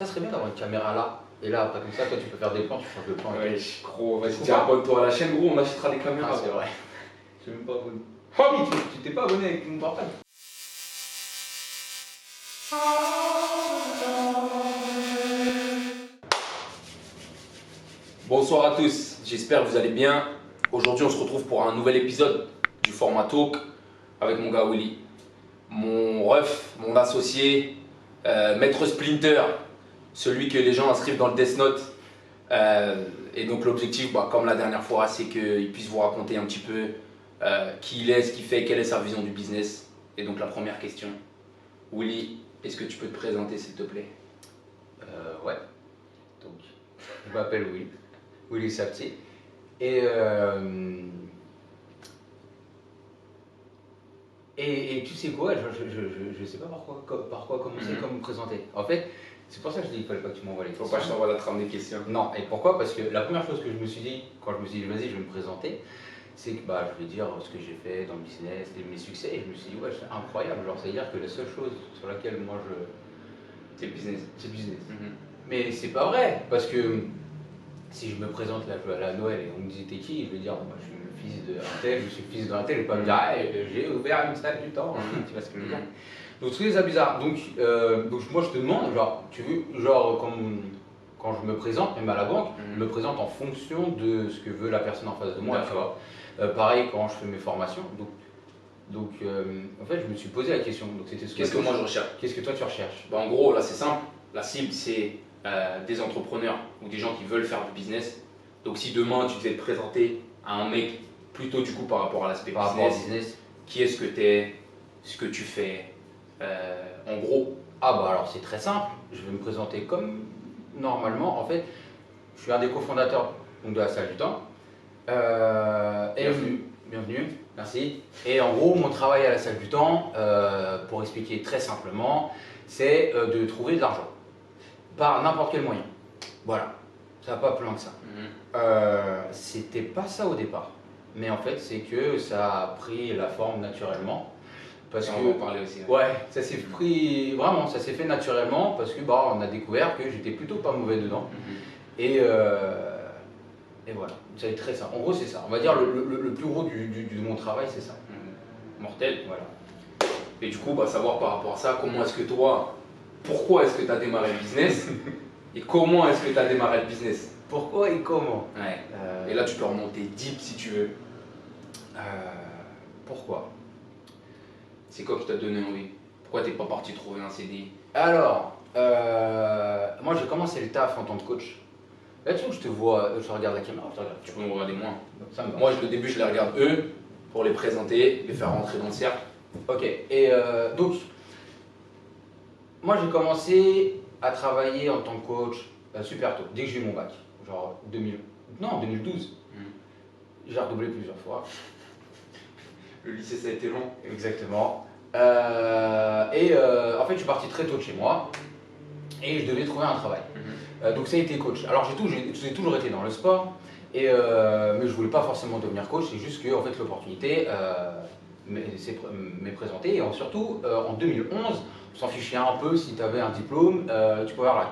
Ça serait bien d'avoir une caméra là. Et là, après comme ça, toi tu peux faire des plans, tu changes de plan. Ouais, gros, vas-y, tiens, abonne-toi à la chaîne, gros, on achètera des caméras. Ah, c'est vrai. Je suis même pas abonné. Oh oui, tu t'es pas abonné avec mon portable. Bonsoir à tous, j'espère que vous allez bien. Aujourd'hui, on se retrouve pour un nouvel épisode du format Talk avec mon gars Willy, mon ref, mon associé, Maître Splinter, celui que les gens inscrivent dans le Death Note. Et donc l'objectif, comme la dernière fois, c'est qu'il puisse vous raconter un petit peu qui il est, ce qu'il fait, quelle est sa vision du business. Et donc la première question, Willy, est-ce que tu peux te présenter s'il te plaît? Ouais. Donc, je m'appelle Willy Sapti. Et tu sais quoi, je sais pas par quoi commencer, comment me présenter. En fait, c'est pour ça que je dis qu'il fallait pas que tu m'envoies les questions. Faut pas que je t'envoie la trame des questions. Non, et pourquoi? Parce que la première chose que je me suis dit, quand je me suis dit vas-y je vais me présenter, c'est que je vais dire ce que j'ai fait dans le business, mes succès, et je me suis dit ouais c'est incroyable, genre c'est-à-dire que la seule chose sur laquelle moi C'est le business. c'est business. Mais c'est pas vrai, parce que si je me présente là à la Noël et on me dit t'es qui, je vais dire je suis le fils d'un tel, je suis le fils d'un tel, et pas me dire j'ai ouvert une salle du temps, tu vois ce que je veux dire. Donc je trouvais ça bizarre. Donc moi je te demande, genre, tu veux, genre quand je me présente, même à la banque, je me présente en fonction de ce que veut la personne en face de moi, tu vois. Pareil quand je fais mes formations. Donc en fait je me suis posé la question. Donc c'était Qu'est-ce que moi je recherche? Qu'est-ce que toi tu recherches? En gros, là c'est simple, la cible c'est des entrepreneurs ou des gens qui veulent faire du business. Donc si demain tu devais te présenter à un mec plutôt du coup par rapport à l'aspect business, qui est-ce que tu es, ce que tu fais, en gros? Alors c'est très simple, je vais me présenter comme normalement. En fait, je suis un des cofondateurs donc, de la salle du temps. Bienvenue, merci. Et en gros, mon travail à la salle du temps, pour expliquer très simplement, c'est de trouver de l'argent par n'importe quel moyen. Voilà, ça va pas plus loin que ça. C'était pas ça au départ, mais en fait, c'est que ça a pris la forme naturellement. Parce on va en parler aussi. Ouais, ça s'est pris vraiment, ça s'est fait naturellement parce que on a découvert que j'étais plutôt pas mauvais dedans. Et voilà, c'est très simple. En gros, c'est ça. On va dire le plus gros de mon travail, c'est ça. Mortel. Voilà. Et du coup, savoir par rapport à ça, comment est-ce que toi, pourquoi est-ce que tu as démarré le business et comment est-ce que tu as démarré le business? Pourquoi et comment? Ouais. Et là, tu peux remonter deep si tu veux. Pourquoi? C'est quoi qui t'a donné envie? Pourquoi t'es pas parti trouver un CDI? Alors, moi j'ai commencé le taf en tant que coach. Là, tu vois, je te vois, je regarde la caméra, je te regarde. Tu peux me regarder moi. Moi, au début, je les regarde eux pour les présenter, les faire rentrer dans le cercle. Ok, et donc, moi j'ai commencé à travailler en tant que coach super tôt, dès que j'ai eu mon bac, genre 2012. J'ai redoublé plusieurs fois. Le lycée, ça a été long. Exactement. En fait, je suis parti très tôt de chez moi et je devais trouver un travail. Donc ça a été coach. Alors j'ai toujours été dans le sport, mais je voulais pas forcément devenir coach. C'est juste que en fait l'opportunité m'est présentée. Et surtout en 2011, on s'en fichait un peu si tu avais un diplôme, tu pouvais avoir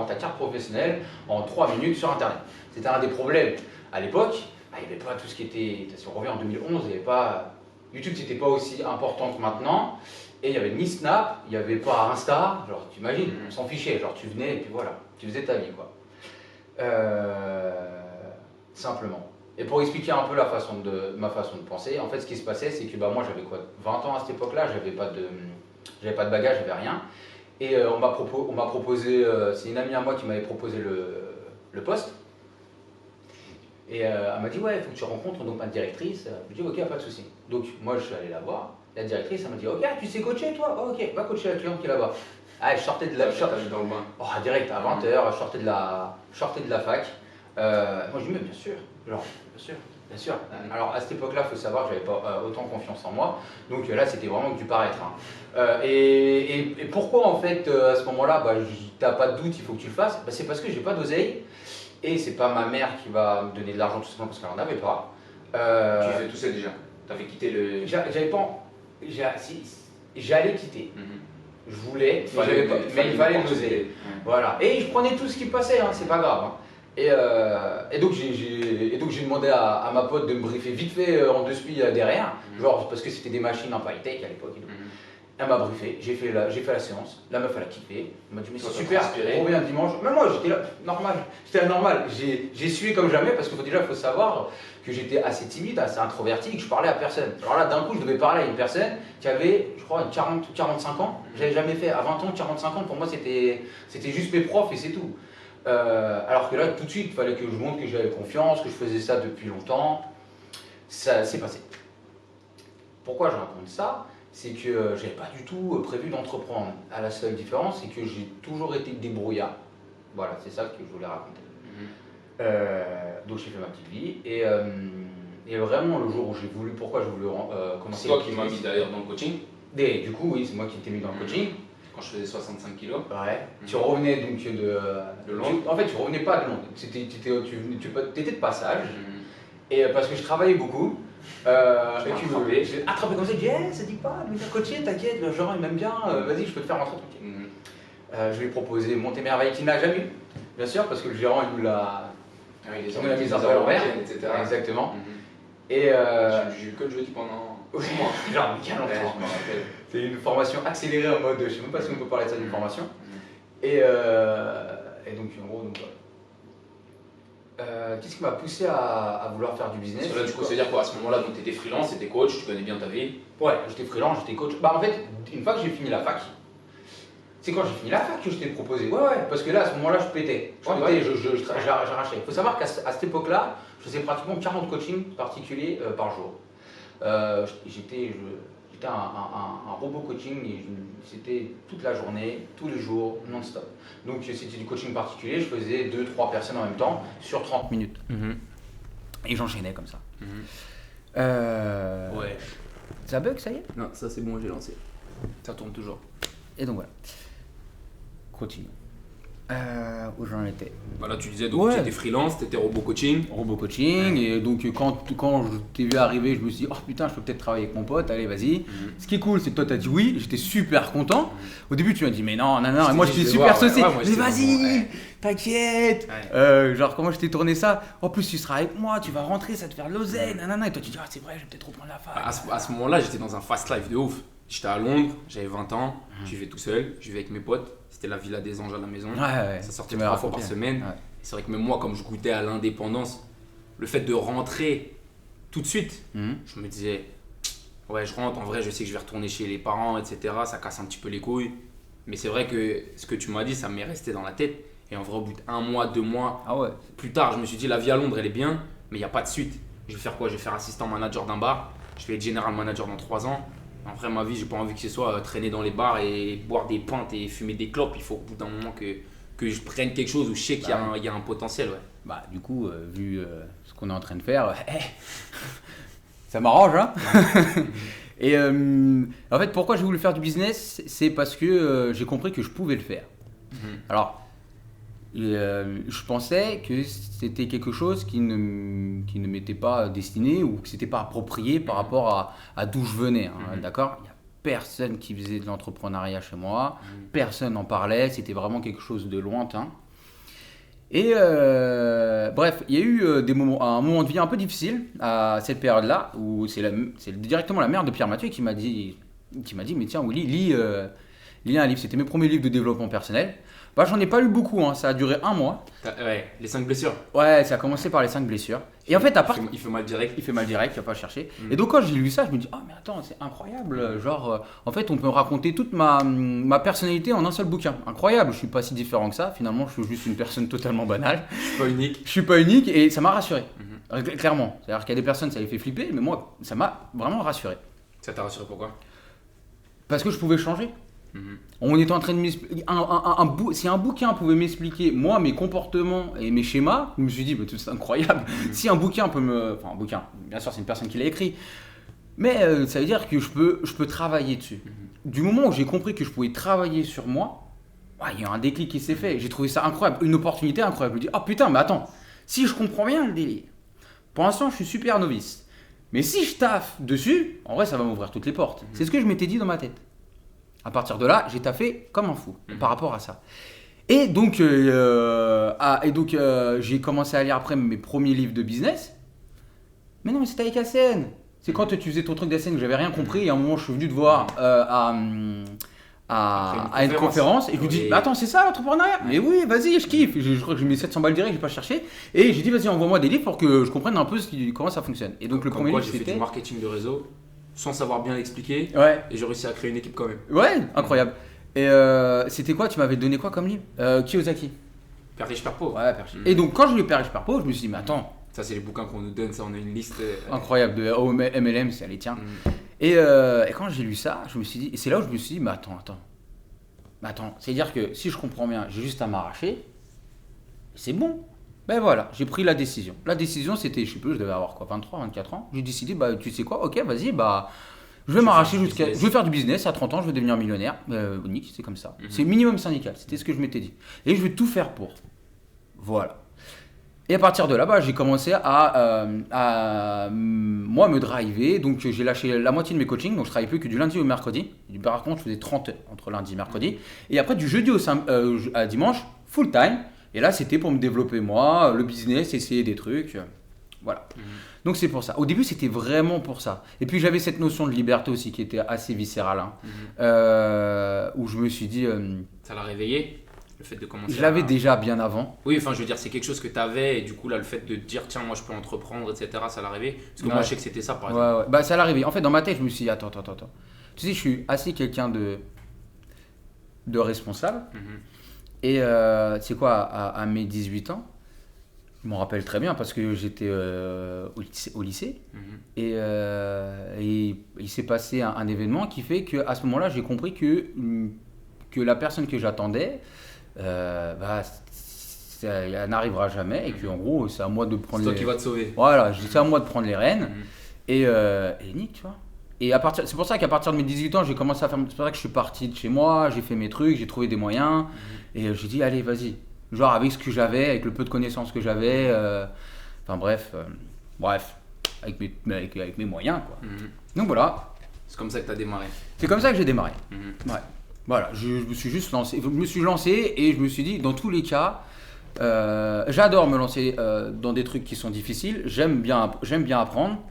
ta carte professionnelle en 3 minutes sur Internet. C'était un des problèmes à l'époque. Il n'y avait pas tout ce qui était. Si on revient en 2011, il n'y avait pas. YouTube, c'était pas aussi important que maintenant. Et il n'y avait ni Snap, il n'y avait pas Insta. Genre, tu imagines, on s'en fichait. Genre, tu venais et puis voilà, tu faisais ta vie, quoi. Simplement. Et pour expliquer un peu ma façon de penser, en fait, ce qui se passait, c'est que moi, j'avais 20 ans à cette époque-là, j'avais pas de bagage, j'avais rien. Et on m'a proposé, c'est une amie à moi qui m'avait proposé le poste. Et elle m'a dit ouais, il faut que tu rencontres donc ma directrice. Je lui ai dit ok, pas de souci. Donc moi je suis allé la voir. La directrice elle m'a dit ok, tu sais coacher toi? Oh, ok, va coacher la cliente qui est là-bas. Je sortais de la dans le bain. direct à 20h, je sortais de la fac. Moi je dis mais bien sûr, genre bien sûr. Alors à cette époque-là, il faut savoir que j'avais pas autant confiance en moi. Donc là c'était vraiment que du paraître. Et pourquoi en fait à ce moment-là, t'as pas de doute, il faut que tu le fasses? C'est parce que j'ai pas d'oseille. Et c'est pas ma mère qui va me donner de l'argent tout simplement parce qu'elle n'en avait pas. Tu faisais tout ça déjà? T'avais quitté le. J'allais quitter. Je voulais, mais il fallait l'oser. Voilà. Et je prenais tout ce qui passait, hein, c'est pas grave. Hein. Et donc j'ai demandé à ma pote de me briefer vite fait en 2 spies derrière, genre parce que c'était des machines un peu high-tech à l'époque. Elle m'a briefé, j'ai fait la séance, la meuf elle a kiffé, elle m'a dit mais c'est super, on revient dimanche. Même moi j'étais là, normal, j'ai sué comme jamais parce qu'il faut savoir que j'étais assez timide, assez introverti et que je parlais à personne. Alors là d'un coup je devais parler à une personne qui avait je crois 40 ou 45 ans, j'avais jamais fait, à 20 ans, 45 ans pour moi c'était juste mes profs et c'est tout. Alors que là tout de suite il fallait que je montre que j'avais confiance, que je faisais ça depuis longtemps, ça s'est passé. Pourquoi je raconte ça ? C'est que j'avais pas du tout prévu d'entreprendre. À la seule différence, c'est que j'ai toujours été débrouillard. Voilà, c'est ça que je voulais raconter. Donc j'ai fait ma petite vie et vraiment le jour où j'ai voulu, pourquoi je voulais commencer. C'est toi qui m'as mis d'ailleurs dans le coaching. Du coup, oui, c'est moi qui t'ai mis dans le coaching. Quand je faisais 65 kilos. Ouais. Tu revenais donc de Londres. En fait, tu revenais pas de Londres. Tu étais de passage. Et parce que je travaillais beaucoup. J'ai attrapé comme ça, j'ai dit ça dit pas, de venir coacher, t'inquiète, le gérant il m'aime bien, vas-y, je peux te faire rentrer tranquille. Je lui ai proposé Monter Merveille qu'il n'a jamais eu, bien sûr, parce que le gérant il nous l'a mis un peu à l'envers, etc. Exactement. Et j'ai eu que le jeudi pendant 6 mois. Genre, bien longtemps. C'est une formation accélérée en mode, je sais même pas si on peut parler de ça d'une formation. Et donc, en gros, qu'est-ce qui m'a poussé à vouloir faire du business? Parce que là, du coup, c'est-à-dire quoi? À ce moment-là, tu étais freelance, tu étais coach, tu connais bien ta vie. Ouais, j'étais freelance, j'étais coach. Bah, en fait, une fois que j'ai fini la fac, c'est quand j'ai fini la fac que je t'ai proposé. Ouais, parce que là, à ce moment-là, je pétais. J'arrachais. Il faut savoir qu'à cette époque-là, je faisais pratiquement 40 coachings particuliers par jour. J'étais un robot coaching et c'était toute la journée, tous les jours, non-stop. Donc c'était du coaching particulier, je faisais 2-3 personnes en même temps sur 30 minutes. Et j'enchaînais comme ça. Ouais. Ça bug, ça y est? Non, ça c'est bon, j'ai lancé. Ça tourne toujours. Et donc voilà. Continue. Où j'en étais? Voilà, tu disais donc tu étais freelance, tu étais robot coaching. Robot coaching, et donc quand je t'ai vu arriver, je me suis dit, oh putain, je peux peut-être travailler avec mon pote, allez, vas-y. Ce qui est cool, c'est que toi, t'as dit oui, j'étais super content. Au début, tu m'as dit, mais non, et moi, j'étais super saucé. Mais vas-y, t'inquiète. Genre, comment je t'ai tourné ça? En plus, tu seras avec moi, tu vas rentrer, ça te faire de l'oseille, Et toi, tu dis, ah, c'est vrai, je vais peut-être reprendre la fac. À ce moment-là, j'étais dans un fast life de ouf. J'étais à Londres, j'avais 20 ans, je vivais tout seul, je vivais avec mes potes. C'était la Villa des Anges à la maison. Ça sortait 3 fois par semaine. C'est vrai que même moi, comme je goûtais à l'indépendance, le fait de rentrer tout de suite, je me disais, ouais, je rentre, en vrai, je sais que je vais retourner chez les parents, etc. Ça casse un petit peu les couilles. Mais c'est vrai que ce que tu m'as dit, ça m'est resté dans la tête. Et en vrai, au bout d'1 mois, 2 mois, plus tard, je me suis dit, la vie à Londres, elle est bien, mais il n'y a pas de suite. Je vais faire quoi? Je vais faire assistant manager d'un bar. Je vais être general manager dans 3 ans. En vrai, ma vie, j'ai pas envie que ce soit traîner dans les bars et boire des pintes et fumer des clopes. Il faut au bout d'un moment que je prenne quelque chose où je sais qu'il y a un potentiel. Ouais. Bah, du coup, vu ce qu'on est en train de faire, ça m'arrange. Hein. Et en fait, pourquoi j'ai voulu faire du business? C'est parce que j'ai compris que je pouvais le faire. Alors, je pensais que c'était quelque chose qui ne m'était pas destiné ou que c'était pas approprié par rapport à d'où je venais. D'accord? Il n'y a personne qui faisait de l'entrepreneuriat chez moi, personne n'en parlait, c'était vraiment quelque chose de lointain. Et bref, il y a eu un moment de vie un peu difficile à cette période-là où c'est directement la mère de Pierre Mathieu qui m'a dit mais tiens Willy, lis un livre. C'était mes premiers livres de développement personnel. Bah, j'en ai pas lu beaucoup, ça a duré 1 mois. Ouais, les 5 blessures. Ouais, ça a commencé par les 5 blessures. Et en fait, à part. Il fait mal direct. Il fait mal direct, tu vas pas chercher. Et donc, quand j'ai lu ça, je me dis, oh, mais attends, c'est incroyable. Genre, en fait, on peut raconter toute ma personnalité en un seul bouquin. Incroyable, je suis pas si différent que ça. Finalement, je suis juste une personne totalement banale. Je suis pas unique. Je suis pas unique et ça m'a rassuré. Clairement. C'est-à-dire qu'il y a des personnes, ça les fait flipper, mais moi, ça m'a vraiment rassuré. Ça t'a rassuré pourquoi? Parce que je pouvais changer. On était en train de m'expliquer. Si un bouquin pouvait m'expliquer, moi, mes comportements et mes schémas, je me suis dit, bah, c'est incroyable. Si un bouquin peut me. Enfin, un bouquin, bien sûr, c'est une personne qui l'a écrit. Mais ça veut dire que je peux travailler dessus. Du moment où j'ai compris que je pouvais travailler sur moi, il y a un déclic qui s'est fait. J'ai trouvé ça incroyable, une opportunité incroyable. Je me dis, oh putain, mais attends, si je comprends bien le délire, pour l'instant, je suis super novice. Mais si je taffe dessus, en vrai, ça va m'ouvrir toutes les portes. C'est ce que je m'étais dit dans ma tête. À partir de là, j'ai taffé comme un fou par rapport à ça. Et donc, j'ai commencé à lire après mes premiers livres de business. Mais non, mais c'était avec ACN. C'est quand tu faisais ton truc d'ACN que j'avais rien compris. Et à un moment, je suis venu te voir à une conférence. Et je lui dis, mais attends, c'est ça l'entrepreneuriat? Mais oui, vas-y, je kiffe. Je crois que j'ai mis 700 balles direct, j'ai pas cherché. Et j'ai dit, vas-y, envoie-moi des livres pour que je comprenne un peu comment ça fonctionne. Et donc, le premier livre, j'ai fait du marketing de réseau sans savoir bien l'expliquer. Ouais. Et j'ai réussi à créer une équipe quand même. Ouais, incroyable. Et c'était quoi? Tu m'avais donné quoi comme livre? Kiyosaki. Père riche, père pauvre. Ouais, Père riche. Et donc, quand je lis Père riche, père pauvre, je me suis dit, mais attends. Ça, c'est les bouquins qu'on nous donne, ça, on a une liste. Incroyable, de MLM, c'est allez, tiens. Et quand j'ai lu ça, je me suis dit, et c'est là où je me suis dit, mais attends, c'est-à-dire que si je comprends bien, j'ai juste à m'arracher, c'est bon. Ben voilà, j'ai pris la décision. La décision, c'était, je sais plus, je devais avoir quoi, 23, 24 ans. J'ai décidé, bah tu sais quoi, ok, vas-y, bah je vais m'arracher je vais faire du business, à 30 ans, je vais devenir millionnaire. Nick, c'est comme ça. C'est minimum syndical, c'était ce que je m'étais dit. Et je vais tout faire pour. Voilà. Et à partir de là, bah, j'ai commencé à moi me driver. Donc j'ai lâché la moitié de mes coachings. Donc je travaillais plus que du lundi au mercredi. Par contre, je faisais 30 heures entre lundi et mercredi. Et après du jeudi à dimanche, full time. Et là, c'était pour me développer moi, le business, essayer des trucs. Voilà. Donc c'est pour ça. Au début, c'était vraiment pour ça. Et puis j'avais cette notion de liberté aussi qui était assez viscérale. Où je me suis dit... ça l'a réveillé? Le fait de commencer je l'avais déjà bien avant. Oui, enfin je veux dire, c'est quelque chose que tu avais et du coup là le fait de te dire tiens moi je peux entreprendre, etc. ça l'a arrivé. Parce que moi je sais que c'était ça par exemple. Ouais. Bah ça l'a arrivé. En fait dans ma tête je me suis dit attends. Tu sais je suis assez quelqu'un de responsable. Et tu sais quoi, à mes 18 ans, je m'en rappelle très bien parce que j'étais au lycée. Et il s'est passé un événement qui fait qu'à ce moment-là j'ai compris que la personne que j'attendais elle n'arrivera jamais et que en gros c'est à moi de prendre c'est toi qui va te sauver. Voilà, c'est à moi de prendre les rênes et Nick, tu vois. Et c'est pour ça qu'à partir de mes 18 ans j'ai commencé à faire, c'est pour ça que je suis parti de chez moi, j'ai fait mes trucs, j'ai trouvé des moyens et j'ai dit allez vas-y, genre avec ce que j'avais, avec le peu de connaissances que j'avais, enfin bref, avec mes moyens quoi. Donc voilà. C'est comme ça que tu as démarré. C'est comme ça que j'ai démarré. Ouais. Voilà, je me suis juste lancé. Je me suis lancé et je me suis dit, dans tous les cas, j'adore me lancer dans des trucs qui sont difficiles. J'aime bien apprendre.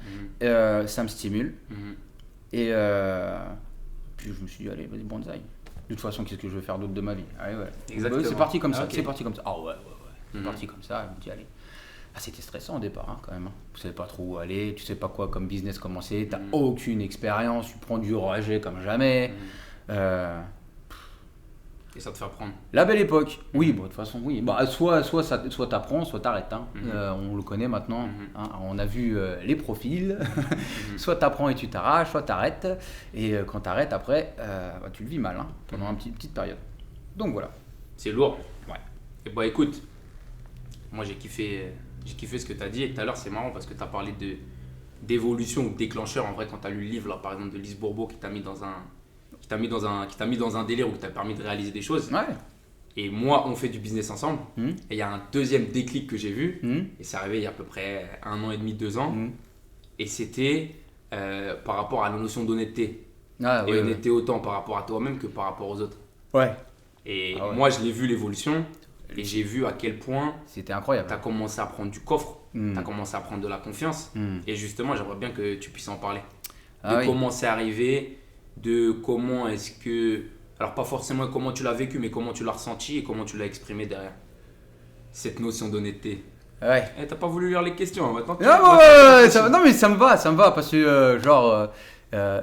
Ça me stimule. Et puis je me suis dit, allez, vas-y, bonsaï. De toute façon, qu'est-ce que je vais faire d'autre de ma vie? Allez, ouais. Exactement. C'est parti comme ça. Okay. C'est parti comme ça. Ah ouais. C'est parti comme ça. Je me dis, allez. C'était stressant au départ hein, quand même. Tu savais pas trop où aller, tu sais pas quoi comme business commencer. T'as aucune expérience. Tu prends du rejet comme jamais. Et ça te fait apprendre. La belle époque, oui, bon, de toute façon, oui. Bah, soit t'apprends, soit t'arrêtes. Hein. On le connaît maintenant. Hein. On a vu les profils. Soit t'apprends et tu t'arraches, soit t'arrêtes. Et quand t'arrêtes, après, tu le vis mal hein, pendant une petite période. Donc voilà. C'est lourd. Ouais. Et bah écoute, moi j'ai kiffé ce que tu as dit. Et tout à l'heure, c'est marrant parce que tu as parlé d'évolution ou de déclencheur. En vrai, quand tu as lu le livre, là, par exemple, de Lise Bourbeau qui t'a mis dans un délire où tu as permis de réaliser des choses. Ouais. Et moi, on fait du business ensemble. Et il y a un deuxième déclic que j'ai vu. Et c'est arrivé il y a à peu près 1 an et demi, 2 ans. Et c'était par rapport à la notion d'honnêteté. Et honnêteté autant par rapport à toi-même que par rapport aux autres. Ouais. Et moi, je l'ai vu l'évolution. Et j'ai vu à quel point c'était incroyable. Tu as commencé à prendre du coffre. Tu as commencé à prendre de la confiance. Et justement, j'aimerais bien que tu puisses en parler. Comment c'est arrivé, de comment est-ce que... Alors pas forcément comment tu l'as vécu, mais comment tu l'as ressenti et comment tu l'as exprimé derrière. Cette notion d'honnêteté. Ouais. T'as pas voulu lire les questions, maintenant non mais ça me va parce que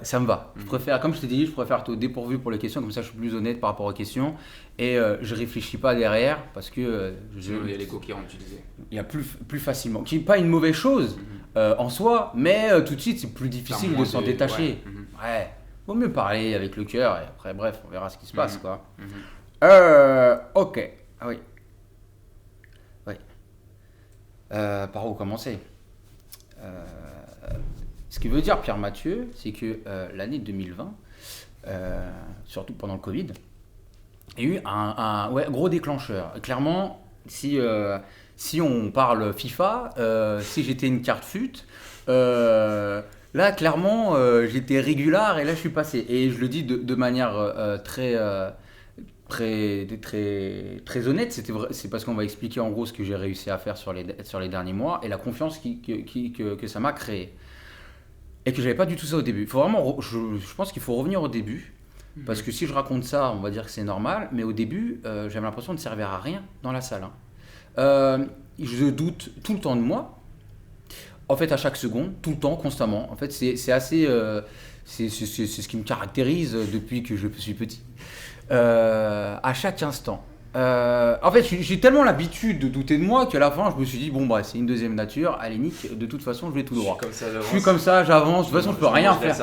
ça me va. Je préfère, comme je t'ai dit, je préfère te dépourvu pour les questions, comme ça je suis plus honnête par rapport aux questions et je réfléchis pas derrière parce que... il y a l'écho qui rentre, tu disais. Il y a plus facilement, qui n'est pas une mauvaise chose en soi, mais tout de suite c'est plus difficile de s'en détacher. Ouais. Vaut mieux parler avec le cœur et après bref on verra ce qui se passe quoi. Ok. Ah oui. Par où commencer? Ce qui veut dire Pierre Mathieu, c'est que l'année 2020, surtout pendant le Covid, il y a eu un gros déclencheur. Clairement, si on parle FIFA, si j'étais une carte fut, Là, clairement, j'étais régulier et là, je suis passé. Et je le dis de manière très honnête. C'est parce qu'on va expliquer en gros ce que j'ai réussi à faire sur les derniers mois et la confiance que ça m'a créé. Et que j'avais pas du tout ça au début. Faut vraiment, je pense qu'il faut revenir au début. Parce que si je raconte ça, on va dire que c'est normal. Mais au début, j'avais l'impression de servir à rien dans la salle. Je doute tout le temps de moi. En fait, à chaque seconde, tout le temps, constamment. En fait, c'est assez... c'est ce qui me caractérise depuis que je suis petit. À chaque instant. En fait, j'ai tellement l'habitude de douter de moi qu'à la fin, je me suis dit, bon, bah, c'est une deuxième nature. Allez, nique, de toute façon, je vais tout droit. Je suis comme ça, j'avance. De toute façon, je peux rien faire.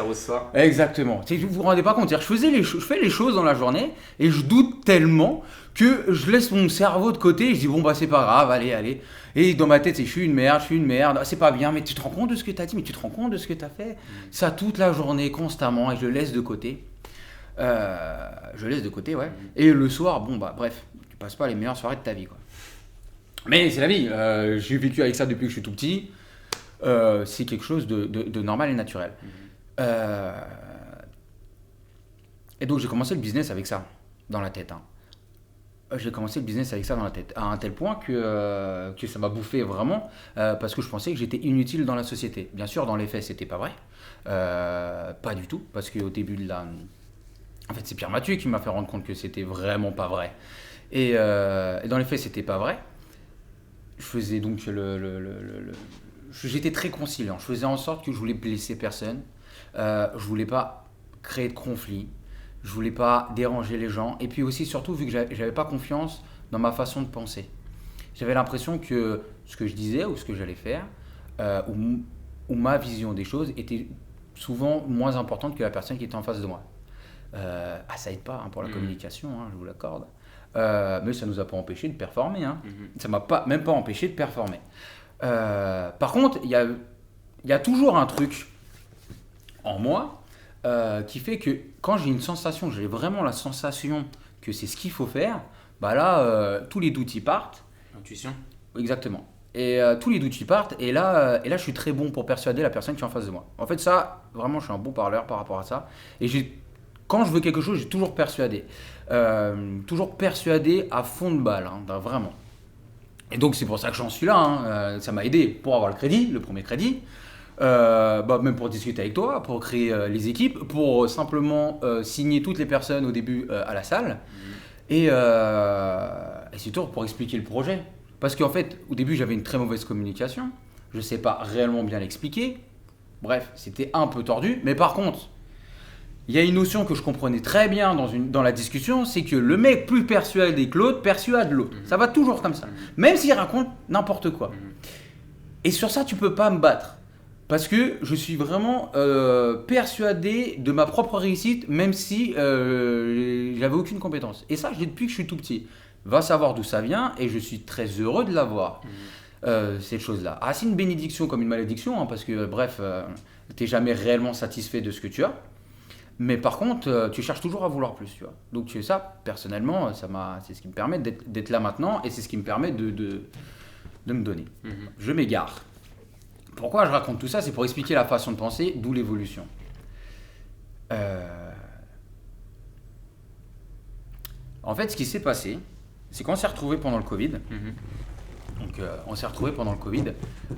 Exactement. Vous vous rendez pas compte. Je fais les choses dans la journée et je doute tellement que je laisse mon cerveau de côté et je dis, bon, bah, c'est pas grave, allez. Et dans ma tête, je suis une merde, c'est pas bien, mais tu te rends compte de ce que tu as dit, mais tu te rends compte de ce que tu as fait. Ça toute la journée, constamment, et je le laisse de côté. Ouais. Et le soir, bon, bah, bref, tu passes pas les meilleures soirées de ta vie, quoi. Mais c'est la vie. J'ai vécu avec ça depuis que je suis tout petit. C'est quelque chose de normal et naturel. Et donc, j'ai commencé le business avec ça dans la tête. J'ai commencé le business avec ça dans la tête, à un tel point que ça m'a bouffé vraiment, parce que je pensais que j'étais inutile dans la société. Bien sûr, dans les faits, c'était pas vrai. Pas du tout, parce qu'au début de la... En fait, c'est Pierre Mathieu qui m'a fait rendre compte que c'était vraiment pas vrai. Et dans les faits, c'était pas vrai. Je faisais donc j'étais très conciliant. Je faisais en sorte que je voulais blesser personne. Je voulais pas créer de conflit. Je voulais pas déranger les gens. Et puis aussi, surtout, vu que j'avais pas confiance dans ma façon de penser. J'avais l'impression que ce que je disais ou ce que j'allais faire, ou ma vision des choses était souvent moins importante que la personne qui était en face de moi. Ça aide pas pour la communication, je vous l'accorde. Mais ça nous a pas empêché de performer. Ça m'a même pas empêché de performer. Par contre, il y a toujours un truc en moi qui fait que quand j'ai une sensation, j'ai vraiment la sensation que c'est ce qu'il faut faire, bah là, tous les doutes y partent. Intuition. Exactement. Et tous les doutes y partent, et là, je suis très bon pour persuader la personne qui est en face de moi. En fait, ça, vraiment, je suis un bon parleur par rapport à ça. Et quand je veux quelque chose, j'ai toujours persuadé. Toujours persuadé à fond de balle, vraiment. Et donc, c'est pour ça que j'en suis là. Ça m'a aidé pour avoir le premier crédit. Même pour discuter avec toi, pour créer les équipes, pour simplement signer toutes les personnes au début à la salle. Et surtout pour expliquer le projet. Parce qu'en fait, au début, j'avais une très mauvaise communication. Je ne sais pas réellement bien l'expliquer. Bref, c'était un peu tordu. Mais par contre, il y a une notion que je comprenais très bien dans la discussion, c'est que le mec plus persuadé que l'autre persuade l'autre. Ça va toujours comme ça. Même s'il raconte n'importe quoi. Et sur ça, tu peux pas me battre. Parce que je suis vraiment persuadé de ma propre réussite, même si j'avais aucune compétence. Et ça, je l'ai depuis que je suis tout petit. Va savoir d'où ça vient, et je suis très heureux de l'avoir, cette chose-là. C'est une bénédiction comme une malédiction, parce que, bref, tu n'es jamais réellement satisfait de ce que tu as. Mais par contre, tu cherches toujours à vouloir plus, tu vois. Donc ça, personnellement, c'est ce qui me permet d'être là maintenant, et c'est ce qui me permet de me donner. Je m'égare. Pourquoi je raconte tout ça? C'est pour expliquer la façon de penser, d'où l'évolution. En fait, ce qui s'est passé, c'est qu'on s'est retrouvés pendant le Covid. Donc, on s'est retrouvés pendant le Covid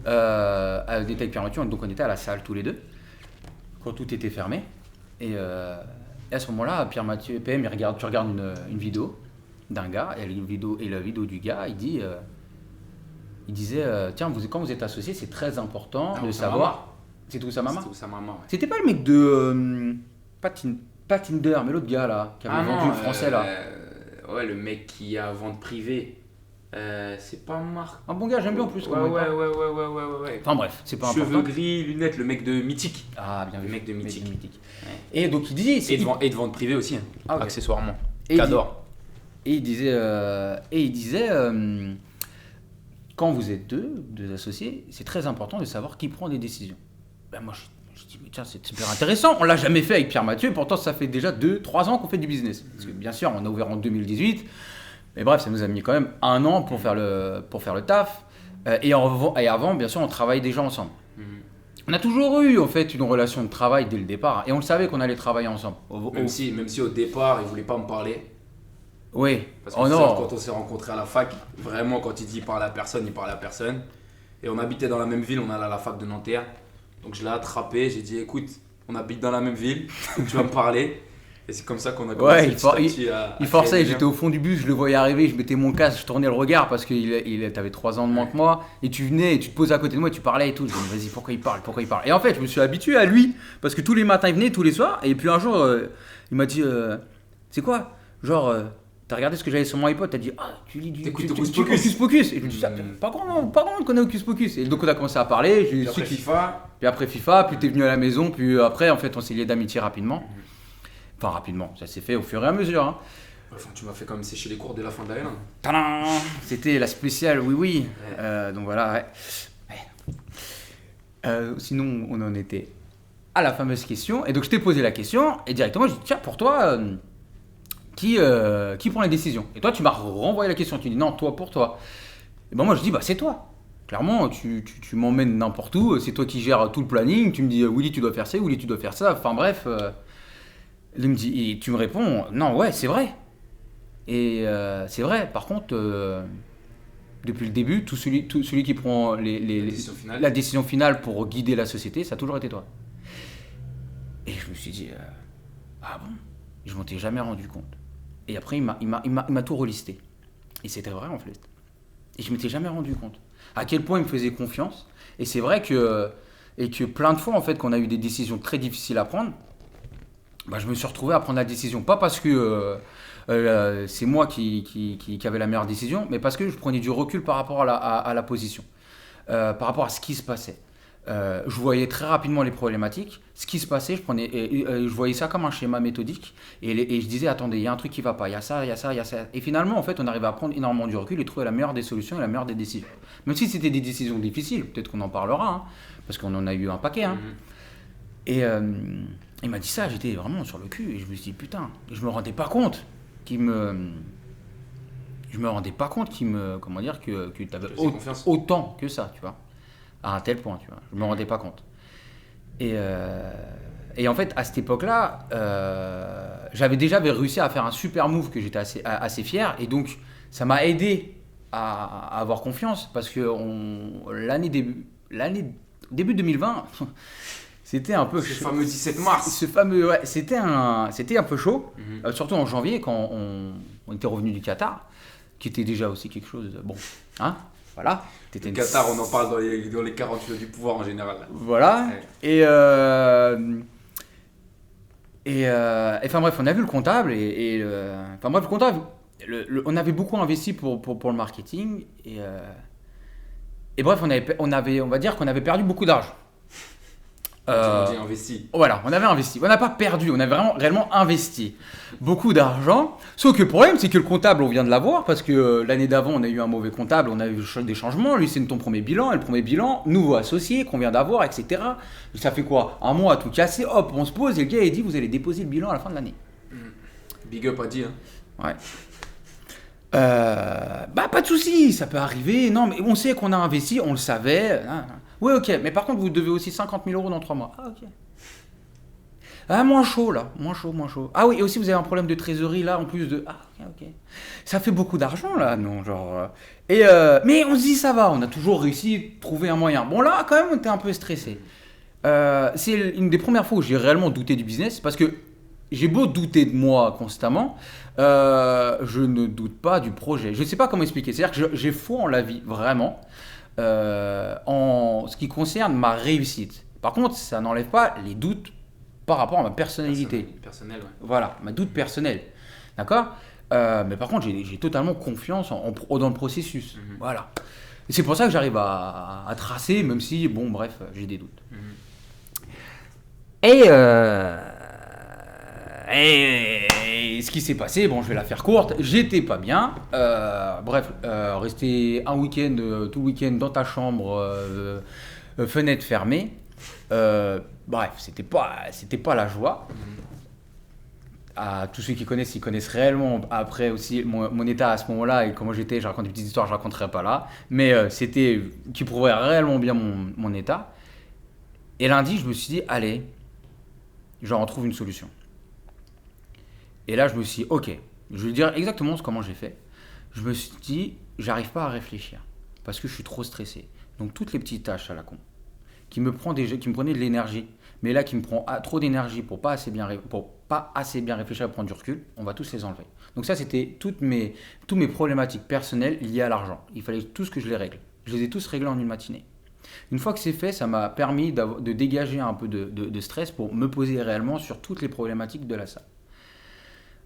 à Détail Pierre Mathieu, donc on était à la salle tous les deux, quand tout était fermé. Et à ce moment-là, Pierre Mathieu, PM, tu regardes une vidéo d'un gars, et la vidéo du gars, il disait, tiens, quand vous êtes associés, c'est très important de savoir... C'est Oussama? C'est Oussama, ouais. C'était pas le mec de... pas Tinder, mais l'autre gars là, qui avait vendu le français là. Ouais, le mec qui a vente privée. C'est pas Marc. Un bon gars, j'aime bien en plus. Ouais. Enfin bref, c'est pas Cheveux important. gris, lunettes, le mec de Mythique. Bien le vu. mec de Mythique. Ouais. Et donc il disait... Et de vente privée aussi, okay. Accessoirement. J'adore. Et il disait quand vous êtes deux associés, c'est très important de savoir qui prend des décisions. Moi, je dis, mais tiens, c'est super intéressant. On l'a jamais fait avec Pierre Mathieu, pourtant ça fait déjà 2-3 ans qu'on fait du business. Parce que bien sûr, on a ouvert en 2018, mais bref, ça nous a mis quand même 1 an pour faire le taf. Et avant, bien sûr, on travaille déjà ensemble. On a toujours eu en fait une relation de travail dès le départ et on le savait qu'on allait travailler ensemble. Même si au départ, il voulait pas me parler. Oui. Parce que quand on s'est rencontrés à la fac, vraiment, quand il dit il parle à personne, il parle à personne. Et on habitait dans la même ville, on allait à la fac de Nanterre. Donc je l'ai attrapé, j'ai dit écoute, on habite dans la même ville, tu vas me parler. Et c'est comme ça qu'on a commencé il forçait, j'étais au fond du bus, je le voyais arriver, je mettais mon casque, je tournais le regard parce que t'avais 3 ans de moins que moi. Et tu venais et tu te posais à côté de moi et tu parlais et tout. Je me disais vas-y, pourquoi il parle. Et en fait, je me suis habitué à lui parce que tous les matins il venait, tous les soirs. Et puis un jour, il m'a dit c'est quoi genre, t'as regardé ce que j'avais sur mon iPod, t'as dit ah, tu lis du Hocus Pocus. Et je me dis pas grand monde connaît Hocus Pocus. Et donc on a commencé à parler. Puis après FIFA. Puis après FIFA, puis t'es venu à la maison, puis après en fait on s'est liés d'amitié rapidement. Enfin rapidement, ça s'est fait au fur et à mesure. Hein. Enfin, tu m'as fait quand même sécher les cours dès la fin de la L1. Tadam, c'était la spéciale, oui. Ouais. Donc voilà, ouais. Sinon, on en était à la fameuse question. Et donc je t'ai posé la question, et directement je dis tiens, pour toi, qui prend les décisions? Et toi, tu m'as renvoyé la question, tu dis non, toi pour toi. Et ben moi je dis bah c'est toi. Clairement, tu m'emmènes n'importe où, c'est toi qui gères tout le planning, tu me dis Willy tu dois faire ça, Willy tu dois faire ça, enfin bref. Il me dit, et tu me réponds, non, ouais, c'est vrai. Et c'est vrai, par contre, depuis le début, celui qui prend la décision finale pour guider la société, ça a toujours été toi. Et je me suis dit, ah bon? Je m'en étais jamais rendu compte. Et après, il m'a tout relisté. Et c'était vrai, en fait. Et je m'étais jamais rendu compte. À quel point il me faisait confiance. Et c'est vrai que plein de fois, en fait, qu'on a eu des décisions très difficiles à prendre, bah, je me suis retrouvé à prendre la décision. Pas parce que c'est moi qui avait la meilleure décision, mais parce que je prenais du recul par rapport à la position, par rapport à ce qui se passait. Je voyais très rapidement les problématiques, ce qui se passait, je voyais ça comme un schéma méthodique, et je disais, attendez, il y a un truc qui ne va pas, il y a ça, il y a ça, il y a ça. Et finalement, en fait, on arrivait à prendre énormément du recul et trouver la meilleure des solutions et la meilleure des décisions. Même si c'était des décisions difficiles, peut-être qu'on en parlera, hein, parce qu'on en a eu un paquet. Hein. Et il m'a dit ça, j'étais vraiment sur le cul, et je me suis dit, putain, je me rendais pas compte comment dire, que tu avais autant que ça, tu vois. À un tel point, tu vois. Je me rendais pas compte. Et en fait, à cette époque-là, j'avais déjà réussi à faire un super move que j'étais assez fier. Et donc, ça m'a aidé à avoir confiance. Parce que début 2020, c'était un peu... Ce fameux 17 mars. Ouais, c'était un peu chaud. Surtout en janvier, quand on était revenu du Qatar. Qui était déjà aussi quelque chose de... Bon, hein. Voilà. Le Qatar, on en parle dans les 48 heures du pouvoir en général. Voilà. Ouais. Et enfin bref, on a vu le comptable. Enfin bref, le comptable, on avait beaucoup investi pour le marketing. Et bref, on va dire qu'on avait perdu beaucoup d'argent. Investi. Voilà, on avait investi. On n'a pas perdu, on avait réellement investi beaucoup d'argent. Sauf que le problème, c'est que le comptable, on vient de l'avoir parce que l'année d'avant, on a eu un mauvais comptable, on a eu des changements. Lui, c'est ton premier bilan. Et le premier bilan, nouveau associé qu'on vient d'avoir, etc. Ça fait quoi? Un mois à tout casser. Hop, on se pose et le gars, il dit vous allez déposer le bilan à la fin de l'année. Big up à dit. Hein. Ouais. Pas de souci, ça peut arriver. Non, mais on sait qu'on a investi, on le savait. Oui, ok, mais par contre, vous devez aussi 50 000 € dans 3 mois. Ah, ok. Ah, moins chaud, là. Moins chaud. Ah oui, et aussi, vous avez un problème de trésorerie, là, en plus de... Ah, ok. Ça fait beaucoup d'argent, là, non, genre... Mais on se dit, ça va, on a toujours réussi à trouver un moyen. Bon, là, quand même, on était un peu stressé. C'est une des premières fois où j'ai réellement douté du business, parce que j'ai beau douter de moi constamment, je ne doute pas du projet. Je ne sais pas comment expliquer. C'est-à-dire que j'ai foi en la vie, vraiment. En ce qui concerne ma réussite. Par contre, ça n'enlève pas les doutes par rapport à ma personnalité. Personnel, ouais. Voilà, ma doute personnelle. D'accord. Mais par contre, j'ai totalement confiance dans le processus. Voilà. Et c'est pour ça que j'arrive à tracer, même si, bon, bref, j'ai des doutes. Et ce qui s'est passé, bon, je vais la faire courte, j'étais pas bien. Rester un week-end, tout le week-end dans ta chambre, fenêtre fermée. Bref, c'était pas la joie. À tous ceux qui connaissent, ils connaissent réellement après aussi mon état à ce moment-là et comment j'étais. Je raconte des petites histoires, je raconterai pas là. Mais c'était qui prouverait réellement bien mon état. Et lundi, je me suis dit, allez, j'en retrouve une solution. Et là, je me suis dit, ok, je vais dire exactement comment j'ai fait. Je me suis dit, j'arrive pas à réfléchir parce que je suis trop stressé. Donc, toutes les petites tâches à la con qui me prenaient de l'énergie, mais là, qui me prend trop d'énergie pour pas assez bien réfléchir et prendre du recul, on va tous les enlever. Donc, ça, c'était toutes mes problématiques personnelles liées à l'argent. Il fallait tous que je les règle. Je les ai tous réglés en une matinée. Une fois que c'est fait, ça m'a permis de dégager un peu de stress pour me poser réellement sur toutes les problématiques de la salle.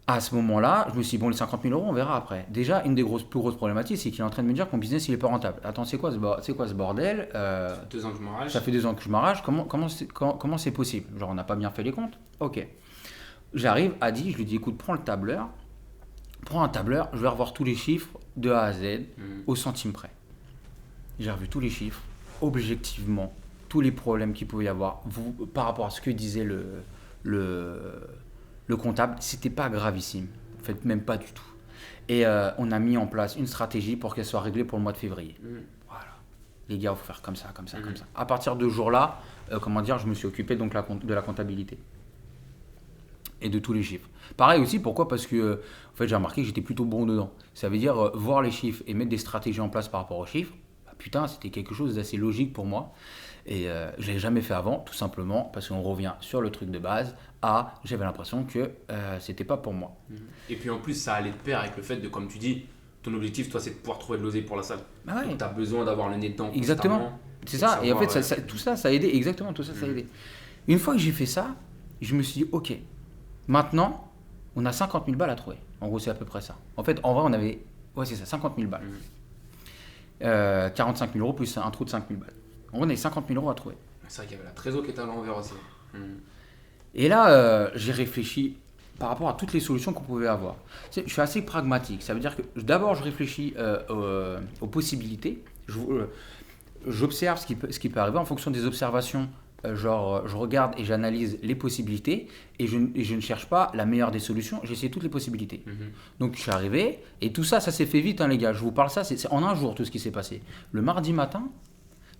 À ce moment-là, je me suis dit, bon, les 50 000 euros, on verra après. Déjà, une des plus grosses problématiques, c'est qu'il est en train de me dire que mon business, il n'est pas rentable. Attends, c'est quoi ce bordel Ça fait 2 ans que je m'arrache. Ça fait 2 ans que je m'arrache. Comment c'est possible? Genre, on n'a pas bien fait les comptes? Ok. J'arrive à Adi, je lui dis, écoute, prends un tableur, je vais revoir tous les chiffres de A à Z, au centime près. J'ai revu tous les chiffres, objectivement, tous les problèmes qu'il pouvait y avoir, par rapport à ce que disait le comptable, c'était pas gravissime, en fait, même pas du tout. Et on a mis en place une stratégie pour qu'elle soit réglée pour le mois de février. Voilà. Les gars, il faut faire comme ça. À partir de ce jour-là, je me suis occupé donc de la comptabilité et de tous les chiffres. Pareil aussi, pourquoi? Parce que en fait, j'ai remarqué que j'étais plutôt bon dedans. Ça veut dire voir les chiffres et mettre des stratégies en place par rapport aux chiffres. Putain, c'était quelque chose d'assez logique pour moi. Et je ne l'ai jamais fait avant, tout simplement parce qu'on revient sur le truc de base. J'avais l'impression que c'était pas pour moi. Et puis en plus, ça allait de pair avec le fait de, comme tu dis, ton objectif, toi, c'est de pouvoir trouver de l'oseille pour la salle. Ah ouais. Donc, tu as besoin d'avoir le nez dedans. Exactement. C'est ça. Et en fait, tout ça, ça a aidé. Exactement, tout ça, ça a aidé. Une fois que j'ai fait ça, je me suis dit, ok, maintenant, on a 50 000 balles à trouver. En gros, c'est à peu près ça. En fait, en vrai, on avait, c'est ça, 50 000 balles. 45 000 euros plus un trou de 5 000 balles. En gros, on avait 50 000 euros à trouver. C'est vrai qu'il y avait la trésor qui était à l'envers aussi. Et là, j'ai réfléchi par rapport à toutes les solutions qu'on pouvait avoir. Je suis assez pragmatique. Ça veut dire que d'abord, je réfléchis aux possibilités. J'observe ce qui peut arriver en fonction des observations. Je regarde et j'analyse les possibilités et je ne cherche pas la meilleure des solutions, j'essaie toutes les possibilités. Donc je suis arrivé et tout ça, ça s'est fait vite, hein, les gars. Je vous parle ça, c'est en un jour tout ce qui s'est passé. Le mardi matin,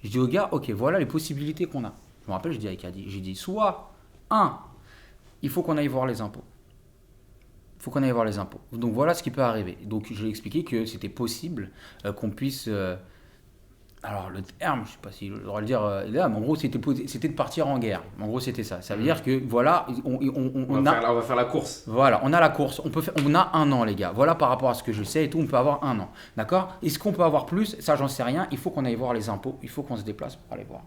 je dis aux gars, ok, voilà les possibilités qu'on a. Je me rappelle, je dis avec Adi, j'ai dit soit, il faut qu'on aille voir les impôts. Donc voilà ce qui peut arriver. Donc je lui ai expliqué que c'était possible qu'on puisse... alors le terme, je ne sais pas si je devrais le dire là, mais en gros c'était de partir en guerre. En gros c'était ça. Ça veut dire que voilà, on va faire la course. Voilà, on a la course. On a 1 an les gars. Voilà par rapport à ce que je sais et tout, on peut avoir 1 an. D'accord? Est-ce qu'on peut avoir plus? Ça j'en sais rien. Il faut qu'on aille voir les impôts. Il faut qu'on se déplace pour aller voir.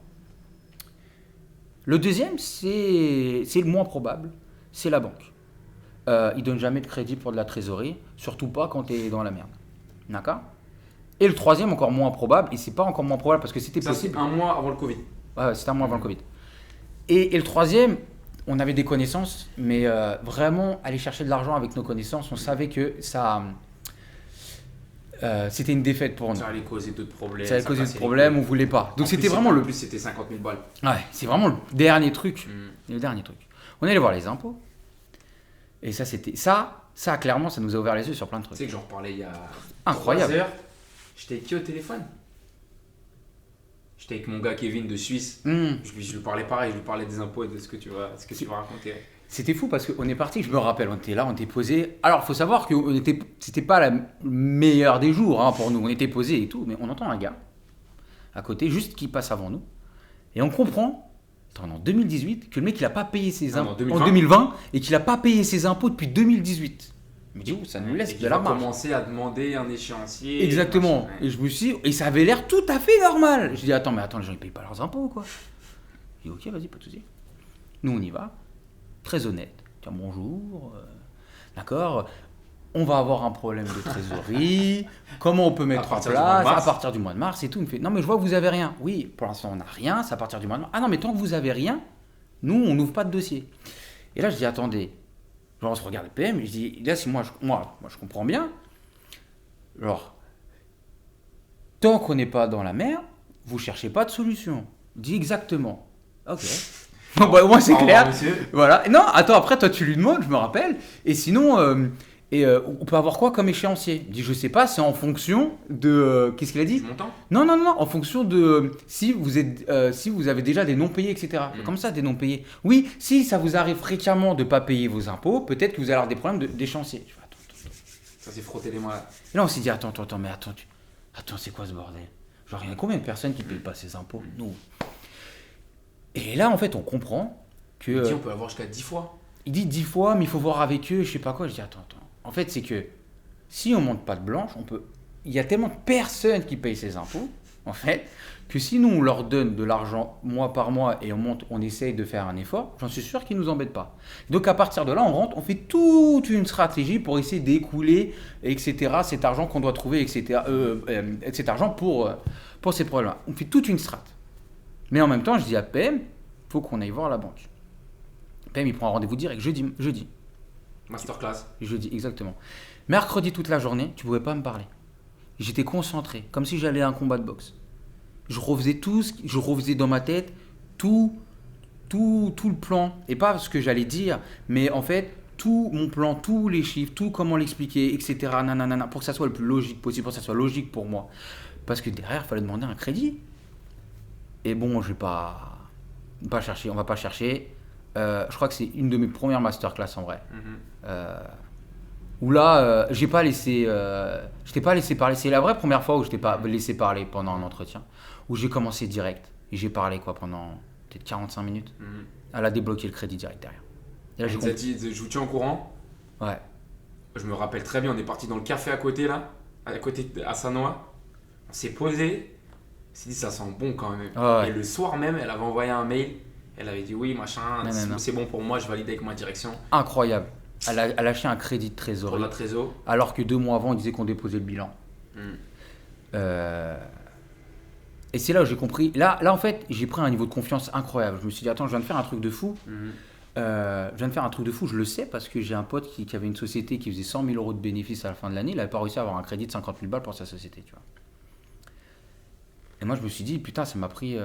Le deuxième, c'est le moins probable. C'est la banque. Ils ne donnent jamais de crédit pour de la trésorerie, surtout pas quand tu es dans la merde. D'accord? Et le troisième, encore moins probable, et c'est pas encore moins probable parce que c'était possible. C'est 1 mois avant le Covid. Ouais, c'était 1 mois avant le Covid. Et le troisième, on avait des connaissances, mais vraiment aller chercher de l'argent avec nos connaissances, on savait que ça, c'était une défaite pour nous. Ça allait causer d'autres problèmes. Ça allait causer d'autres problèmes, on voulait pas. Donc c'était vraiment En plus, c'était 50 000 balles. Ouais, c'est vraiment le dernier truc. Le dernier truc. On allait voir les impôts. Et ça, c'était ça clairement, ça nous a ouvert les yeux sur plein de trucs. Tu sais que j'en reparlais il y a incroyable. 3 heures. J'étais avec qui au téléphone? J'étais avec mon gars Kevin de Suisse. Je lui parlais pareil, je lui parlais des impôts et de ce que tu vas raconter. C'était fou parce qu'on est parti, je me rappelle, on était là, on était posé. Alors, il faut savoir que c'était pas le meilleur des jours hein, pour nous. On était posé et tout, mais on entend un gars à côté, juste qui passe avant nous. Et on comprend, en 2018, que le mec, il n'a pas payé ses impôts en 2020 et qu'il n'a pas payé ses impôts depuis 2018. Je me dis, ça nous laisse de la marge. Il a commencé à demander un échéancier. Exactement. Machin, et je me suis dit, et ça avait l'air tout à fait normal. Je dis, attends, les gens, ils payent pas leurs impôts, quoi. Je dis, ok, vas-y, pas de souci. Nous, on y va. Très honnête. Tiens, bonjour. D'accord. On va avoir un problème de trésorerie. Comment on peut mettre en place à partir du mois de mars et tout. Il me fait, non, mais je vois que vous avez rien. Oui, pour l'instant, on n'a rien. C'est à partir du mois de mars. Ah non, mais tant que vous avez rien, nous, on n'ouvre pas de dossier. Et là, je dis, attendez. Genre, on se regarde le PM, je dis, là, si moi, je comprends bien. Genre, tant qu'on n'est pas dans la mer, vous cherchez pas de solution. Dis exactement. Ok. Bon, bah, au moins, c'est clair. Voilà. Non, attends, après, toi, tu lui demandes, je me rappelle. Et sinon, Et on peut avoir quoi comme échéancier? Il dit, je sais pas, c'est en fonction de... qu'est-ce qu'il a dit? Du montant. Non, en fonction de si vous avez déjà des non payés, etc. Comme ça, des non payés. Oui, si ça vous arrive fréquemment de ne pas payer vos impôts, peut-être que vous allez avoir des problèmes d'échéancier. Je fais, attends. Ça s'est frotté les mains là. Et là, on s'est dit, attends, c'est quoi ce bordel? Genre, il y a combien de personnes qui ne payent pas ces impôts? Nous. Et là, en fait, on comprend que... Il dit, on peut avoir jusqu'à 10 fois. Il dit 10 fois, mais il faut voir avec eux, je sais pas quoi. Je dis, attends. En fait, c'est que si on monte pas de blanche, il y a tellement de personnes qui payent ces impôts, en fait, que si nous, on leur donne de l'argent mois par mois et on essaye de faire un effort, j'en suis sûr qu'ils nous embêtent pas. Donc, à partir de là, on rentre, on fait toute une stratégie pour essayer d'écouler, etc., cet argent qu'on doit trouver, etc., cet argent pour ces problèmes-là. On fait toute une strate. Mais en même temps, je dis à PM, il faut qu'on aille voir la banque. PM, il prend un rendez-vous direct, jeudi. Masterclass. Jeudi, exactement. Mercredi, toute la journée, tu pouvais pas me parler. J'étais concentré, comme si j'allais à un combat de boxe. Je refaisais dans ma tête tout le plan. Et pas ce que j'allais dire, mais en fait, tout mon plan, tous les chiffres, tout comment l'expliquer, etc. Nanana, pour que ça soit le plus logique possible, pour que ça soit logique pour moi. Parce que derrière, il fallait demander un crédit. Et bon, je vais pas chercher, on va pas chercher. Je crois que c'est une de mes premières masterclass en vrai. Où là, je t'ai pas laissé parler. C'est la vraie première fois où je t'ai pas laissé parler pendant un entretien. Où j'ai commencé direct. Et j'ai parlé pendant peut-être 45 minutes. Elle a débloqué le crédit direct derrière. Et là, Elle nous a dit, je vous tiens au courant. Ouais. Je me rappelle très bien, on est parti dans le café à côté là, à Sanoa. On s'est posé. On s'est dit, ça sent bon quand même. Ouais. Et le soir même, elle avait envoyé un mail. Elle avait dit oui, machin, c'est bon pour moi, je valide avec ma direction. Incroyable. Elle a lâché un crédit de Pour trésorerie. la trésor. Alors que 2 mois avant, on disait qu'on déposait le bilan. Et c'est là où j'ai compris. Là, en fait, j'ai pris un niveau de confiance incroyable. Je me suis dit, attends, je viens de faire un truc de fou. Je le sais parce que j'ai un pote qui avait une société qui faisait 100 000 euros de bénéfices à la fin de l'année. Il n'avait pas réussi à avoir un crédit de 50 000 balles pour sa société, tu vois. Et moi, je me suis dit, putain, ça m'a pris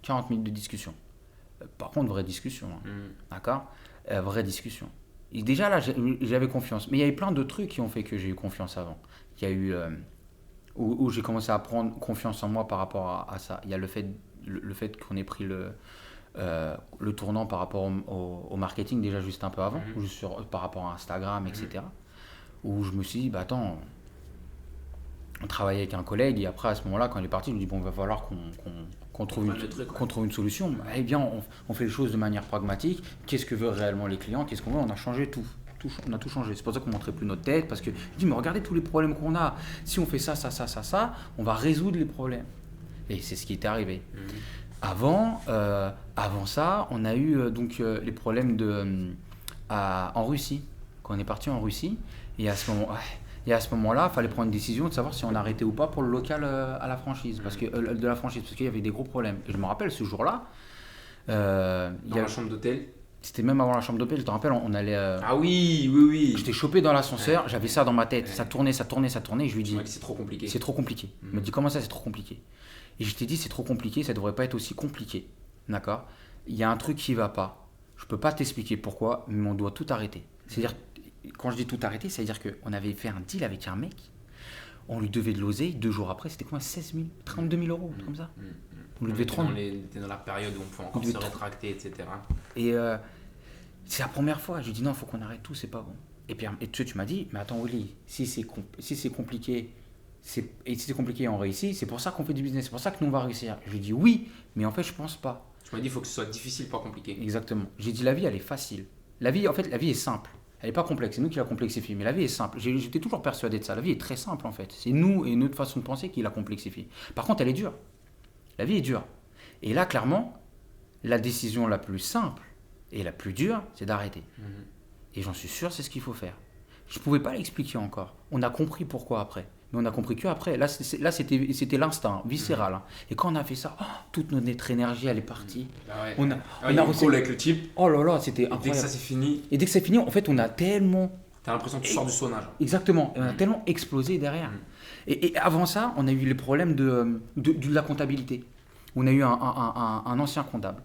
40 minutes de discussion. Par contre, vraie discussion. D'accord? Vraie discussion. Et déjà là, j'avais confiance. Mais il y avait plein de trucs qui ont fait que j'ai eu confiance avant. Il y a eu où j'ai commencé à prendre confiance en moi par rapport à ça. Il y a le fait qu'on ait pris le tournant par rapport au marketing déjà juste un peu avant, juste par rapport à Instagram, etc. Où je me suis dit, bah attends, on travaillait avec un collègue et après à ce moment-là, quand il est parti, je me dis bon, il va falloir qu'on trouve une solution. Eh bien, on fait les choses de manière pragmatique. Qu'est-ce que veulent réellement les clients? Qu'est-ce qu'on veut? On a changé tout. On a tout changé. C'est pour ça qu'on ne montrait plus notre tête. Parce que je dis, mais regardez tous les problèmes qu'on a. Si on fait ça, on va résoudre les problèmes. Et c'est ce qui était arrivé. Avant ça, on a eu les problèmes en Russie. Quand on est parti en Russie, et à ce moment-là, il fallait prendre une décision de savoir si on arrêtait ou pas pour le local à la franchise, parce qu'il y avait des gros problèmes. Et je me rappelle ce jour-là. Dans la chambre d'hôtel. C'était même avant la chambre d'hôtel, je te rappelle, on allait... Ah oui. J'étais chopé dans l'ascenseur, j'avais ça dans ma tête, ça tournait, et je lui dis... C'est trop compliqué. C'est trop compliqué. Il me dit, comment ça, c'est trop compliqué? Et je t'ai dit, c'est trop compliqué, ça devrait pas être aussi compliqué. D'accord? Il y a un truc qui va pas. Je peux pas t'expliquer pourquoi, mais on doit tout arrêter. C'est-à-dire, quand je dis tout arrêter, c'est-à-dire qu'on avait fait un deal avec un mec, on lui devait de l'oseille, 2 jours après, c'était quoi, 32 000 euros, comme ça. On lui devait 30 000. C'était dans la période où on pouvait encore se rétracter, etc. Et c'est la première fois, je lui dis non, il faut qu'on arrête tout, c'est pas bon. Et puis tu m'as dit, mais attends Willy, si c'est compliqué, si c'est compliqué et on réussit, c'est pour ça qu'on fait du business, c'est pour ça que nous on va réussir. Je lui dis oui, mais en fait je pense pas. Tu m'as dit il faut que ce soit difficile, pas compliqué. Exactement. J'ai dit la vie elle est facile. La vie est simple. Elle n'est pas complexe, c'est nous qui la complexifions, mais la vie est simple. J'étais toujours persuadé de ça. La vie est très simple en fait. C'est nous et notre façon de penser qui la complexifie. Par contre, elle est dure. La vie est dure. Et là, clairement, la décision la plus simple et la plus dure, c'est d'arrêter. Et j'en suis sûr, c'est ce qu'il faut faire. Je ne pouvais pas l'expliquer encore. On a compris pourquoi après. Mais on a compris qu'après. Là, c'était l'instinct viscéral. Et quand on a fait ça, toute notre énergie, elle est partie. On a reçu avec le type. Oh là là, c'était incroyable. Et dès que ça c'est fini. Et dès que c'est fini, en fait, on a tellement... T'as l'impression que tu sors du sauna. Exactement. Et on a tellement explosé derrière. Et avant ça, on a eu les problèmes de la comptabilité. On a eu un ancien comptable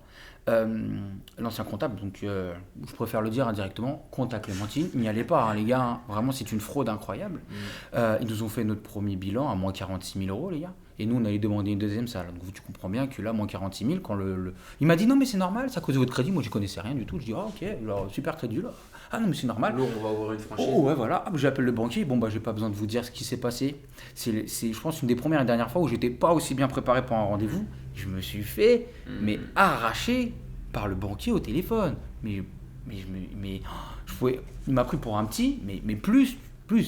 L'ancien comptable, donc je préfère le dire indirectement, compte à Clémentine, n'y allez pas, hein, les gars, hein, vraiment c'est une fraude incroyable. Ils nous ont fait notre premier bilan à moins 46 000 euros, les gars, et nous on allait demander une deuxième salle. Donc tu comprends bien que là, moins 46 000, quand il m'a dit non, mais c'est normal, ça cause de votre crédit, moi je connaissais rien du tout. Je dis, ah ok, alors, super crédit là, ah non, mais c'est normal. Lourd, on va ouvrir une franchise. Oh ouais, voilà, j'appelle le banquier, bon bah j'ai pas besoin de vous dire ce qui s'est passé. C'est je pense, une des premières et dernières fois où j'étais pas aussi bien préparé pour un rendez-vous. Je me suis fait, mais arracher par le banquier au téléphone. Mais je pouvais, il m'a pris pour un petit, mais plus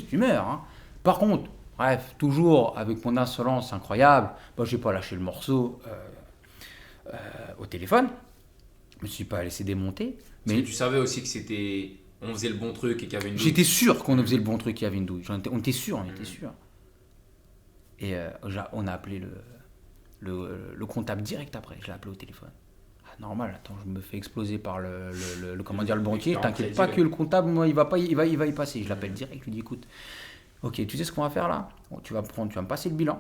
tu meurs. Hein. Par contre, bref, toujours avec mon insolence incroyable, bah, j'ai pas lâché le morceau au téléphone. Je me suis pas laissé démonter. Mais tu savais aussi que on faisait le bon truc et qu'il y avait une douille. J'étais sûr qu'on faisait le bon truc et qu'il y avait une douille. On était sûr. Et on a appelé le comptable direct après. Je l'ai appelé au téléphone. Normal, attends, je me fais exploser par le banquier. T'inquiète pas que le comptable, moi, il va y passer. Je l'appelle direct, je lui dis, écoute, ok, tu sais ce qu'on va faire là? Bon, tu vas me passer le bilan.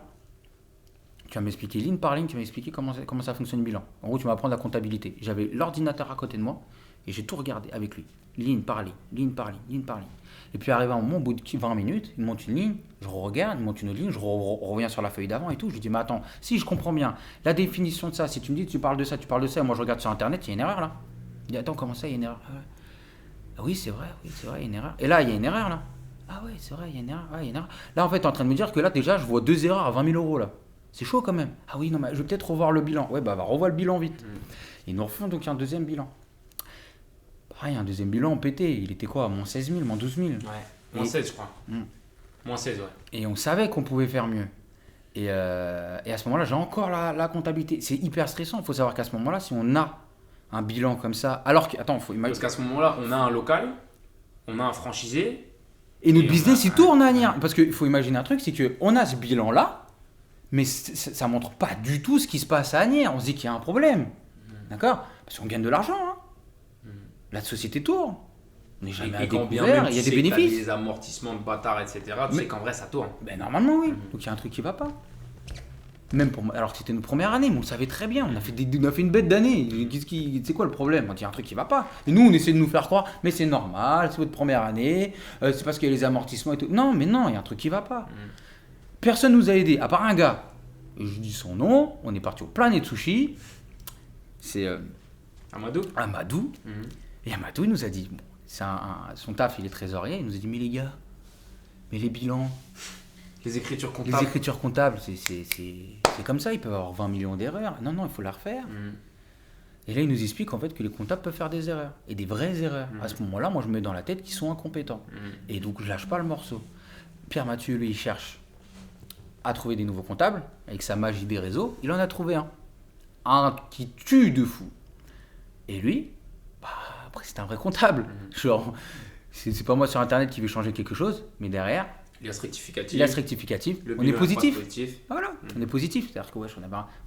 Tu vas m'expliquer ligne par ligne, tu vas m'expliquer comment ça fonctionne le bilan. En gros, tu vas apprendre la comptabilité. J'avais l'ordinateur à côté de moi et j'ai tout regardé avec lui. Ligne par ligne, ligne par ligne, ligne par ligne. Et puis arrivé à un moment, au bout de 20 minutes, il monte une ligne, je regarde, il monte une autre ligne, je reviens sur la feuille d'avant et tout. Je lui dis, mais attends, si je comprends bien, la définition de ça, si tu me dis tu parles de ça, et moi je regarde sur internet, il y a une erreur là. Il dit, attends, comment ça, il y a une erreur? Ah oui, c'est vrai, il y a une erreur. Et là, il y a une erreur là. Ah ouais, c'est vrai, il y a une erreur. Ouais, il y a une erreur. Là, en fait, tu es en train de me dire que là, déjà, je vois 2 erreurs à 20 000 euros là. C'est chaud quand même. Ah oui, non, mais je vais peut-être revoir le bilan. Ouais, bah, revois le bilan vite. Ils nous refont donc un deuxième bilan. Pareil, un deuxième bilan pété. Il était quoi? Moins 16 000, moins 12 000. Ouais. Moins 16, je crois. Moins 16, ouais. Et on savait qu'on pouvait faire mieux. Et à ce moment-là, j'ai encore la comptabilité. C'est hyper stressant. Il faut savoir qu'à ce moment-là, si on a un bilan comme ça, alors que. Attends, il faut imaginer. Parce qu'à ce moment-là, on a un local, on a un franchisé. Et notre business, il tourne à Agnières. Parce qu'il faut imaginer un truc, c'est qu'on a ce bilan-là, mais ça ne montre pas du tout ce qui se passe à Agnières. On se dit qu'il y a un problème. D'accord? Parce qu'on gagne de l'argent. Hein. La société tourne. On n'est jamais à découvert, il y a des bénéfices. Des amortissements de bâtards, etc. Tu sais qu'en vrai, ça tourne. Ben normalement, oui. Donc il y a un truc qui ne va pas. Même pour moi, alors que c'était notre première année, mais on le savait très bien. On a fait une bête d'année. C'est quoi le problème? On dit un truc qui ne va pas. Et nous, on essaie de nous faire croire, mais c'est normal, c'est votre première année, c'est parce qu'il y a les amortissements et tout. Non, mais non, il y a un truc qui ne va pas. Personne ne nous a aidés, à part un gars. Et je dis son nom, on est parti au Planet Sushi. C'est Amadou. Et Amadou, il nous a dit, bon, son taf, il est trésorier, il nous a dit, mais les gars, mais les bilans, les écritures comptables, c'est comme ça, ils peuvent avoir 20 millions d'erreurs. Non, il faut la refaire. Et là, il nous explique en fait que les comptables peuvent faire des erreurs, et des vraies erreurs. À ce moment-là, moi, je me mets dans la tête qu'ils sont incompétents. Et donc, je lâche pas le morceau. Pierre Mathieu, lui, il cherche à trouver des nouveaux comptables, avec sa magie des réseaux. Il en a trouvé un qui tue de fou. Et lui, après, c'est un vrai comptable. Genre, c'est pas moi sur Internet qui vais changer quelque chose, mais derrière, il y a ce rectificatif. On est positif. Voilà, on est positif. C'est-à-dire que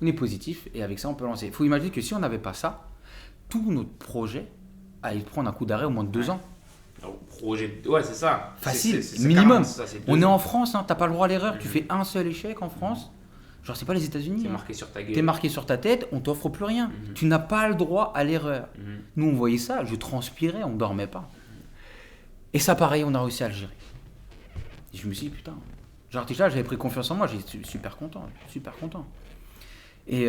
on est positif et avec ça, on peut lancer. Il faut imaginer que si on n'avait pas ça, tout notre projet allait prendre un coup d'arrêt au moins de 2 ans. Projet, ouais, c'est ça. Facile, minimum. On est en France, hein, t'as pas le droit à l'erreur. Tu fais un seul échec en France. Genre, c'est pas les États-Unis. T'es marqué sur ta gueule. T'es marqué sur ta tête, on t'offre plus rien. Tu n'as pas le droit à l'erreur. Nous, on voyait ça, je transpirais, on dormait pas. Et ça, pareil, on a réussi à le gérer. Et je me suis dit, putain. Genre, déjà, j'avais pris confiance en moi, j'étais super content. Et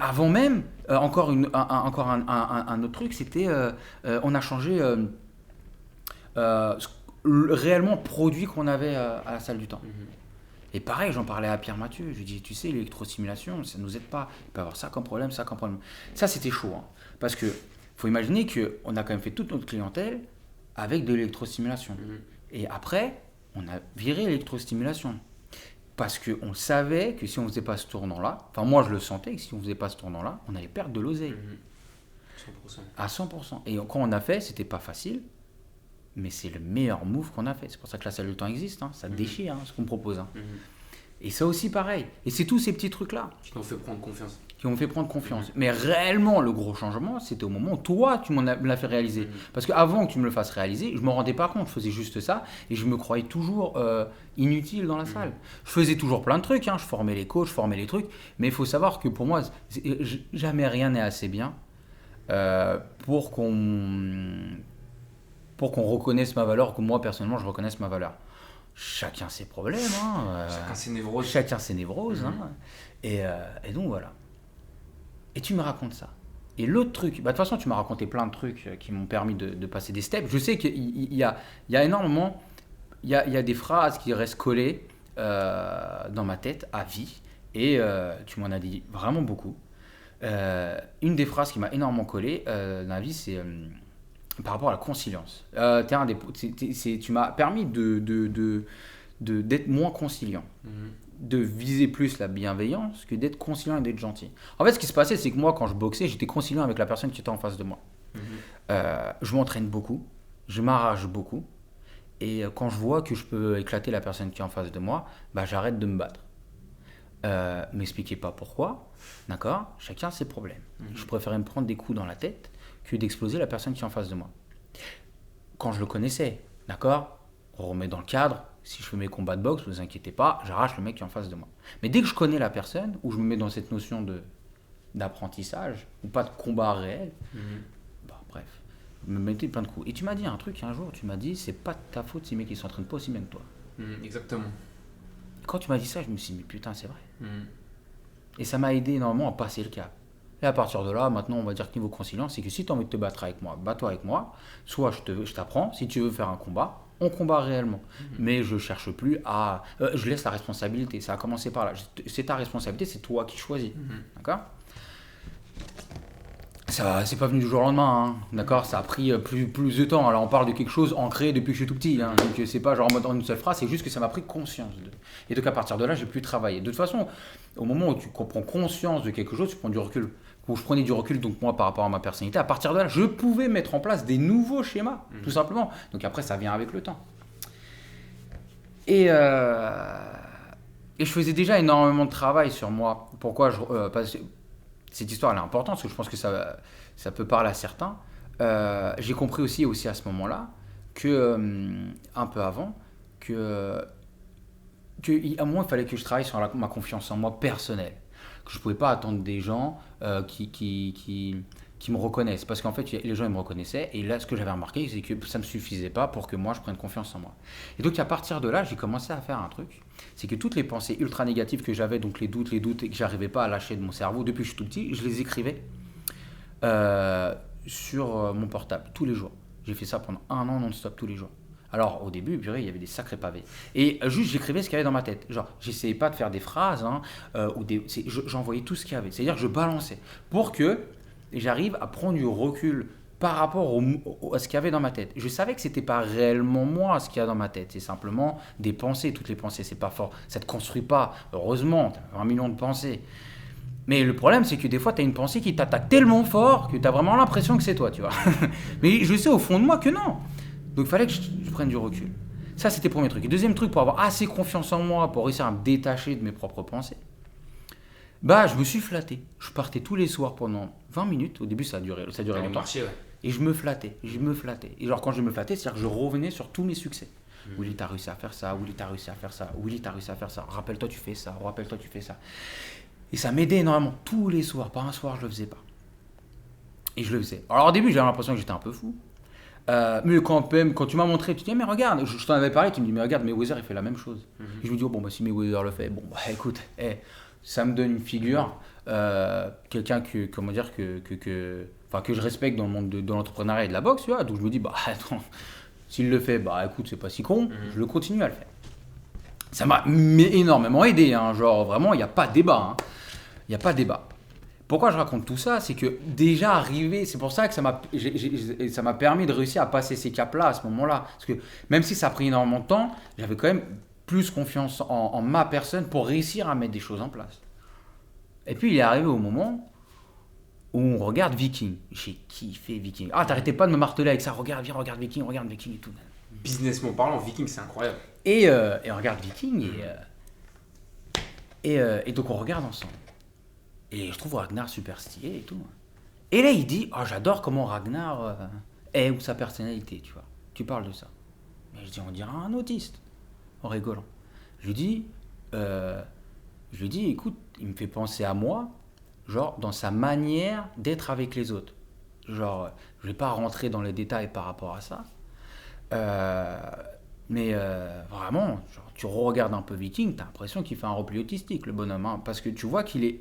avant même, encore un autre truc, c'était, on a changé réellement produit qu'on avait à la salle du temps. Et pareil, j'en parlais à Pierre Mathieu, je lui dis, tu sais, l'électrostimulation, ça ne nous aide pas. Il peut y avoir ça comme problème, ça comme problème. Ça, c'était chaud, hein, parce qu'il faut imaginer qu'on a quand même fait toute notre clientèle avec de l'électrostimulation. Et après, on a viré l'électrostimulation. Parce qu'on savait que si on ne faisait pas ce tournant-là, enfin moi je le sentais, que si on ne faisait pas ce tournant-là, on allait perdre de l'oseille. 100%. À 100%. Et quand on a fait, c'était pas facile, mais c'est le meilleur move qu'on a fait. C'est pour ça que la salle du temps existe, hein. Ça déchire ce qu'on propose. Et ça aussi pareil. Et c'est tous ces petits trucs-là. Qui t'ont fait prendre confiance. Mais réellement, le gros changement, c'était au moment où toi, tu me l'as fait réaliser. Parce qu'avant que tu me le fasses réaliser, je ne me rendais pas compte. Je faisais juste ça et je me croyais toujours inutile dans la salle. Je faisais toujours plein de trucs. Hein. Je formais les coachs, je formais les trucs. Mais il faut savoir que pour moi, jamais rien n'est assez bien pour qu'on reconnaisse ma valeur, que moi personnellement je reconnaisse ma valeur. Chacun ses problèmes, hein, Chacun ses névroses. chacun ses névroses, hein. Et donc voilà. Et tu me racontes ça. Et l'autre truc, de toute façon tu m'as raconté plein de trucs qui m'ont permis de passer des steps. Je sais qu'il y a énormément, il y a des phrases qui restent collées dans ma tête à vie. Et tu m'en as dit vraiment beaucoup. Une des phrases qui m'a énormément collé dans la vie, c'est par rapport à la conciliance. Tu m'as permis d'être moins conciliant, de viser plus la bienveillance que d'être conciliant et d'être gentil. En fait, ce qui se passait, c'est que moi, quand je boxais, j'étais conciliant avec la personne qui était en face de moi. Je m'entraîne beaucoup, je m'arrache beaucoup, et quand je vois que je peux éclater la personne qui est en face de moi, j'arrête de me battre. M'expliquez pas pourquoi, d'accord? Chacun ses problèmes. Je préférais me prendre des coups dans la tête que d'exploser la personne qui est en face de moi. Quand je le connaissais, d'accord? On remet dans le cadre, si je fais mes combats de boxe, ne vous inquiétez pas, j'arrache le mec qui est en face de moi. Mais dès que je connais la personne, ou je me mets dans cette notion d'apprentissage, ou pas de combat réel, bref, je me mettais plein de coups. Et tu m'as dit un truc un jour, tu m'as dit, c'est pas de ta faute si les mecs ils s'entraînent pas aussi bien que toi. Exactement. Quand tu m'as dit ça, je me suis dit, mais putain, c'est vrai. Et ça m'a aidé énormément à passer le cap. Et à partir de là, maintenant, on va dire que niveau conciliant, c'est que si tu as envie de te battre avec moi, bats-toi avec moi. Soit je t'apprends, si tu veux faire un combat, on combat réellement. Mais je cherche plus à... je laisse la responsabilité, ça a commencé par là. C'est ta responsabilité, c'est toi qui choisis. D'accord ? Ça, c'est pas venu du jour au lendemain, hein, d'accord? Ça a pris plus de temps. Alors on parle de quelque chose ancré depuis que je suis tout petit, hein, donc c'est pas genre en mode en une seule phrase, c'est juste que ça m'a pris conscience de. Et donc à partir de là, j'ai pu travailler. De toute façon, au moment où tu prends conscience de quelque chose, tu prends du recul. Où je prenais du recul, donc moi par rapport à ma personnalité, à partir de là, je pouvais mettre en place des nouveaux schémas, tout simplement. Donc après, ça vient avec le temps. Et je faisais déjà énormément de travail sur moi. Pourquoi parce que cette histoire elle est importante parce que je pense que ça peut parler à certains. J'ai compris aussi à ce moment-là que un peu avant qu'à moi il fallait que je travaille sur ma confiance en moi personnelle, que je pouvais pas attendre des gens qui me reconnaissent, parce qu'en fait les gens ils me reconnaissaient, et là ce que j'avais remarqué c'est que ça me suffisait pas pour que moi je prenne confiance en moi. Et donc à partir de là j'ai commencé à faire un truc, c'est que toutes les pensées ultra négatives que j'avais, donc les doutes et que j'arrivais pas à lâcher de mon cerveau depuis que je suis tout petit, je les écrivais sur mon portable tous les jours. J'ai fait ça pendant 1 an non-stop tous les jours. Alors au début, purée, il y avait des sacrés pavés. Et juste j'écrivais ce qu'il y avait dans ma tête. Genre, j'essayais pas de faire des phrases, j'envoyais tout ce qu'il y avait. C'est-à-dire que je balançais pour que j'arrive à prendre du recul par rapport à ce qu'il y avait dans ma tête. Je savais que c'était pas réellement moi ce qu'il y a dans ma tête. C'est simplement des pensées. Toutes les pensées, c'est pas fort. Ça te construit pas. Heureusement, tu as 1 million de pensées. Mais le problème, c'est que des fois, tu as une pensée qui t'attaque tellement fort que tu as vraiment l'impression que c'est toi, tu vois. Mais je sais au fond de moi que non. Donc il fallait que je prenne du recul. Ça, c'était le premier truc. Et deuxième truc, pour avoir assez confiance en moi, pour réussir à me détacher de mes propres pensées, je me suis flatté. Je partais tous les soirs pendant 20 minutes. Au début, ça durait longtemps. Marché, ouais. Et je me flattais. Et genre, quand je me flattais, c'est-à-dire que je revenais sur tous mes succès. Willy, t'as réussi à faire ça. Willy, t'as réussi à faire ça. Willy, t'as réussi à faire ça. Rappelle-toi, tu fais ça. Rappelle-toi, tu fais ça. Et ça m'aidait énormément. Tous les soirs. Pas un soir, je le faisais pas. Et je le faisais. Alors, au début, j'avais l'impression que j'étais un peu fou. Mais quand tu m'as montré, tu dis mais regarde, je t'en avais parlé, tu me dis mais regarde, Mayweather il fait la même chose. Et je me dis si Mayweather le fait, écoute, ça me donne une figure, quelqu'un que je respecte dans le monde de l'entrepreneuriat et de la boxe, tu vois. Donc je me dis attends, s'il le fait, écoute, c'est pas si con, je le continue à le faire. Ça m'a énormément aidé, hein, genre vraiment il n'y a pas de débat, hein. Il n'y a pas de débat. Pourquoi je raconte tout ça? C'est que déjà arrivé, c'est pour ça que ça m'a permis de réussir à passer ces caps-là à ce moment-là. Parce que même si ça a pris énormément de temps, j'avais quand même plus confiance en ma personne pour réussir à mettre des choses en place. Et puis il est arrivé au moment où on regarde Viking. J'ai kiffé Viking. Ah, t'arrêtais pas de me marteler avec ça. Regarde Viking et tout. Businessment parlant, Viking, c'est incroyable. Et on regarde Viking et donc on regarde ensemble. Et je trouve Ragnar super stylé et tout. Et là, il dit, j'adore comment Ragnar est ou sa personnalité, tu vois. Tu parles de ça. Mais je dis, on dirait un autiste, en rigolant. Je lui dis, écoute, il me fait penser à moi, genre dans sa manière d'être avec les autres. Genre, je vais pas rentrer dans les détails par rapport à ça. Mais vraiment, genre, tu regardes un peu Viking, t'as l'impression qu'il fait un repli autistique, le bonhomme. Hein, parce que tu vois qu'il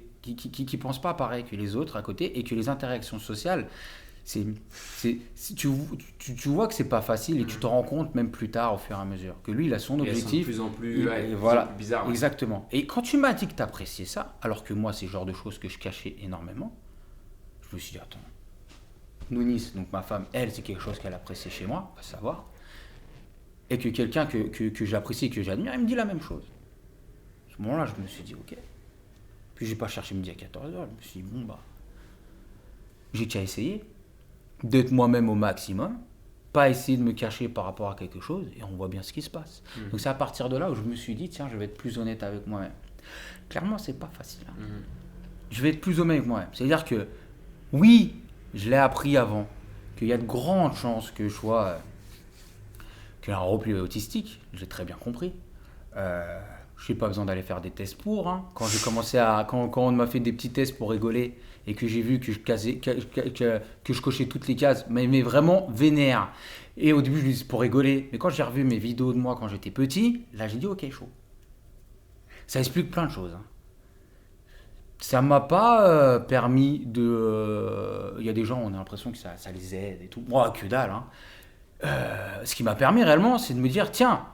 pense pas pareil que les autres à côté et que les interactions sociales, tu vois que c'est pas facile et tu te rends compte même plus tard au fur et à mesure que lui il a son Et elles sont de objectif. plus en plus, Voilà, plus bizarres. Ouais. exactement. Et quand tu m'as dit que t'appréciais ça, alors que moi c'est le genre de choses que je cachais énormément, je me suis dit attends, Nounis, donc ma femme, elle c'est quelque chose qu'elle apprécie chez moi, à savoir, et que quelqu'un que j'apprécie, que j'admire, il me dit la même chose. À ce moment-là, je me suis dit ok. Puis j'ai pas cherché midi à 14h, je me suis dit bon bah, j'ai qu'à essayer d'être moi-même au maximum, pas essayer de me cacher par rapport à quelque chose, et on voit bien ce qui se passe. Donc c'est à partir de là où je me suis dit, tiens, je vais être plus honnête avec moi-même. Clairement, c'est pas facile. Hein. Je vais être plus honnête avec moi-même. C'est-à-dire que, oui, je l'ai appris avant, qu'il y a de grandes chances que je sois qu'il y a un repli autistique, j'ai très bien compris. Je n'ai pas besoin d'aller faire des tests pour. Hein. Quand j'ai commencé quand on m'a fait des petits tests pour rigoler et que j'ai vu que je cochais toutes les cases, mais vraiment vénère. Et au début, je me disais pour rigoler. Mais quand j'ai revu mes vidéos de moi quand j'étais petit, là, j'ai dit ok, chaud. Ça explique plein de choses. Hein. Ça m'a pas permis de. Il y a des gens, on a l'impression que ça les aide et tout. Moi, que dalle. Hein. Ce qui m'a permis réellement, c'est de me dire tiens,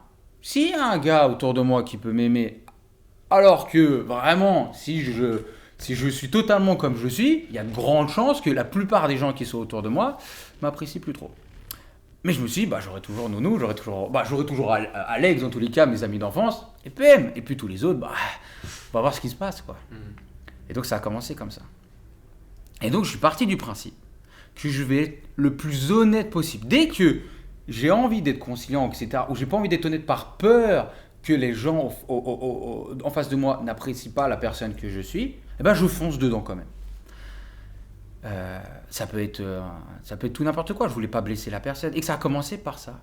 s'il y a un gars autour de moi qui peut m'aimer, alors que vraiment, si je suis totalement comme je suis, il y a de grandes chances que la plupart des gens qui sont autour de moi m'apprécient plus trop. Mais je me suis dit, bah, j'aurai toujours Nounou, j'aurai toujours Alex dans tous les cas, mes amis d'enfance, et PM. Et puis tous les autres, bah, on va voir ce qui se passe, quoi. Et donc ça a commencé comme ça. Et donc je suis parti du principe que je vais être le plus honnête possible. Dès que j'ai envie d'être conciliant, etc., ou j'ai pas envie d'être honnête par peur que les gens en face de moi n'apprécient pas la personne que je suis, eh ben je fonce dedans quand même. Ça peut être tout n'importe quoi. Je voulais pas blesser la personne. Et que ça a commencé par ça.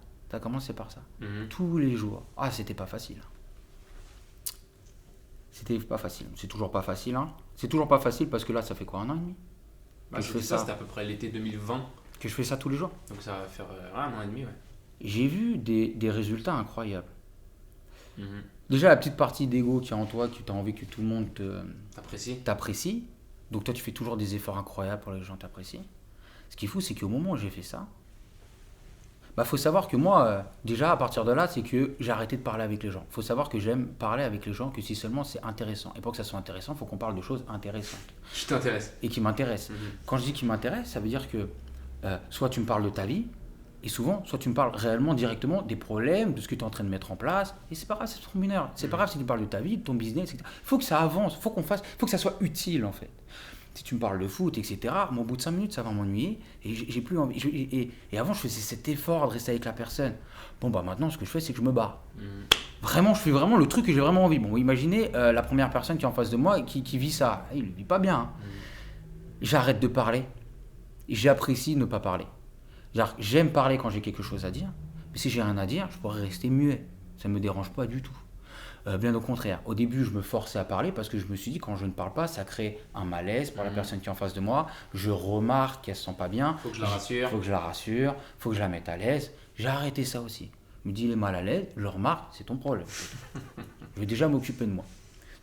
Tous les jours. Ah, c'était pas facile. C'était pas facile. C'est toujours pas facile. Hein. C'est toujours pas facile parce que là, ça fait quoi, 1 an et demi je fais ça, c'était à peu près l'été 2020. Que je fais ça tous les jours. Donc ça va faire 1 an et demi, ouais. J'ai vu des résultats incroyables. Déjà, la petite partie d'ego qu'il y a en toi, que tu as envie que tout le monde t'apprécie. Donc toi, tu fais toujours des efforts incroyables pour que les gens t'apprécient. Ce qui est fou, c'est qu'au moment où j'ai fait ça, bah, faut savoir que moi, déjà, à partir de là, c'est que j'ai arrêté de parler avec les gens. Faut savoir que j'aime parler avec les gens que si seulement c'est intéressant. Et pour que ça soit intéressant, il faut qu'on parle de choses intéressantes. Je t'intéresse. Et qui m'intéressent. Quand je dis qui m'intéresse, ça veut dire que soit tu me parles de ta vie, et souvent, soit tu me parles réellement directement des problèmes, de ce que tu es en train de mettre en place. Et c'est pas grave, c'est trop mineur. C'est pas grave si tu parles de ta vie, de ton business, etc. Il faut que ça avance, faut que ça soit utile en fait. Si tu me parles de foot, etc., au bout de 5 minutes, ça va m'ennuyer et j'ai plus envie. Et avant, je faisais cet effort de rester avec la personne. Bon, bah maintenant, ce que je fais, c'est que je me barre. Vraiment, je fais vraiment le truc que j'ai vraiment envie. Bon, imaginez la première personne qui est en face de moi qui vit ça. Il ne vit pas bien. Hein. J'arrête de parler. J'apprécie ne pas parler. Genre, j'aime parler quand j'ai quelque chose à dire. Mais si j'ai rien à dire, je pourrais rester muet. Ça ne me dérange pas du tout. Bien au contraire, au début je me forçais à parler parce que je me suis dit quand je ne parle pas ça crée un malaise pour la personne qui est en face de moi, je remarque qu'elle se sent pas bien, faut que je la rassure, faut que je la mette à l'aise. J'ai arrêté ça aussi, je me dis il est mal à l'aise, je le remarque, c'est ton problème. Je vais déjà m'occuper de moi.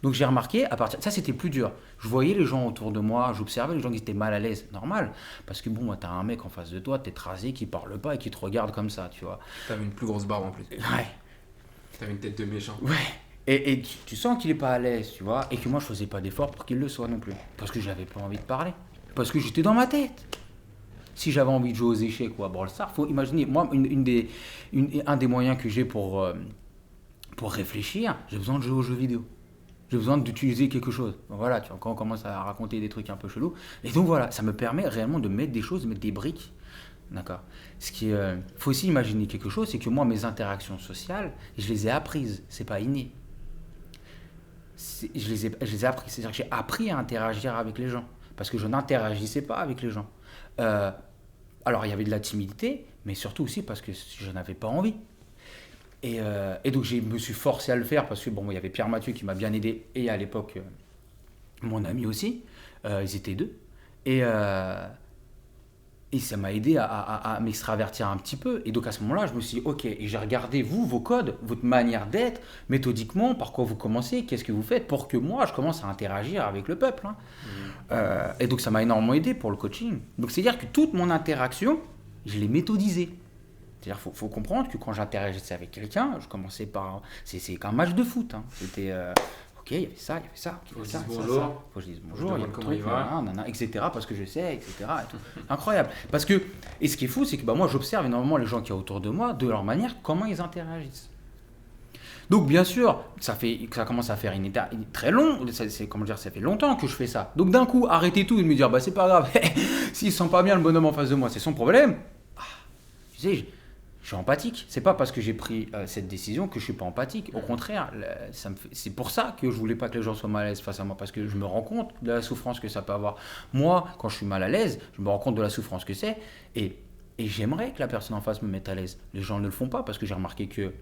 Donc j'ai remarqué, à partir ça c'était plus dur, je voyais les gens autour de moi, j'observais les gens qui étaient mal à l'aise, normal, parce que bon t'as un mec en face de toi, t'es rasé, qui parle pas et qui te regarde comme ça, tu vois. T'avais une plus grosse barbe en plus. Ouais. T'avais une tête de méchant. Ouais. Et tu sens qu'il est pas à l'aise, tu vois, et que moi je faisais pas d'effort pour qu'il le soit non plus. Parce que j'avais pas envie de parler. Parce que j'étais dans ma tête. Si j'avais envie de jouer aux échecs ou à Brawl Stars, faut imaginer, moi, un des moyens que j'ai pour réfléchir, j'ai besoin de jouer aux jeux vidéo. J'ai besoin d'utiliser quelque chose. Donc voilà, tu vois, quand on commence à raconter des trucs un peu chelous. Et donc voilà, ça me permet réellement de mettre des choses, de mettre des briques. D'accord. Ce qui faut aussi imaginer quelque chose, c'est que moi, mes interactions sociales, je les ai apprises. C'est pas inné. Je les ai appris, c'est-à-dire que j'ai appris à interagir avec les gens, parce que je n'interagissais pas avec les gens. Alors il y avait de la timidité, mais surtout aussi parce que je n'avais pas envie. Et donc je me suis forcé à le faire, parce que bon, il y avait Pierre Mathieu qui m'a bien aidé, et à l'époque, mon ami aussi, ils étaient deux. Et Et ça m'a aidé à m'extravertir un petit peu. Et donc à ce moment-là, je me suis dit, ok, et j'ai regardé vos codes, votre manière d'être, méthodiquement, par quoi vous commencez, qu'est-ce que vous faites pour que moi, je commence à interagir avec le peuple. Hein. Et donc ça m'a énormément aidé pour le coaching. Donc c'est-à-dire que toute mon interaction, je l'ai méthodisée. C'est-à-dire qu'il faut comprendre que quand j'interagissais avec quelqu'un, je commençais par... C'est qu'un match de foot. Hein. C'était... ok, il y avait ça, Faut que je dise ça. bonjour. Faut que je dise bonjour, il y a le comment truc, il va. etc. Parce que je sais, etc. Et tout. Incroyable. Parce que... Et ce qui est fou, c'est que moi, j'observe énormément les gens qui y a autour de moi, de leur manière, comment ils interagissent. Donc bien sûr, ça commence à faire très long, ça fait longtemps que je fais ça. Donc d'un coup, arrêter tout et me dire, bah c'est pas grave, s'il sent pas bien le bonhomme en face de moi, c'est son problème. Tu sais, je suis empathique. C'est pas parce que j'ai pris cette décision que je suis pas empathique. Au contraire, c'est pour ça que je voulais pas que les gens soient mal à l'aise face à moi, parce que je me rends compte de la souffrance que ça peut avoir. Moi, quand je suis mal à l'aise, je me rends compte de la souffrance que c'est, et j'aimerais que la personne en face me mette à l'aise. Les gens ne le font pas parce que j'ai remarqué que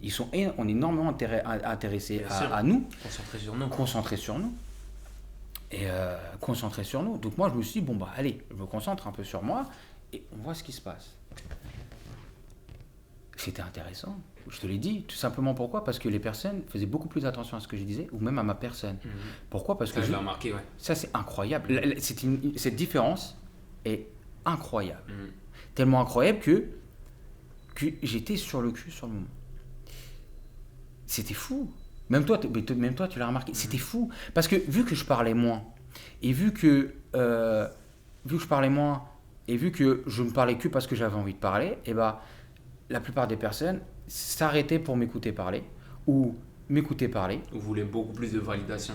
on est énormément intéressés à nous. Concentrés sur nous. Et concentrés sur nous. Donc moi, je me suis dit, bon bah allez, je me concentre un peu sur moi et on voit ce qui se passe. C'était intéressant, je te l'ai dit, tout simplement pourquoi ? Parce que les personnes faisaient beaucoup plus attention à ce que je disais, ou même à ma personne. Pourquoi ? Parce que je l'ai remarqué, ouais. Ça, c'est incroyable. Cette différence est incroyable. Tellement incroyable que j'étais sur le cul sur le moment. C'était fou. Même toi, tu l'as remarqué. C'était fou. Parce que vu que je parlais moins, et vu que je ne parlais que parce que j'avais envie de parler, et la plupart des personnes s'arrêtaient pour m'écouter parler, ou m'écouter parler. Ou voulaient beaucoup plus de validation.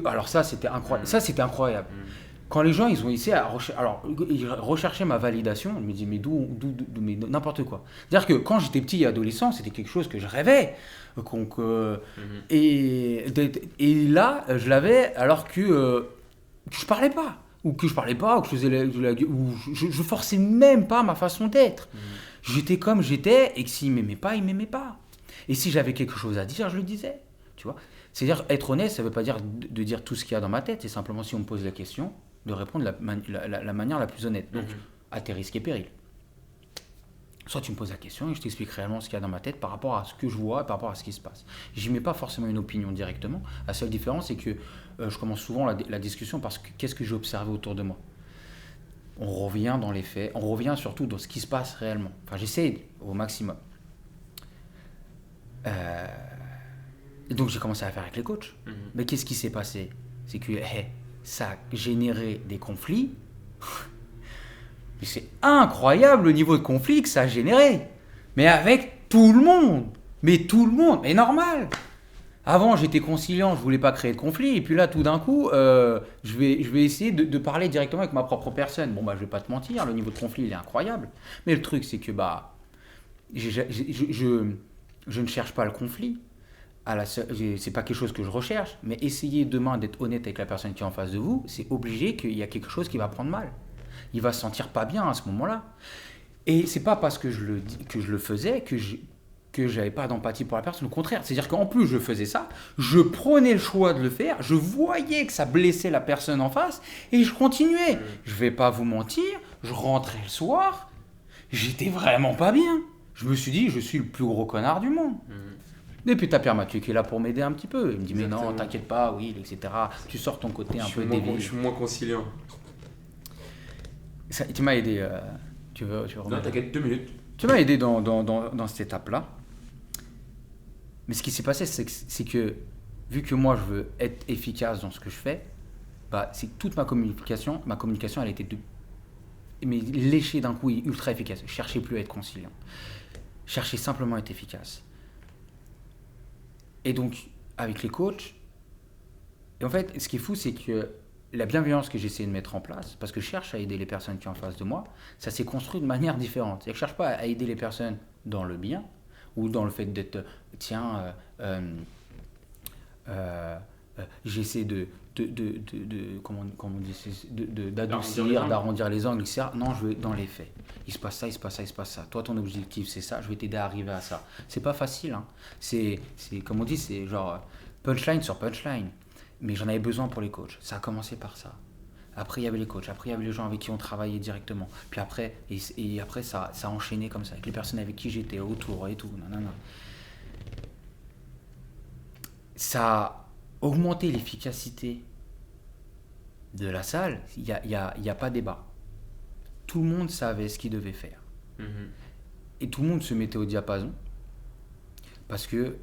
Alors ça, c'était incroyable. Ça, c'était incroyable. Quand les gens, ils ont essayé ils recherchaient ma validation, je me dis, mais mais n'importe quoi. C'est-à-dire que quand j'étais petit et adolescent, c'était quelque chose que je rêvais. Et là, je l'avais alors que je parlais pas. Ou que je parlais pas, ou que je faisais ou je forçais même pas ma façon d'être. J'étais comme j'étais, et que s'il m'aimait pas, il m'aimait pas. Et si j'avais quelque chose à dire, je le disais. Tu vois ? C'est-à-dire, être honnête, ça veut pas dire de dire tout ce qu'il y a dans ma tête, c'est simplement si on me pose la question, de répondre la manière la plus honnête. Donc, à tes risques et périls. Soit tu me poses la question et je t'explique réellement ce qu'il y a dans ma tête par rapport à ce que je vois, par rapport à ce qui se passe. J'y mets pas forcément une opinion directement. La seule différence, c'est que je commence souvent la discussion parce que qu'est-ce que j'ai observé autour de moi. On revient dans les faits, on revient surtout dans ce qui se passe réellement. Enfin, j'essaie au maximum. Et donc, j'ai commencé à faire avec les coachs. Mais qu'est-ce qui s'est passé ? C'est que ça a généré des conflits. Mais c'est incroyable le niveau de conflit que ça a généré. Mais avec tout le monde. Mais tout le monde. Mais normal. Avant, j'étais conciliant, je voulais pas créer de conflit. Et puis là, tout d'un coup, je vais essayer de parler directement avec ma propre personne. Bon, je vais pas te mentir, le niveau de conflit, il est incroyable. Mais le truc, c'est que je ne cherche pas le conflit. C'est pas quelque chose que je recherche. Mais essayez demain d'être honnête avec la personne qui est en face de vous, c'est obligé qu'il y a quelque chose qui va prendre mal. Il va se sentir pas bien à ce moment-là. Et c'est pas parce que je le faisais que j'avais pas d'empathie pour la personne. Au contraire, c'est-à-dire qu'en plus je faisais ça, je prenais le choix de le faire, je voyais que ça blessait la personne en face et je continuais. Je vais pas vous mentir, je rentrais le soir, j'étais vraiment pas bien. Je me suis dit, je suis le plus gros connard du monde. Et puis t'as Pierre Mathieu qui est là pour m'aider un petit peu. Il me dit, mais non, t'inquiète pas, oui, etc. Tu sors ton côté un peu débile. Je suis moins conciliant. Tu m'as aidé. Tu veux non, t'inquiète, 2 minutes. Tu m'as aidé dans cette étape-là. Mais ce qui s'est passé, c'est que, vu que moi, je veux être efficace dans ce que je fais, c'est que toute ma communication, elle était léchée d'un coup et ultra efficace. Je cherchais plus à être conciliant. Je cherchais simplement à être efficace. Et donc, avec les coachs, et en fait, ce qui est fou, c'est que la bienveillance que j'essaie de mettre en place, parce que je cherche à aider les personnes qui sont en face de moi, ça s'est construit de manière différente. Je ne cherche pas à aider les personnes dans le bien, ou dans le fait d'être, j'essaie comment on dit, d'adoucir, d'arrondir les angles, etc. Non, je veux dans les faits. Il se passe ça, il se passe ça, il se passe ça. Toi, ton objectif, c'est ça, je vais t'aider à arriver à ça. C'est pas facile, hein. C'est comme on dit, c'est genre punchline sur punchline. Mais j'en avais besoin pour les coachs. Ça a commencé par ça. Après, il y avait les coachs. Après, il y avait les gens avec qui on travaillait directement. Puis après, et après ça a enchaîné comme ça, avec les personnes avec qui j'étais autour et tout. Nanana. Ça a augmenté l'efficacité de la salle. Il y a pas débat. Tout le monde savait ce qu'il devait faire. Et tout le monde se mettait au diapason. Parce que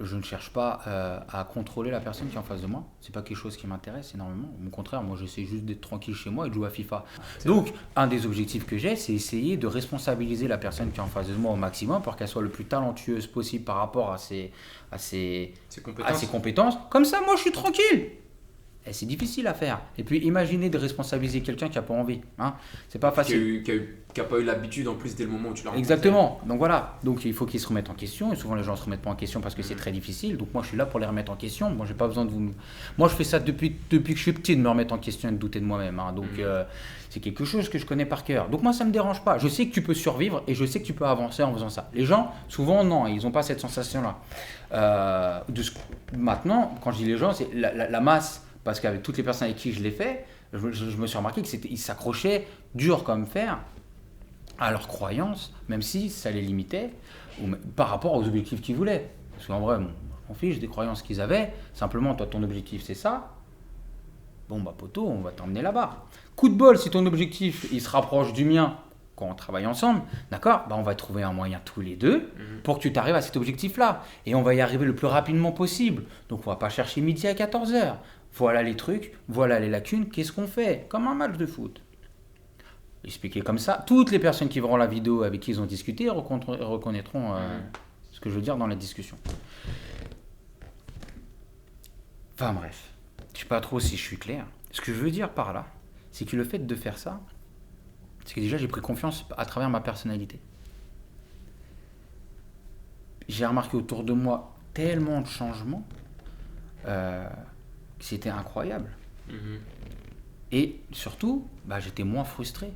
je ne cherche pas à contrôler la personne qui est en face de moi. C'est pas quelque chose qui m'intéresse énormément. Au contraire, moi j'essaie juste d'être tranquille chez moi et de jouer à FIFA. Donc, un des objectifs que j'ai, c'est essayer de responsabiliser la personne qui est en face de moi au maximum pour qu'elle soit le plus talentueuse possible par rapport à ses compétences. Comme ça, moi je suis tranquille. Et c'est difficile à faire. Et puis imaginez de responsabiliser quelqu'un qui n'a pas envie. Hein. C'est pas facile. Qui n'a pas eu l'habitude en plus dès le moment où tu l'as rencontré. Exactement. Donc voilà. Donc il faut qu'ils se remettent en question. Et souvent les gens ne se remettent pas en question parce que c'est très difficile. Donc moi je suis là pour les remettre en question. Moi j'ai pas besoin de vous. Moi je fais ça depuis que je suis petit, de me remettre en question et de douter de moi-même. Hein. Donc c'est quelque chose que je connais par cœur. Donc moi ça me dérange pas. Je sais que tu peux survivre et je sais que tu peux avancer en faisant ça. Les gens souvent non, ils n'ont pas cette sensation-là. Maintenant quand je dis les gens, c'est la masse. Parce qu'avec toutes les personnes avec qui je l'ai fait, je me suis remarqué qu'ils s'accrochaient dur comme fer à leurs croyances, même si ça les limitait par rapport aux objectifs qu'ils voulaient. Parce qu'en vrai, je m'en fiche des croyances qu'ils avaient. Simplement, toi, ton objectif, c'est ça. Bon, bah, poteau, on va t'emmener là-bas. Coup de bol, si ton objectif, il se rapproche du mien quand on travaille ensemble, d'accord, bah, on va trouver un moyen tous les deux pour que tu t'arrives à cet objectif-là. Et on va y arriver le plus rapidement possible. Donc, on va pas chercher midi à 14h. Voilà les trucs, voilà les lacunes, qu'est-ce qu'on fait? Comme un match de foot. Expliquer comme ça, toutes les personnes qui verront la vidéo avec qui ils ont discuté reconnaîtront ce que je veux dire dans la discussion. Enfin bref, je ne sais pas trop si je suis clair. Ce que je veux dire par là, c'est que le fait de faire ça, c'est que déjà j'ai pris confiance à travers ma personnalité. J'ai remarqué autour de moi tellement de changements. C'était incroyable. Et surtout, bah, j'étais moins frustré.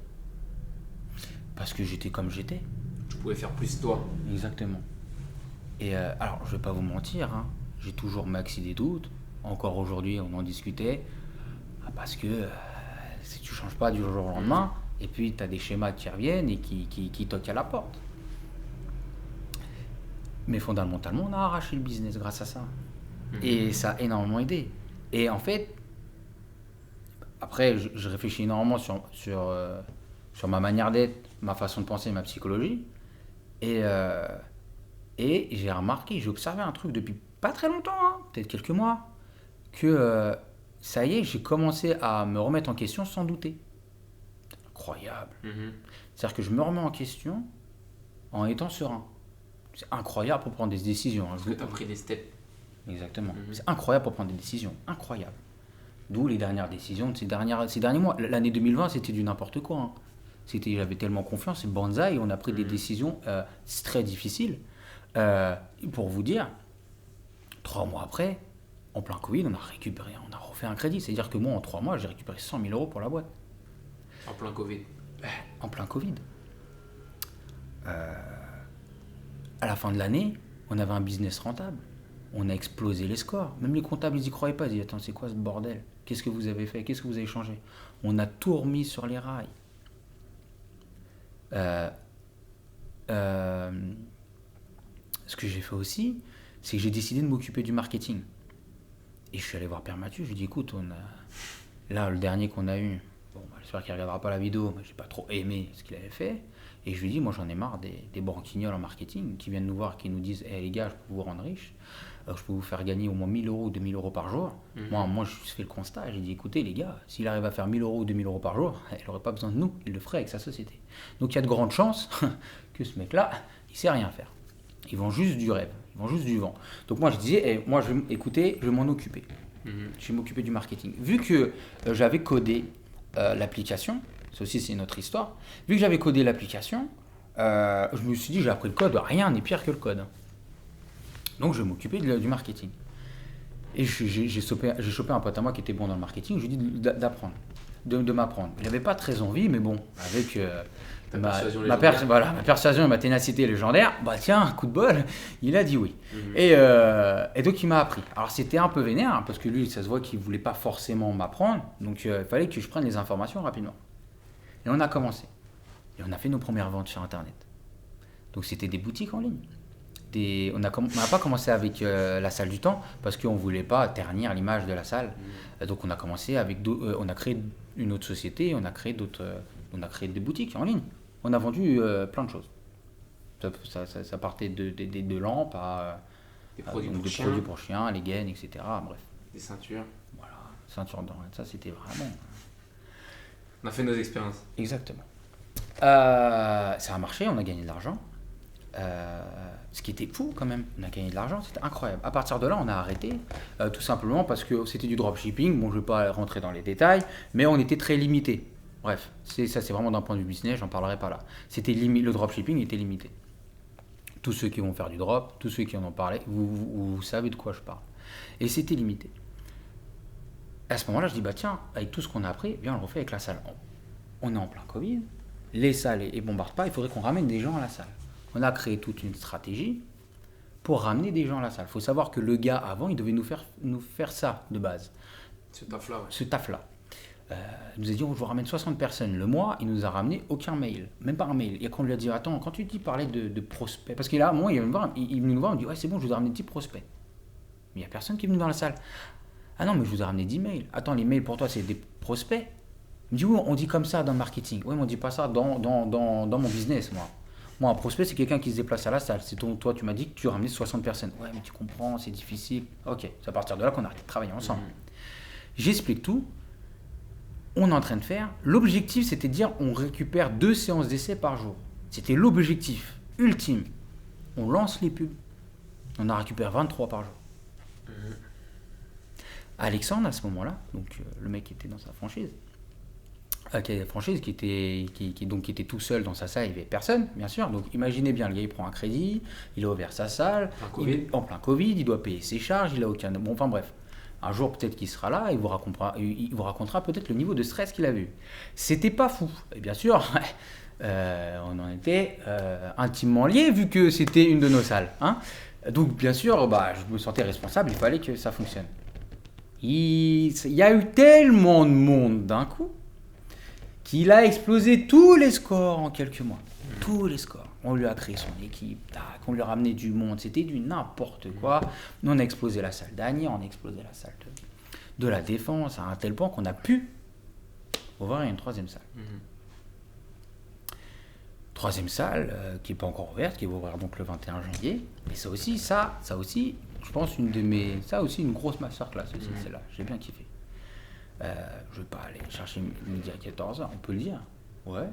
Parce que j'étais comme j'étais. Tu pouvais faire plus toi. Exactement. Et alors, je vais pas vous mentir, hein, j'ai toujours maxi des doutes. Encore aujourd'hui, on en discutait. Parce que si tu changes pas du jour au lendemain, et puis tu as des schémas qui reviennent et qui toquent à la porte. Mais fondamentalement, on a arraché le business grâce à ça. Et ça a énormément aidé. Et en fait, après, je réfléchis énormément sur ma manière d'être, ma façon de penser, ma psychologie. Et j'ai remarqué, j'ai observé un truc depuis pas très longtemps, hein, peut-être quelques mois, que ça y est, j'ai commencé à me remettre en question sans douter. C'est incroyable. C'est-à-dire que je me remets en question en étant serein. C'est incroyable pour prendre des décisions. Parce que tu as pris des steps. Exactement. C'est incroyable pour prendre des décisions. Incroyable. D'où les dernières décisions de ces derniers mois. L'année 2020, c'était du n'importe quoi. Hein. J'avais tellement confiance. C'est banzai. On a pris des décisions très difficiles. Pour vous dire, 3 mois après, en plein Covid, on a refait un crédit. C'est-à-dire que moi, en 3 mois, j'ai récupéré 100 000 € pour la boîte. En plein Covid. En plein Covid. À la fin de l'année, on avait un business rentable. On a explosé les scores. Même les comptables, ils n'y croyaient pas. Ils disaient, attends, c'est quoi ce bordel? Qu'est-ce que vous avez fait? Qu'est-ce que vous avez changé? On a tout remis sur les rails. Ce que j'ai fait aussi, c'est que j'ai décidé de m'occuper du marketing. Et je suis allé voir Père Mathieu. Je lui ai dit, écoute, là, le dernier qu'on a eu, bon, j'espère qu'il ne regardera pas la vidéo, mais je n'ai pas trop aimé ce qu'il avait fait. Et je lui ai dit, moi j'en ai marre des branquignoles en marketing qui viennent nous voir, qui nous disent, les gars, je peux vous rendre riche, je peux vous faire gagner au moins 1 000 € ou 2 000 € par jour. Moi, je fais le constat, j'ai dit, écoutez les gars, s'il arrive à faire 1 000 € ou 2 000 € par jour, il n'aurait pas besoin de nous, il le ferait avec sa société. Donc il y a de grandes chances que ce mec-là, il ne sait rien faire. Ils vont juste du rêve, ils vont juste du vent. Donc moi je disais, écoutez, je vais m'en occuper. Je vais m'occuper du marketing. Vu que j'avais codé l'application, ça aussi c'est une autre histoire, vu que j'avais codé l'application, je me suis dit, j'ai appris le code, rien n'est pire que le code. Donc je vais m'occuper du marketing. Et j'ai chopé un pote à moi qui était bon dans le marketing, je lui ai dit d'apprendre. de m'apprendre. Il n'avait pas très envie, mais bon, avec Ta ma, persuasion ma, légendaire. ma persuasion et ma ténacité légendaire, bah tiens, coup de bol, il a dit oui. Mhm. Et donc il m'a appris. Alors c'était un peu vénère, hein, parce que lui, ça se voit qu'il voulait pas forcément m'apprendre, donc il fallait que je prenne les informations rapidement. Et on a commencé. Et on a fait nos premières ventes sur Internet. Donc c'était des boutiques en ligne. On n'a pas commencé avec la salle du temps parce qu'on ne voulait pas ternir l'image de la salle. Donc on a commencé avec on a créé une autre société, on a créé des boutiques en ligne. On a vendu plein de choses. Ça partait de lampes à Des produits donc pour des chiens, produits pour chiens, les gaines, etc. Bref, des ceintures. voilà, ceinture d'or, ça c'était vraiment On a fait nos expériences. exactement. Ça a marché, on a gagné de l'argent. Ce qui était fou quand même, on a gagné de l'argent, c'était incroyable. À partir de là, on a arrêté, tout simplement parce que c'était du dropshipping. Bon, je ne vais pas rentrer dans les détails, mais on était très limité. Bref, ça c'est vraiment d'un point de vue business, j'en parlerai pas là. Le dropshipping était limité. Tous ceux qui vont faire du drop, tous ceux qui en ont parlé, vous savez de quoi je parle. Et c'était limité. À ce moment-là, je dis, bah tiens, avec tout ce qu'on a appris, viens, on le refait avec la salle. On est en plein Covid, les salles ne bombardent pas, il faudrait qu'on ramène des gens à la salle. On a créé toute une stratégie pour ramener des gens à la salle. Il faut savoir que le gars, avant, il devait nous faire ça de base, Ce taf-là, ouais. ce taf-là. Il nous a dit, on vous ramène 60 personnes le mois, il nous a ramené aucun mail, même pas un mail. Et quand on lui a dit, attends, quand tu dis parler de prospects, parce qu'il a, moi, il est venu nous voir, il me dit, ouais, c'est bon, je vous ai ramené 10 prospects. Mais il n'y a personne qui est venu dans la salle. Ah non, mais je vous ai ramené 10 mails. Attends, les mails pour toi, c'est des prospects? Il me dit, oui, on dit comme ça dans le marketing. Oui, mais on ne dit pas ça dans mon business, moi. Moi, un prospect, c'est quelqu'un qui se déplace à la salle. Toi, tu m'as dit que tu ramenais 60 personnes. Ouais, mais tu comprends, c'est difficile. Ok, c'est à partir de là qu'on a arrêté de travailler ensemble. J'explique tout. On est en train de faire. L'objectif, c'était de dire on récupère 2 séances d'essai par jour. C'était l'objectif ultime. On lance les pubs. On en récupère 23 par jour. Alexandre, à ce moment-là, donc le mec qui était dans sa franchise, qui avait la franchise, qui était tout seul dans sa salle, il n'y avait personne, bien sûr. Donc imaginez bien, le gars il prend un crédit, il a ouvert sa salle, en plein Covid, il doit payer ses charges, il a aucun. Bon, enfin bref. Un jour peut-être qu'il sera là, il vous racontera peut-être le niveau de stress qu'il a eu. C'était pas fou. Et bien sûr, on en était intimement liés vu que c'était une de nos salles. Hein. Donc bien sûr, je me sentais responsable, il fallait que ça fonctionne. Il y a eu tellement de monde d'un coup qu'il a explosé tous les scores en quelques mois. Tous les scores. On lui a créé son équipe, on lui a ramené du monde, c'était du n'importe quoi. Nous, on a explosé la salle d'Agnières, on a explosé la salle de la Défense, à un tel point qu'on a pu ouvrir une 3e salle. Troisième salle, qui n'est pas encore ouverte, qui va ouvrir donc le 21 janvier. Mais ça aussi, je pense, une grosse masterclass aussi, celle-là. J'ai bien kiffé. Je ne vais pas aller chercher midi à 14h, on peut le dire. Ouais.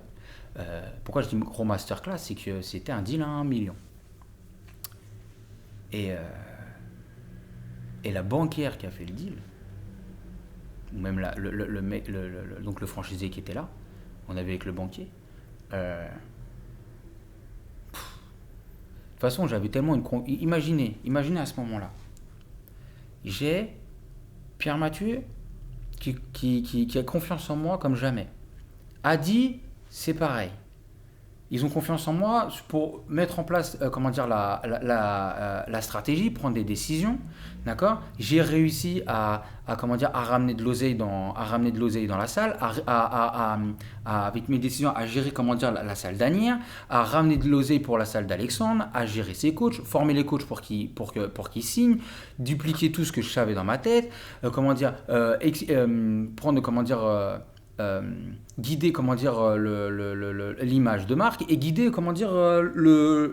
Pourquoi je dis gros masterclass, c'est que c'était un deal à 1 million. Et la banquière qui a fait le deal, ou même donc le franchisé qui était là, on avait avec le banquier. De toute façon, j'avais tellement imaginez à ce moment-là. J'ai Pierre Mathieu qui a confiance en moi comme jamais. Adi, c'est pareil. Ils ont confiance en moi pour mettre en place la stratégie, prendre des décisions, d'accord. J'ai réussi à ramener de l'oseille dans la salle, avec mes décisions à gérer la salle d'Agnières, à ramener de l'oseille pour la salle d'Alexandre, à gérer ses coachs, former les coachs pour qu'ils signent, dupliquer tout ce que je savais dans ma tête, guider l'image de marque et guider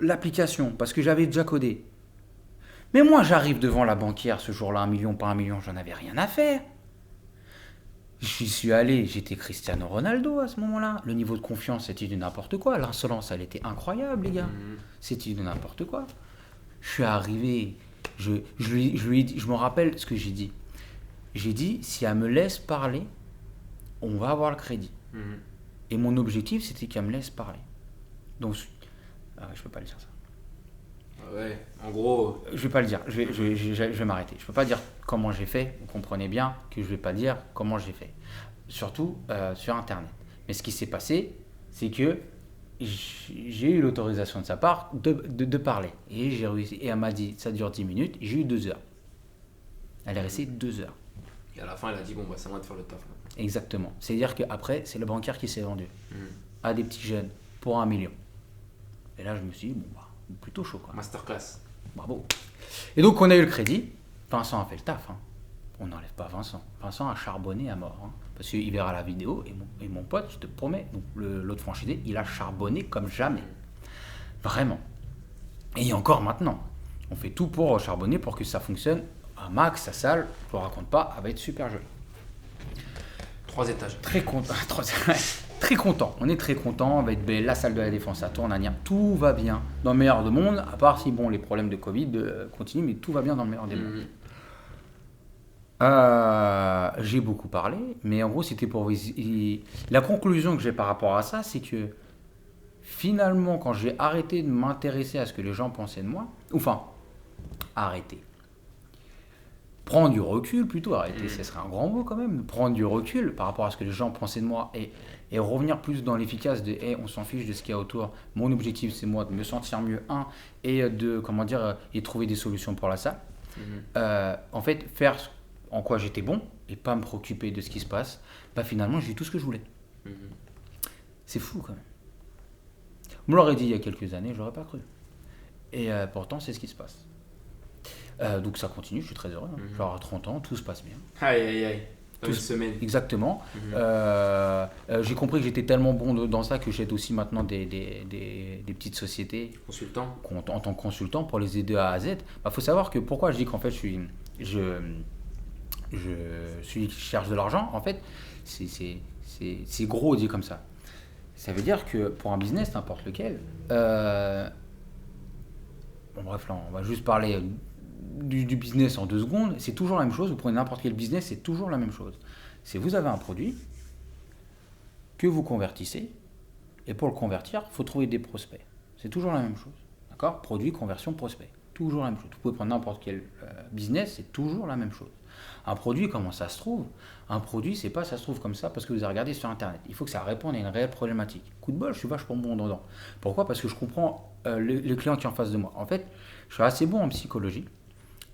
l'application parce que j'avais déjà codé. Mais moi j'arrive devant la banquière ce jour-là, 1 million, pas 1 million, j'en avais rien à faire. J'y suis allé, j'étais Cristiano Ronaldo à ce moment-là. Le niveau de confiance c'était du n'importe quoi, l'insolence elle était incroyable les gars, c'était du n'importe quoi. Je suis arrivé, je lui ai dit, je me rappelle ce que j'ai dit. J'ai dit si elle me laisse parler, on va avoir le crédit. Et mon objectif, c'était qu'elle me laisse parler. Donc, je peux pas le dire ça. Ouais, en gros... Je vais pas le dire, je vais m'arrêter. Je peux pas dire comment j'ai fait, vous comprenez bien que je vais pas dire comment j'ai fait. surtout sur Internet. Mais ce qui s'est passé, c'est que j'ai eu l'autorisation de sa part de parler. Et j'ai réussi. Et elle m'a dit, ça dure 10 minutes. J'ai eu 2 heures. Elle est restée 2 heures. Et à la fin, elle a dit, bon, bah, c'est à moi de faire le taf. Là. Exactement. C'est-à-dire qu'après, c'est le bancaire qui s'est vendu à des petits jeunes pour 1 million. Et là, je me suis dit, bon, bah, plutôt chaud, quoi. Masterclass. Bravo. Et donc, on a eu le crédit. Vincent a fait le taf. Hein. On n'enlève pas Vincent. Vincent a charbonné à mort. Hein. Parce qu'il verra la vidéo. Et mon pote, je te promets, donc l'autre franchisé, il a charbonné comme jamais. Vraiment. Et encore maintenant. On fait tout pour charbonner pour que ça fonctionne à max. Sa salle, je ne le raconte pas, elle va être super jolie. 3 étages. Très content. Très content. On est très content. On va être belle. La salle de la Défense, ça tourne à Niort. Tout va bien. Dans le meilleur des mondes, à part si bon, les problèmes de Covid continuent, mais tout va bien dans le meilleur des mondes. J'ai beaucoup parlé, mais en gros, c'était pour... La conclusion que j'ai par rapport à ça, c'est que finalement, quand j'ai arrêté de m'intéresser à ce que les gens pensaient de moi, enfin, arrêter. Prendre du recul, plutôt, arrêter, ce serait un grand mot quand même, prendre du recul par rapport à ce que les gens pensaient de moi et revenir plus dans l'efficace de on s'en fiche de ce qu'il y a autour. Mon objectif, c'est moi de me sentir mieux, et de, et trouver des solutions pour la salle. En fait, faire en quoi j'étais bon et pas me préoccuper de ce qui se passe, bah finalement, j'ai eu tout ce que je voulais. C'est fou quand même. On me l'aurait dit il y a quelques années, je l'aurais pas cru. Et pourtant, c'est ce qui se passe. Donc ça continue, je suis très heureux. Genre à 30 ans, tout se passe bien. Aïe. Dans une semaine. Exactement. J'ai compris que j'étais tellement bon dans ça que j'aide aussi maintenant des petites sociétés. Consultant. En tant que consultant pour les aider à A à Z. Bah, faut savoir que pourquoi je dis qu'en fait je cherche de l'argent. En fait, c'est gros dit comme ça. Ça veut dire que pour un business, n'importe lequel, bon bref là, on va juste parler du business en 2 secondes, c'est toujours la même chose. Vous prenez n'importe quel business, c'est toujours la même chose. C'est vous avez un produit que vous convertissez, et pour le convertir, il faut trouver des prospects. C'est toujours la même chose. D'accord ? Produit, conversion, prospect. Toujours la même chose. Vous pouvez prendre n'importe quel business, c'est toujours la même chose. Un produit, comment ça se trouve ? Un produit, c'est pas ça se trouve comme ça parce que vous avez regardé sur Internet. Il faut que ça réponde à une réelle problématique. Coup de bol, je suis vachement bon dedans. Pourquoi ? Parce que je comprends le client qui est en face de moi. En fait, je suis assez bon en psychologie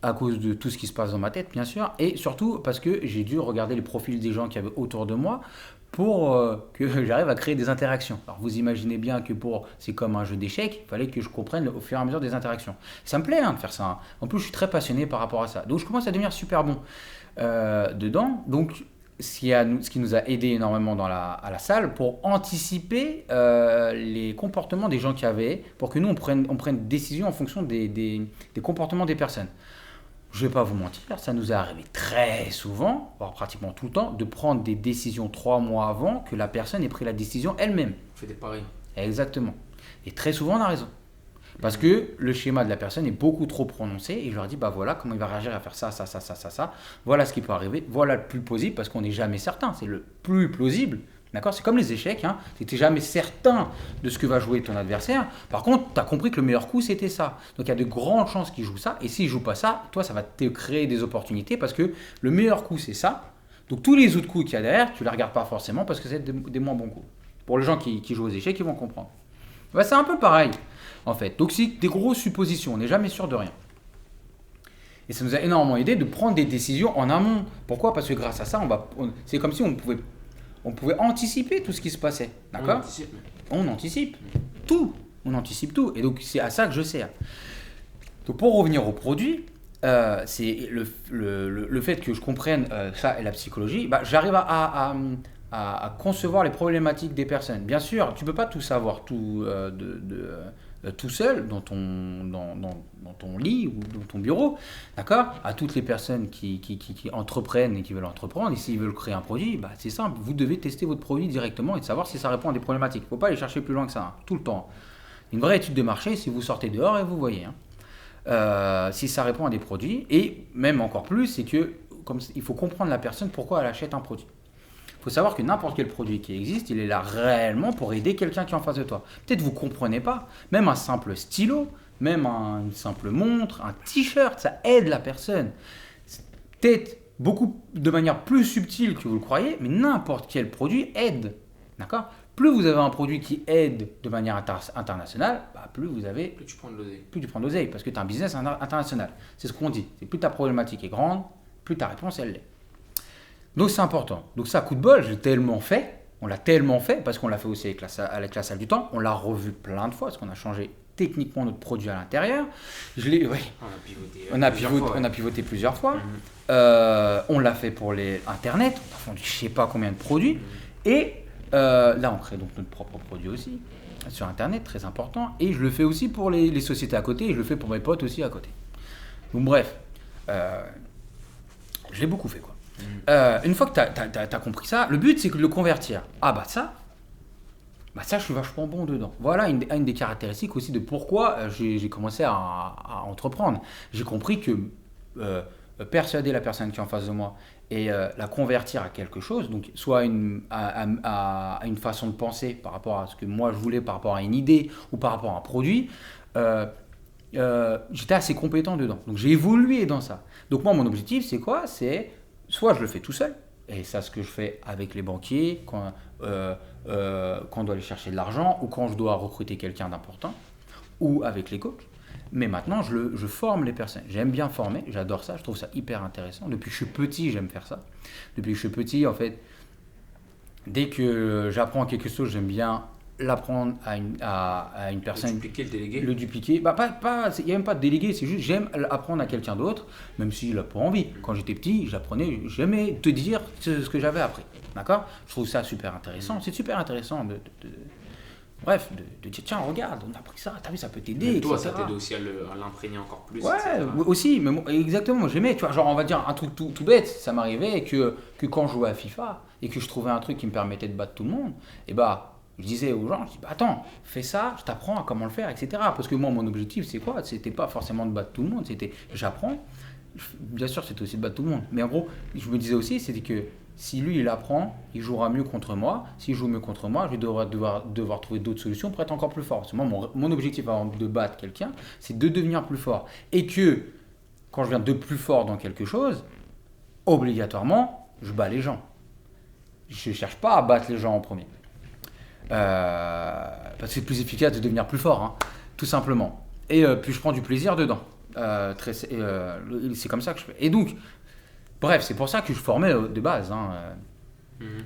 à cause de tout ce qui se passe dans ma tête, bien sûr, et surtout parce que j'ai dû regarder les profils des gens qui avaient autour de moi pour que j'arrive à créer des interactions. Alors vous imaginez bien que c'est comme un jeu d'échecs, il fallait que je comprenne au fur et à mesure des interactions. Ça me plaît de faire ça. Hein. En plus, je suis très passionné par rapport à ça. Donc je commence à devenir super bon dedans. Donc ce qui nous a aidé énormément à la salle pour anticiper les comportements des gens qui avaient, pour que nous on prenne des décisions en fonction des comportements des personnes. Je ne vais pas vous mentir, ça nous est arrivé très souvent, voire pratiquement tout le temps, de prendre des décisions 3 mois avant que la personne ait pris la décision elle-même. On fait des paris. Exactement. Et très souvent, on a raison. Parce que le schéma de la personne est beaucoup trop prononcé et je leur dis, bah voilà comment il va réagir à faire ça. Voilà ce qui peut arriver, voilà le plus plausible parce qu'on n'est jamais certain, c'est le plus plausible. D'accord ? C'est comme les échecs, hein. Tu n'étais jamais certain de ce que va jouer ton adversaire. Par contre, tu as compris que le meilleur coup, c'était ça. Donc, il y a de grandes chances qu'il joue ça. Et s'il ne joue pas ça, toi, ça va te créer des opportunités parce que le meilleur coup, c'est ça. Donc, tous les autres coups qu'il y a derrière, tu ne les regardes pas forcément parce que c'est des moins bons coups. Pour les gens qui jouent aux échecs, ils vont comprendre. Bah, c'est un peu pareil, en fait. Donc, c'est des grosses suppositions. On n'est jamais sûr de rien. Et ça nous a énormément aidé de prendre des décisions en amont. Pourquoi ? Parce que grâce à ça, c'est comme si on pouvait anticiper tout ce qui se passait. D'accord ? On anticipe tout. On anticipe tout. Et donc, c'est à ça que je sers. Donc, pour revenir au produit, c'est le fait que je comprenne ça et la psychologie, bah, j'arrive à concevoir les problématiques des personnes. Bien sûr, tu ne peux pas tout savoir tout seul dans ton lit ou dans ton bureau, d'accord ? À toutes les personnes qui entreprennent et qui veulent entreprendre, et s'ils veulent créer un produit, bah, c'est simple, vous devez tester votre produit directement et de savoir si ça répond à des problématiques. Il ne faut pas aller chercher plus loin que ça, hein, tout le temps. Une vraie étude de marché, si vous sortez dehors et vous voyez, hein, si ça répond à des produits, et même encore plus, c'est que il faut comprendre la personne pourquoi elle achète un produit. Il faut savoir que n'importe quel produit qui existe, il est là réellement pour aider quelqu'un qui est en face de toi. Peut-être vous ne comprenez pas, même un simple stylo, même une simple montre, un t-shirt, ça aide la personne. Peut-être de manière plus subtile que vous le croyez, mais n'importe quel produit aide. D'accord ? Plus vous avez un produit qui aide de manière internationale, plus vous avez... Plus tu prends de l'oseille. Plus tu prends de l'oseille, parce que tu as un business international. C'est ce qu'on dit. C'est plus ta problématique est grande, plus ta réponse, elle l'est. Donc c'est important. Donc ça, coup de bol, j'ai tellement fait, on l'a tellement fait, parce qu'on l'a fait aussi avec la salle du temps, on l'a revu plein de fois, parce qu'on a changé techniquement notre produit à l'intérieur. On a pivoté plusieurs fois. On l'a fait pour les Internet, on a vendu je ne sais pas combien de produits. Et là, on crée donc notre propre produit aussi, sur Internet, très important. Et je le fais aussi pour les sociétés à côté, et je le fais pour mes potes aussi à côté. Donc bref, je l'ai beaucoup fait, quoi. Une fois que tu as compris ça, le but c'est de le convertir. Ça, je suis vachement bon dedans. Voilà une des caractéristiques aussi de pourquoi j'ai commencé à entreprendre. J'ai compris que persuader la personne qui est en face de moi et la convertir à quelque chose, donc soit à une façon de penser par rapport à ce que moi je voulais, par rapport à une idée ou par rapport à un produit, j'étais assez compétent dedans. Donc j'ai évolué dans ça. Donc moi, mon objectif, c'est quoi ? C'est soit je le fais tout seul, et ça, ce que je fais avec les banquiers, quand on doit aller chercher de l'argent, ou quand je dois recruter quelqu'un d'important, ou avec les coachs. Mais maintenant, je forme les personnes. J'aime bien former, j'adore ça, je trouve ça hyper intéressant. Depuis que je suis petit, j'aime faire ça. Depuis que je suis petit, en fait, dès que j'apprends quelque chose, j'aime bien l'apprendre à une personne. Le dupliquer, le déléguer. Le dupliquer. Il n'y a même pas de déléguer, c'est juste j'aime apprendre à quelqu'un d'autre, même s'il n'a pas envie. Quand j'étais petit, j'aimais te dire ce que j'avais appris. D'accord ? Je trouve ça super intéressant. C'est super intéressant de dire tiens, regarde, on a appris ça, t'as vu, ça peut t'aider. Mais toi, etc. ça t'aide aussi à l'imprégner encore plus. Ouais, aussi, mais exactement, j'aimais, tu vois, genre on va dire un truc tout bête, ça m'arrivait que quand je jouais à FIFA et que je trouvais un truc qui me permettait de battre tout le monde, je disais aux gens, attends, fais ça, je t'apprends à comment le faire, etc. Parce que moi, mon objectif, c'est quoi ? C'était pas forcément de battre tout le monde, c'était j'apprends. Bien sûr, c'était aussi de battre tout le monde. Mais en gros, je me disais aussi, c'était que si lui, il apprend, il jouera mieux contre moi. S'il joue mieux contre moi, je vais devoir trouver d'autres solutions pour être encore plus fort. Parce que moi, mon objectif avant de battre quelqu'un, c'est de devenir plus fort. Et que, quand je viens de plus fort dans quelque chose, obligatoirement, je bats les gens. Je ne cherche pas à battre les gens en premier. Parce que c'est plus efficace de devenir plus fort, tout simplement. Et puis je prends du plaisir dedans. C'est comme ça que je fais. Et donc, bref, c'est pour ça que je formais de base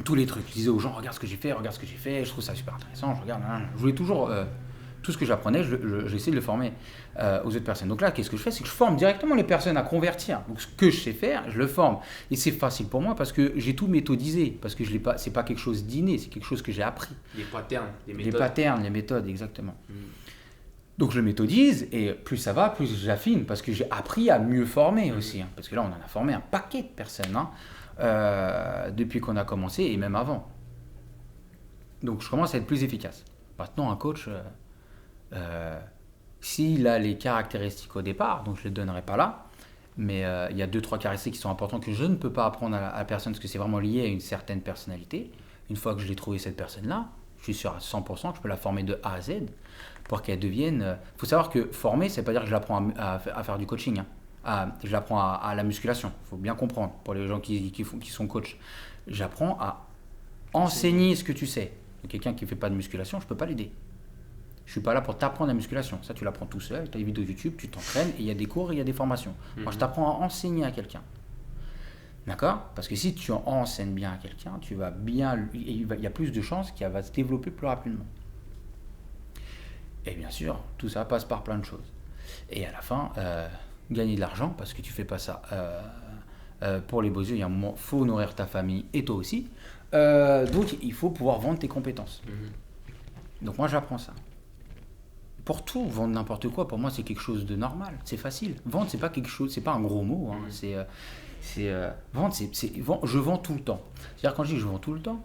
tous les trucs. Je disais aux gens, regarde ce que j'ai fait, je trouve ça super intéressant, je voulais toujours, tout ce que j'apprenais, j'essaie de le former aux autres personnes. Donc là, qu'est-ce que je fais ? C'est que je forme directement les personnes à convertir. Donc ce que je sais faire, je le forme. Et c'est facile pour moi parce que j'ai tout méthodisé, parce que c'est pas quelque chose d'inné, c'est quelque chose que j'ai appris. Les patterns, les méthodes. Les patterns, les méthodes, exactement. Donc je le méthodise et plus ça va, plus j'affine parce que j'ai appris à mieux former aussi. Parce que là, on en a formé un paquet de personnes depuis qu'on a commencé et même avant. Donc je commence à être plus efficace. Maintenant, un coach, s'il a les caractéristiques au départ, donc je ne les donnerai pas là, mais il y a 2-3 caractéristiques qui sont importantes que je ne peux pas apprendre à la personne parce que c'est vraiment lié à une certaine personnalité. Une fois que je l'ai trouvé cette personne-là, je suis sûr à 100% que je peux la former de A à Z pour qu'elle devienne... Il faut savoir que former, ça ne veut pas dire que je l'apprends à faire du coaching. Je l'apprends à la musculation. Il faut bien comprendre pour les gens qui sont coachs. J'apprends à enseigner ce que tu sais. Donc, quelqu'un qui ne fait pas de musculation, je ne peux pas l'aider. Je ne suis pas là pour t'apprendre la musculation. Ça, tu l'apprends tout seul. Tu as des vidéos YouTube, tu t'entraînes et il y a des cours et il y a des formations. Moi, je t'apprends à enseigner à quelqu'un. D'accord ? Parce que si tu enseignes bien à quelqu'un, il y a plus de chances qu'il va se développer plus rapidement. Et bien sûr, tout ça passe par plein de choses. Et à la fin, gagner de l'argent, parce que tu ne fais pas ça pour les beaux yeux. Il y a un moment, il faut nourrir ta famille et toi aussi. Donc, il faut pouvoir vendre tes compétences. Donc, moi, j'apprends ça. Pour tout, vendre n'importe quoi, pour moi, c'est quelque chose de normal. C'est facile. Vendre, c'est pas quelque chose, c'est pas un gros mot. Vendre, je vends tout le temps. C'est-à-dire, quand je dis je vends tout le temps,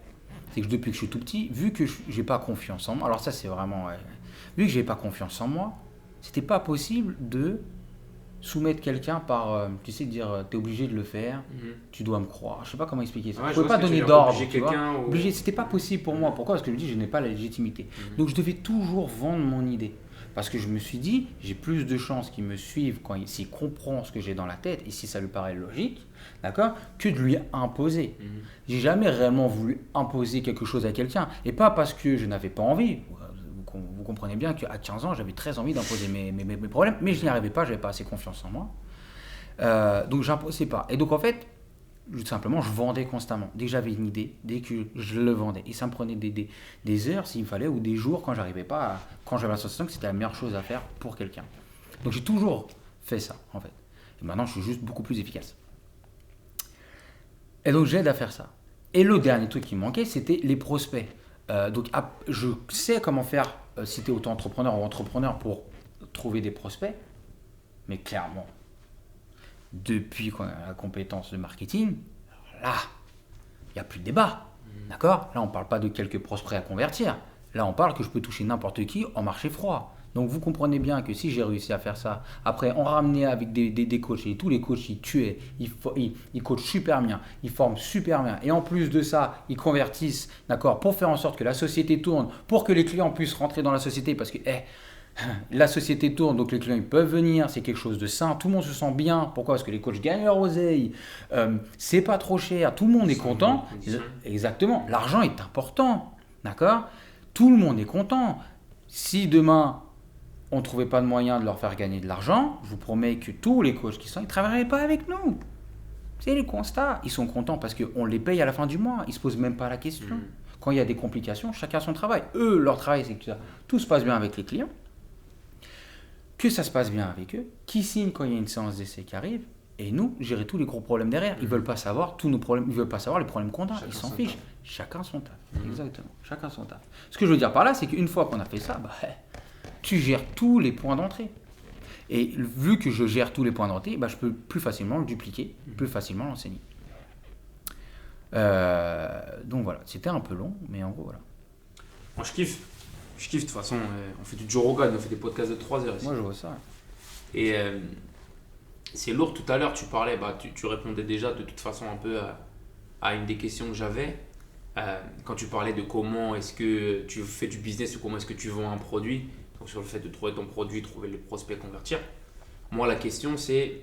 c'est que depuis que je suis tout petit, vu que j'ai pas confiance en moi, alors ça, c'est vraiment... vu que j'ai pas confiance en moi, c'était pas possible de soumettre quelqu'un par, tu sais, dire t'es obligé de le faire, tu dois me croire. Je sais pas comment expliquer ça. Je pouvais pas donner d'ordre. Obligé, c'était pas possible pour moi. Pourquoi ? Parce que je me dis je n'ai pas la légitimité. Donc je devais toujours vendre mon idée. Parce que je me suis dit, j'ai plus de chances qu'il me suive s'il comprend ce que j'ai dans la tête et si ça lui paraît logique, d'accord, que de lui imposer. J'ai jamais réellement voulu imposer quelque chose à quelqu'un. Et pas parce que je n'avais pas envie. Vous comprenez bien qu'à 15 ans, j'avais très envie d'imposer mes problèmes, mais je n'y arrivais pas, je n'avais pas assez confiance en moi. Donc, je n'imposais pas. Et donc, en fait, tout simplement, je vendais constamment. Dès que j'avais une idée, dès que je le vendais. Et ça me prenait des heures s'il fallait ou des jours quand j'arrivais pas, quand j'avais la sensation que c'était la meilleure chose à faire pour quelqu'un. Donc j'ai toujours fait ça en fait. Et maintenant je suis juste beaucoup plus efficace. Et donc j'aide à faire ça. Et le dernier truc qui me manquait, c'était les prospects. Donc je sais comment faire si tu es auto-entrepreneur ou entrepreneur pour trouver des prospects. Mais clairement, depuis qu'on a la compétence de marketing, là, il n'y a plus de débat. D'accord ? Là, on ne parle pas de quelques prospects à convertir. Là, on parle que je peux toucher n'importe qui en marché froid. Donc, vous comprenez bien que si j'ai réussi à faire ça, après, on ramenait avec des coachs, et tous les coachs, ils tuaient, ils coachent super bien, ils forment super bien. Et en plus de ça, ils convertissent, d'accord, pour faire en sorte que la société tourne, pour que les clients puissent rentrer dans la société, parce que, la société tourne, donc les clients ils peuvent venir, c'est quelque chose de sain, tout le monde se sent bien. Pourquoi ? Parce que les coachs gagnent leur oseille, c'est pas trop cher, tout le monde est content. Exactement, l'argent est important, d'accord ? Tout le monde est content. Si demain on ne trouvait pas de moyen de leur faire gagner de l'argent, je vous promets que tous les coachs qui sont, ils ne travailleraient pas avec nous. C'est les constats. Ils sont contents parce qu'on les paye à la fin du mois, ils ne se posent même pas la question. Quand il y a des complications, chacun son travail. Eux, leur travail, c'est que tout se passe bien avec les clients. Que ça se passe bien avec eux, qui signe quand il y a une séance d'essai qui arrive, et nous, gérer tous les gros problèmes derrière. Ils ne veulent pas savoir tous nos problèmes, ils veulent pas savoir les problèmes qu'on a, ils s'en fichent. Chacun son taf, exactement, chacun son taf. Ce que je veux dire par là, c'est qu'une fois qu'on a fait ça, tu gères tous les points d'entrée. Et vu que je gère tous les points d'entrée, je peux plus facilement le dupliquer, plus facilement l'enseigner. Donc voilà, c'était un peu long, mais en gros voilà. Moi je kiffe. Je kiffe de toute façon, on fait du Joe Rogan, on fait des podcasts de 3 heures ici. Moi je vois ça. Et c'est lourd, tout à l'heure tu parlais, tu répondais déjà de toute façon un peu à une des questions que j'avais. Quand tu parlais de comment est-ce que tu fais du business ou comment est-ce que tu vends un produit, donc sur le fait de trouver ton produit, trouver les prospects, convertir. Moi la question c'est,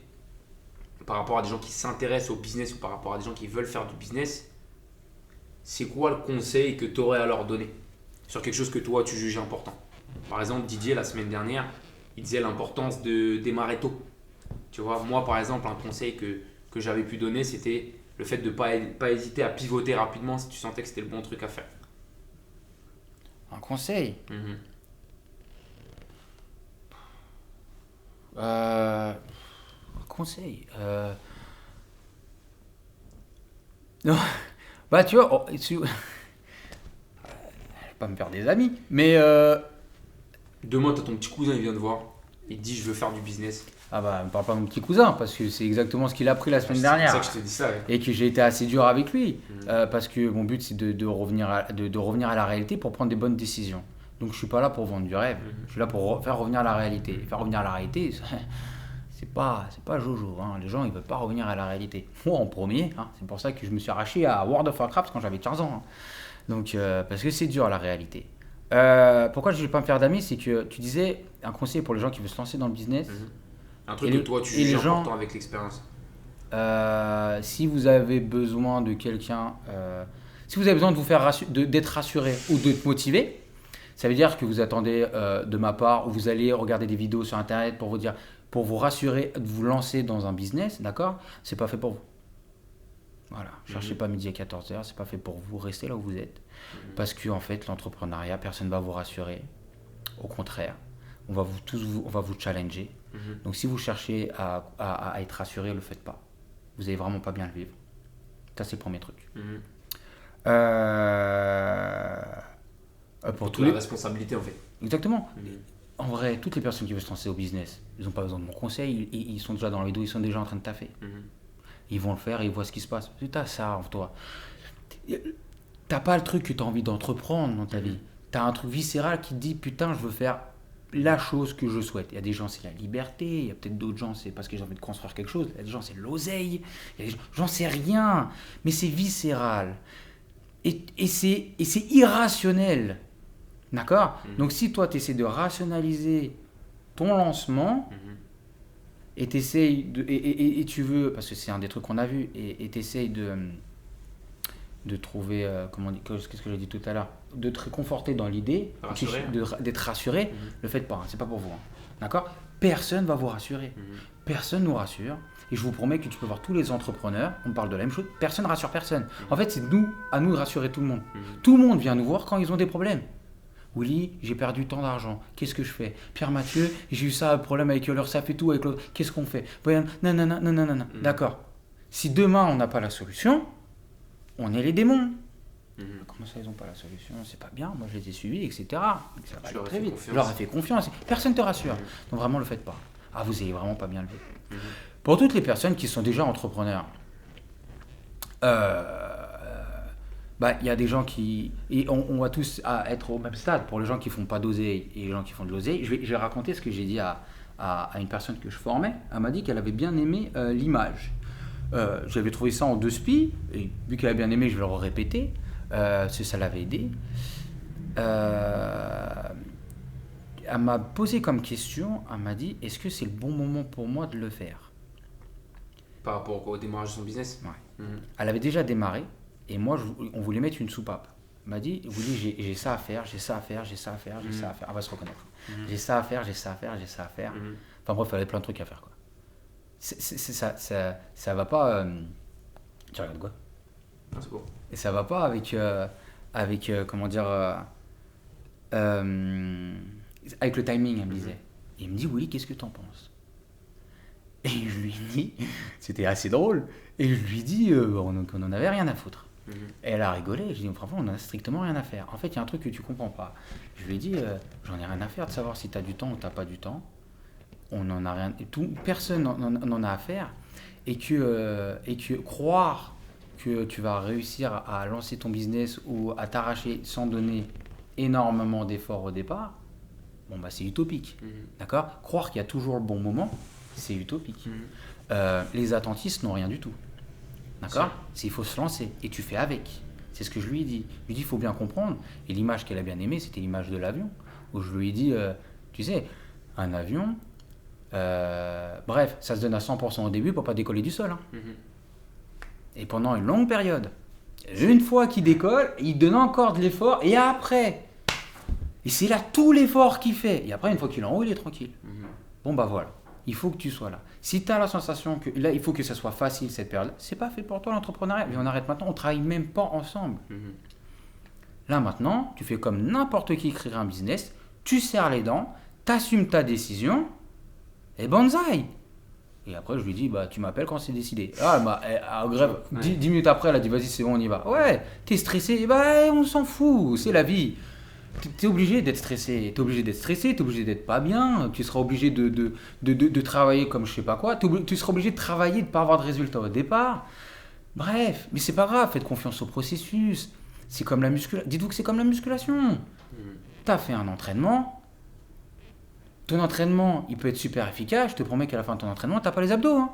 par rapport à des gens qui s'intéressent au business ou par rapport à des gens qui veulent faire du business, c'est quoi le conseil que tu aurais à leur donner sur quelque chose que toi tu juges important? Par exemple, Didier la semaine dernière, il disait l'importance de démarrer tôt. Tu vois, moi par exemple, un conseil que j'avais pu donner, c'était le fait de ne pas hésiter à pivoter rapidement si tu sentais que c'était le bon truc à faire. Un conseil conseil non. Tu vois, je vais pas me faire des amis, mais Demain, tu as ton petit cousin, il vient te voir, il te dit je veux faire du business. me parle pas de mon petit cousin, parce que c'est exactement ce qu'il a appris la semaine dernière. C'est pour ça que je te dis ça. Ouais. Et que j'ai été assez dur avec lui, parce que mon but c'est de revenir à la réalité pour prendre des bonnes décisions. Donc je suis pas là pour vendre du rêve, je suis là pour faire revenir à la réalité. Et faire revenir à la réalité, c'est pas Jojo, hein. Les gens ils veulent pas revenir à la réalité. Moi en premier, hein. C'est pour ça que je me suis arraché à World of Warcraft quand j'avais 15 ans. Hein. Donc parce que c'est dur la réalité. Pourquoi je ne vais pas me faire d'amis, c'est que tu disais un conseil pour les gens qui veulent se lancer dans le business. Un truc que toi tu juges important avec l'expérience. Si vous avez besoin de quelqu'un, si vous avez besoin de vous faire d'être rassuré ou de te motiver, ça veut dire que vous attendez de ma part ou vous allez regarder des vidéos sur internet pour vous rassurer de vous lancer dans un business, d'accord ? C'est pas fait pour vous. Voilà, cherchez pas midi à 14h, c'est pas fait pour vous, restez là où vous êtes. Parce que en fait, l'entrepreneuriat, personne ne va vous rassurer. Au contraire, on va vous challenger. Donc si vous cherchez à être rassuré, ne le faites pas. Vous n'allez vraiment pas bien le vivre. Ça, c'est le premier truc. Pour toute la responsabilité en fait. Exactement. En vrai, toutes les personnes qui veulent se lancer au business, ils n'ont pas besoin de mon conseil, ils sont déjà dans les dos, ils sont déjà en train de taffer. Ils vont le faire et ils voient ce qui se passe. Tu as ça en toi. T'as pas le truc que tu as envie d'entreprendre dans ta vie. Tu as un truc viscéral qui te dit putain, je veux faire la chose que je souhaite. Il y a des gens, c'est la liberté. Il y a peut-être d'autres gens, c'est parce que j'ai envie de construire quelque chose. Il y a des gens, c'est l'oseille. Il y a des gens, j'en sais rien. Mais c'est viscéral. Et c'est irrationnel. D'accord ? Donc si toi, tu essaies de rationaliser ton lancement Mhm. et t'essayes et tu veux, parce que c'est un des trucs qu'on a vu, et t'essayes de trouver, qu'est-ce que j'ai dit tout à l'heure, de te réconforter dans l'idée, Rassurer. d'être rassuré, le faites pas, hein, c'est pas pour vous. Hein. D'accord? Personne va vous rassurer. Personne nous rassure. Et je vous promets que tu peux voir tous les entrepreneurs, on parle de la même chose, personne ne rassure personne. En fait, c'est à nous de rassurer tout le monde. Tout le monde vient nous voir quand ils ont des problèmes. Willy, j'ai perdu tant d'argent, qu'est-ce que je fais? Pierre Mathieu, j'ai eu ça, un problème avec leur SAF et tout, avec l'autre, qu'est-ce qu'on fait? Non. D'accord. Si demain on n'a pas la solution, on est les démons. Comment ça, ils n'ont pas la solution? C'est pas bien, moi je les ai suivis, etc. Ça va aller très vite. Je leur ai fait confiance. Personne ne te rassure. Donc vraiment, le faites pas. Ah, vous n'avez vraiment pas bien levé. Pour toutes les personnes qui sont déjà entrepreneurs, il y a des gens qui... Et on va tous être au même stade. Pour les gens qui font pas d'oseille et les gens qui font de l'oseille, je vais raconter ce que j'ai dit à une personne que je formais. Elle m'a dit qu'elle avait bien aimé l'image. J'avais trouvé ça en 2 spies, et vu qu'elle a bien aimé, je vais le répéter, ça l'avait aidé. Elle m'a posé comme question, elle m'a dit, est-ce que c'est le bon moment pour moi de le faire? Par rapport au démarrage de son business. Ouais. Elle avait déjà démarré, et moi, on voulait mettre une soupape. Elle m'a dit, Willy, j'ai ça à faire, j'ai ça à faire, j'ai ça à faire, j'ai ça à faire. Elle va se reconnaître. J'ai ça à faire, j'ai ça à faire, j'ai ça à faire. Enfin bref, il y avait plein de trucs à faire, quoi. Ça va pas. Tu regardes quoi? Ah, c'est beau. Et ça va pas avec comment dire, avec le timing, elle me disait. Et il me dit, Willy, qu'est-ce que t'en penses? Et je lui dis, c'était assez drôle, et je lui dis qu'on n'en avait rien à foutre. Et elle a rigolé, je lui ai dit, franchement, on n'en a strictement rien à faire. En fait, il y a un truc que tu comprends pas. Je lui ai dit, j'en ai rien à faire de savoir si t'as du temps ou t'as pas du temps. On n'en a rien, personne n'en a à faire. Et que croire que tu vas réussir à lancer ton business ou à t'arracher sans donner énormément d'efforts au départ, c'est utopique. D'accord? Croire qu'il y a toujours le bon moment, c'est utopique. Les attentistes n'ont rien du tout. D'accord? Il faut se lancer et tu fais avec. C'est ce que je lui ai dit. Je lui ai dit, il faut bien comprendre. Et l'image qu'elle a bien aimée, c'était l'image de l'avion. Où je lui ai dit, tu sais, un avion, bref, ça se donne à 100% au début pour pas décoller du sol. Hein. Et pendant une longue période. Une fois qu'il décolle, il donne encore de l'effort. Et après, et c'est là tout l'effort qu'il fait. Et après, une fois qu'il est en haut, il est tranquille. Voilà. Il faut que tu sois là. Si tu as la sensation que là, il faut que ça soit facile cette période, c'est pas fait pour toi l'entrepreneuriat. Mais on arrête maintenant, on travaille même pas ensemble. Là maintenant, tu fais comme n'importe qui créerait un business, tu serres les dents, tu assumes ta décision et banzai. Et après, je lui dis, tu m'appelles quand c'est décidé. Grève, 10 minutes après, elle a dit, vas-y, c'est bon, on y va. Ouais, t'es stressé, on s'en fout, c'est la vie. T'es obligé d'être stressé, t'es obligé d'être pas bien, tu seras obligé de travailler comme je sais pas quoi, tu seras obligé de travailler, de pas avoir de résultats au départ. Bref, mais c'est pas grave, faites confiance au processus. C'est comme la musculation. Dites-vous que c'est comme la musculation. T'as fait un entraînement. Ton entraînement, il peut être super efficace. Je te promets qu'à la fin de ton entraînement, t'as pas les abdos. Hein.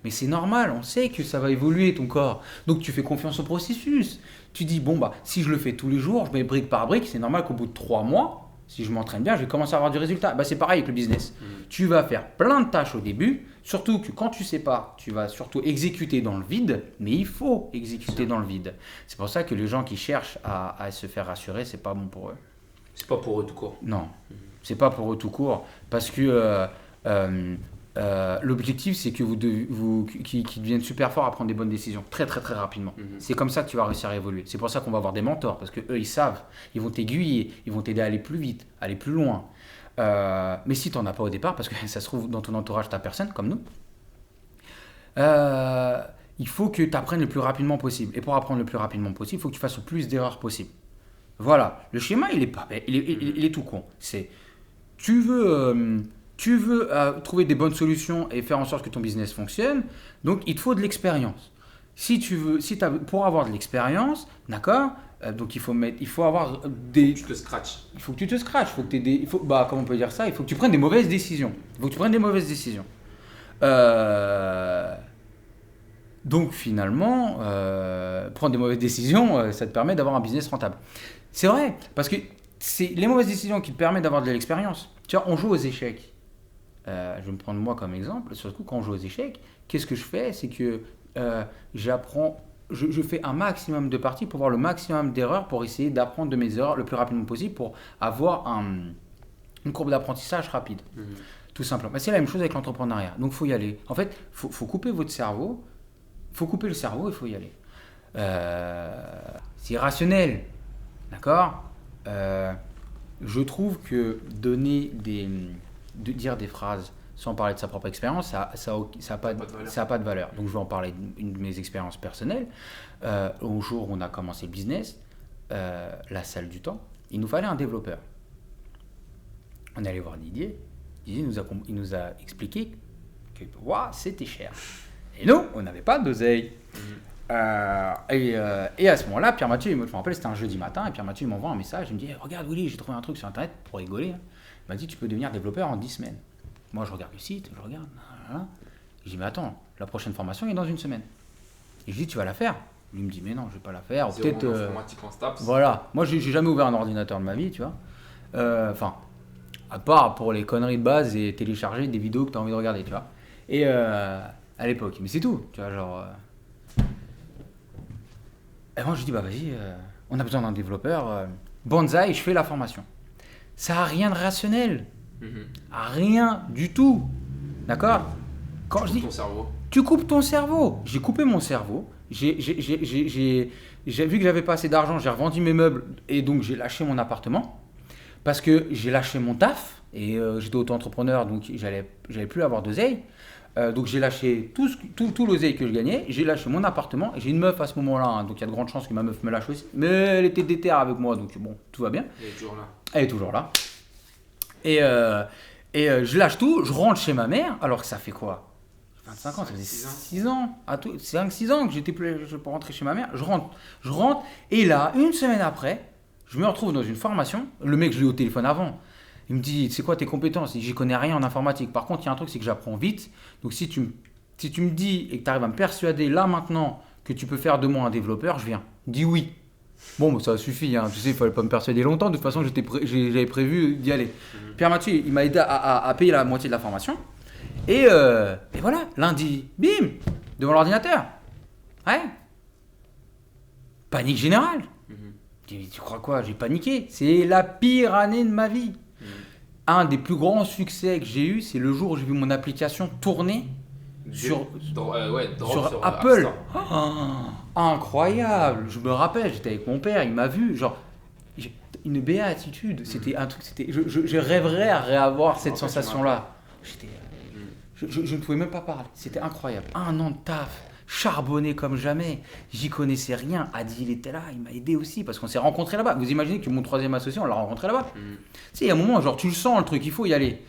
Mais c'est normal, on sait que ça va évoluer ton corps. Donc tu fais confiance au processus. Tu dis, si je le fais tous les jours, je mets brique par brique, c'est normal qu'au bout de 3 mois, si je m'entraîne bien, je vais commencer à avoir du résultat. C'est pareil avec le business. Tu vas faire plein de tâches au début, surtout que quand tu sais pas, tu vas surtout exécuter dans le vide, mais il faut exécuter dans le vide. C'est pour ça que les gens qui cherchent à se faire rassurer, c'est pas bon pour eux. C'est pas pour eux tout court. Non, c'est pas pour eux tout court, parce que l'objectif, c'est que qu'ils deviennent super forts à prendre des bonnes décisions très très très rapidement. C'est comme ça que tu vas réussir à évoluer. C'est pour ça qu'on va avoir des mentors, parce que eux ils savent, ils vont t'aiguiller, ils vont t'aider à aller plus vite, aller plus loin. Mais si tu n'en as pas au départ, parce que ça se trouve dans ton entourage t'as personne comme nous, il faut que tu apprennes le plus rapidement possible. Et pour apprendre le plus rapidement possible, il faut que tu fasses le plus d'erreurs possible. Voilà, le schéma il est tout con. C'est tu veux trouver des bonnes solutions et faire en sorte que ton business fonctionne, donc il te faut de l'expérience. Pour avoir de l'expérience, d'accord, donc il faut avoir des... Tu te scratches. Il faut que tu te scratches, comment on peut dire ça, il faut que tu prennes des mauvaises décisions. Donc finalement, prendre des mauvaises décisions, ça te permet d'avoir un business rentable. C'est vrai, parce que c'est les mauvaises décisions qui te permettent d'avoir de l'expérience. Tu vois, on joue aux échecs. je vais me prendre moi comme exemple, surtout quand je joue aux échecs, qu'est-ce que je fais? C'est que je fais un maximum de parties pour voir le maximum d'erreurs, pour essayer d'apprendre de mes erreurs le plus rapidement possible, pour avoir une courbe d'apprentissage rapide. Tout simplement. Mais c'est la même chose avec l'entrepreneuriat. Donc il faut y aller. En fait, faut couper votre cerveau. Il faut couper le cerveau, il faut y aller. C'est irrationnel. D'accord. Je trouve que dire des phrases sans parler de sa propre expérience, ça a pas de valeur. Donc je vais en parler d'une de mes expériences personnelles. Au jour où on a commencé le business, la salle du temps, il nous fallait un développeur. On est allé voir Didier. Didier il nous a expliqué que c'était cher. Et nous, on n'avait pas d'oseille. Et à ce moment-là, Pierre-Mathieu, je me rappelle, c'était un jeudi matin, et Pierre-Mathieu m'envoie un message, il me dit regarde Willy, j'ai trouvé un truc sur internet pour rigoler. Il m'a dit tu peux devenir développeur en 10 semaines. Moi je regarde le site, je regarde. Je dis mais attends, la prochaine formation est dans 1 semaine. Et je dis tu vas la faire. Lui me dit mais non, je vais pas la faire. Peut-être. Informatique en STAPS. Voilà. Moi j'ai jamais ouvert un ordinateur de ma vie, tu vois. Enfin, à part pour les conneries de base et télécharger des vidéos que tu as envie de regarder, tu vois. Et à l'époque, mais c'est tout, tu vois, genre. Et moi je dis bah vas-y, on a besoin d'un développeur. Banzai, je fais la formation. Ça a rien de rationnel. Rien du tout. D'accord. Quand je dis ton cerveau. Tu coupes ton cerveau. J'ai coupé mon cerveau. J'ai vu que j'avais pas assez d'argent, j'ai revendu mes meubles et donc j'ai lâché mon appartement parce que j'ai lâché mon taf et j'étais auto-entrepreneur donc j'allais plus avoir d'oseille. Donc j'ai lâché tout l'oseille que je gagnais, j'ai lâché mon appartement et j'ai une meuf à ce moment-là, hein, donc il y a de grandes chances que ma meuf me lâche aussi, mais elle était déter avec moi donc bon, tout va bien. Elle est toujours là. Elle est toujours là. Et je lâche tout, je rentre chez ma mère, alors que ça fait quoi 25 ans, ça faisait 6 ans, 5-6 ans que j'étais plus pour rentrer chez ma mère. Je rentre, et là, 1 semaine après, je me retrouve dans une formation. Le mec, je l'ai eu au téléphone avant. Il me dit, c'est quoi tes compétences? J'y connais rien en informatique. Par contre, il y a un truc, c'est que j'apprends vite. Donc si tu me dis et que tu arrives à me persuader là maintenant que tu peux faire de moi un développeur, je viens. Dis oui. Bon, ça suffit, hein. Tu sais, il ne fallait pas me persuader longtemps. De toute façon, j'avais prévu d'y aller. Pierre-Mathieu, il m'a aidé à payer la moitié de la formation. Et voilà, lundi, bim, devant l'ordinateur. Ouais. Panique générale. Tu crois quoi? J'ai paniqué. C'est la pire année de ma vie. Un des plus grands succès que j'ai eu, c'est le jour où j'ai vu mon application tourner sur Apple. Incroyable. Je me rappelle, j'étais avec mon père, il m'a vu, genre une béatitude. C'était un truc, je rêverais à réavoir cette sensation-là. Je ne pouvais même pas parler. C'était incroyable. 1 an de taf, charbonné comme jamais. J'y connaissais rien. Adi, il était là, il m'a aidé aussi parce qu'on s'est rencontrés là-bas. Vous imaginez que mon 3e associé, on l'a rencontré là-bas. Tu sais, il y a un moment, genre, tu le sens le truc, il faut y aller.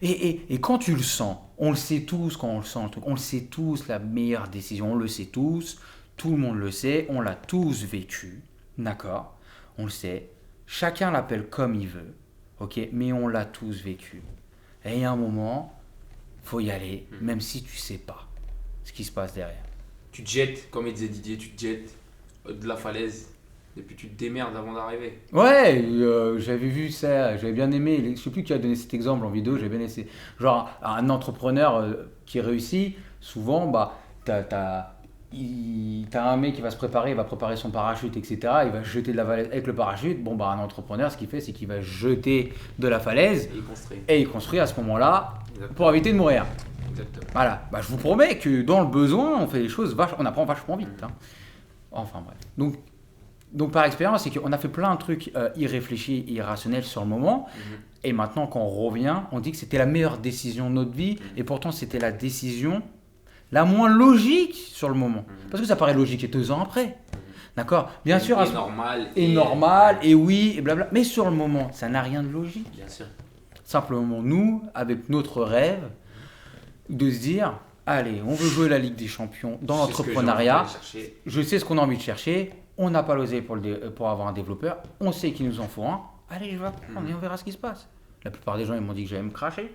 Et quand tu le sens, on le sait tous quand on le sent le truc. On le sait tous, la meilleure décision, on le sait tous. Tout le monde le sait, on l'a tous vécu. D'accord? On le sait. Chacun l'appelle comme il veut. Ok? Mais on l'a tous vécu. Et il y a un moment, faut y aller, même si tu sais pas ce qui se passe derrière. Tu te jettes, comme il disait Didier, tu te jettes de la falaise et puis tu te démerdes avant d'arriver. Ouais, j'avais vu ça, j'avais bien aimé, je sais plus qui a donné cet exemple en vidéo, j'avais bien aimé. Genre un entrepreneur qui réussit, souvent bah t'as un mec qui va se préparer, il va préparer son parachute, etc. Il va jeter de la falaise avec le parachute. Bon, bah, un entrepreneur, ce qu'il fait, c'est qu'il va jeter de la falaise et il construit à ce moment-là. Exactement. Pour éviter de mourir. Exactement. Voilà. Bah, je vous promets que dans le besoin, on fait les choses, on apprend vachement vite. Hein. Enfin bref. Donc par expérience, c'est qu'on a fait plein de trucs irréfléchis, irrationnels sur le moment. Et maintenant, quand on revient, on dit que c'était la meilleure décision de notre vie. Et pourtant, c'était la décision la moins logique sur le moment. Parce que ça paraît logique et 2 ans après. D'accord? Bien sûr. Et normal, et oui, et blabla. Mais sur le moment, ça n'a rien de logique. Bien sûr. Simplement, nous, avec notre rêve, de se dire, allez, on veut jouer la Ligue des Champions dans l'entrepreneuriat. Je sais ce qu'on a envie de chercher. On n'a pas l'oseille pour avoir un développeur. On sait qu'il nous en faut un. Allez, je vais apprendre et on verra ce qui se passe. La plupart des gens, ils m'ont dit que j'allais me cracher.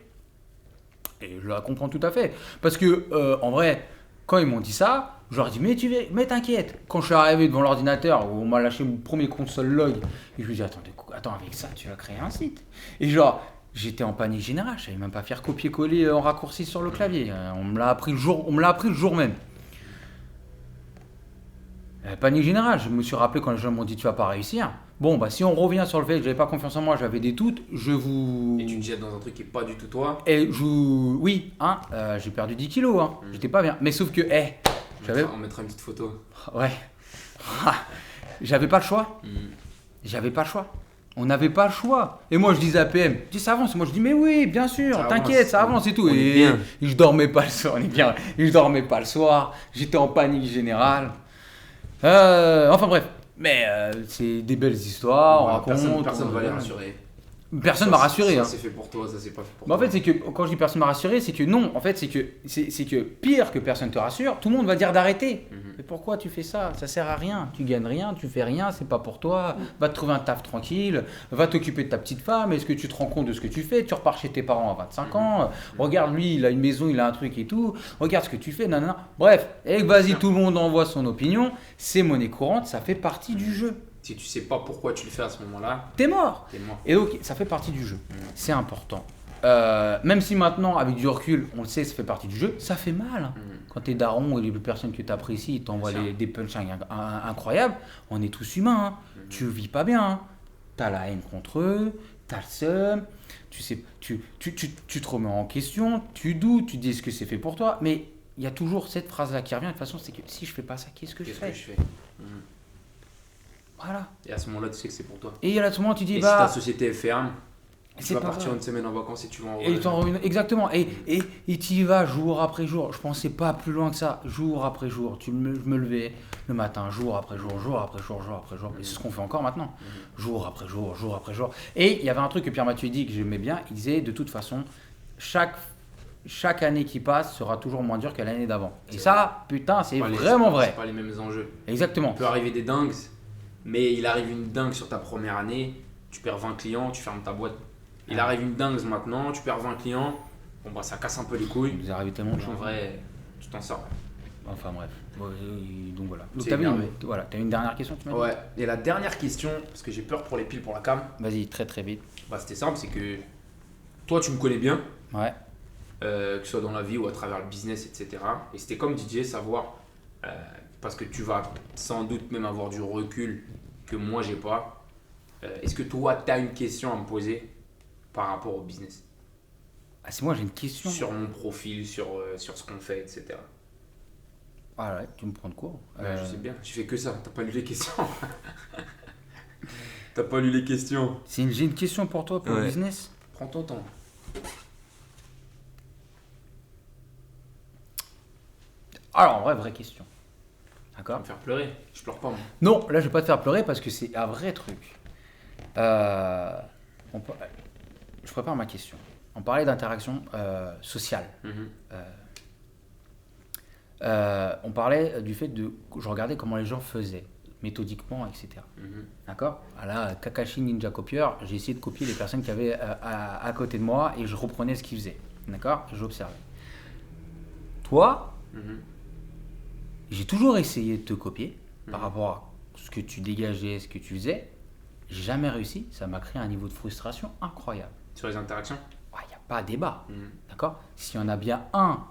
Et je la comprends tout à fait. Parce que, en vrai, quand ils m'ont dit ça, je leur ai dit, mais t'inquiète. Quand je suis arrivé devant l'ordinateur, où on m'a lâché mon premier console log, et je lui ai dit, attends, avec ça, tu vas créer un site. Et genre, j'étais en panique générale. Je savais même pas faire copier-coller en raccourci sur le clavier. On me l'a appris le jour même. Panique générale. Je me suis rappelé quand les gens m'ont dit tu vas pas réussir. Bon, bah si on revient sur le fait que j'avais pas confiance en moi, j'avais des doutes, je vous... Et tu te jettes dans un truc qui est pas du tout toi. Et oui, j'ai perdu 10 kilos, hein. J'étais pas bien. Mais sauf que, j'avais... On mettra une petite photo. Ouais. J'avais pas le choix. J'avais pas le choix. On n'avait pas le choix. Et moi, je disais à PM, dis ça avance. Moi, je dis, mais oui, bien sûr, Ça t'inquiète, avance. ça avance et tout. On est Et bien. je dormais pas le soir, on est bien. Et je dormais pas le soir. J'étais en panique générale. Enfin bref. Mais c'est des belles histoires, on raconte. Personne va les rassurer. Personne m'a rassuré. Ça hein. c'est fait pour toi, ça c'est pas fait pour Mais en toi. fait, c'est que quand je dis personne m'a rassuré, c'est que non. En fait, c'est que pire que personne te rassure, tout le monde va dire d'arrêter. Mais pourquoi tu fais ça? Ça sert à rien. Tu gagnes rien, tu fais rien, c'est pas pour toi. Va te trouver un taf tranquille, va t'occuper de ta petite femme. Est-ce que tu te rends compte de ce que tu fais? Tu repars chez tes parents à 25 ans. Regarde lui, il a une maison, il a un truc et tout. Regarde ce que tu fais, nanana. Bref, et vas-y, tout le monde envoie son opinion. C'est monnaie courante, ça fait partie du jeu. Si tu sais pas pourquoi tu le fais à ce moment-là, T'es mort. t'es mort. Et donc, ça fait partie du jeu. C'est important. Même si maintenant, avec du recul, on le sait, ça fait partie du jeu, ça fait mal. Hein. Quand t'es daron et les personnes que t'apprécies, ils t'envoient des punchlines incroyables, on est tous humains. Hein. Tu vis pas bien. Hein. T'as la haine contre eux, t'as le seum, tu te remets en question, tu doutes, tu dis est-ce que c'est fait pour toi. Mais il y a toujours cette phrase-là qui revient. De toute façon, c'est que si je fais pas ça, qu'est-ce que je fais? Voilà. Et à ce moment-là, tu sais que c'est pour toi. Et à ce moment, tu dis, Et si bah. ta société est ferme, tu c'est vas pas partir grave. une semaine en vacances et tu vas en Et exactement. Et tu y vas jour après jour. Je pensais pas plus loin que ça. Jour après jour. Je me levais le matin, jour après jour, jour après jour, jour après jour. Et c'est ce qu'on fait encore maintenant. Jour après jour, jour après jour. Et il y avait un truc que Pierre Mathieu dit que j'aimais bien. Il disait de toute façon, chaque année qui passe sera toujours moins dure que l'année d'avant. Et ça, putain, c'est vraiment vrai. C'est pas les mêmes enjeux. Exactement. Il peut arriver des dingues, mais il arrive une dingue sur ta première année, tu perds 20 clients, tu fermes ta boîte. Il arrive une dingue maintenant, tu perds 20 clients, bon bah ça casse un peu les couilles. Il nous est arrivé tellement de Mais en choses. vrai, tu t'en sors. Enfin bref. Donc voilà. Donc C'est t'avais énervé. t'as une dernière question, tu m'as dit? Ouais, et la dernière question, parce que j'ai peur pour les piles pour la cam, Vas-y, très très vite. bah c'était simple, c'est que toi tu me connais bien, Ouais. que ce soit dans la vie ou à travers le business, etc. Et c'était comme DJ, savoir, parce que tu vas sans doute même avoir du recul que moi j'ai pas. Est-ce que toi tu as une question à me poser par rapport au business? Ah, c'est moi, j'ai une question. Sur mon profil, sur ce qu'on fait, etc. Ah ouais, tu me prends de court. Ouais, je sais bien, tu fais que ça, t'as pas lu les questions. T'as pas lu les questions. J'ai une question pour toi, pour le Ouais. business. Prends ton temps. Alors, en vrai, vraie question. Tu vas D'accord? me faire pleurer, je pleure pas moi. Non, là, je vais pas te faire pleurer parce que c'est un vrai truc. Je prépare ma question. On parlait d'interaction sociale. On parlait du fait de... Je regardais comment les gens faisaient, méthodiquement, etc. D'accord? Là, Kakashi Ninja Copieur, j'ai essayé de copier les personnes qui avaient à côté de moi et je reprenais ce qu'ils faisaient. D'accord? J'observais. Toi, j'ai toujours essayé de te copier par rapport à ce que tu dégageais, ce que tu faisais. J'ai jamais réussi. Ça m'a créé un niveau de frustration incroyable. Sur les interactions. Il n'y a pas à débat. D'accord? S'il y en a bien un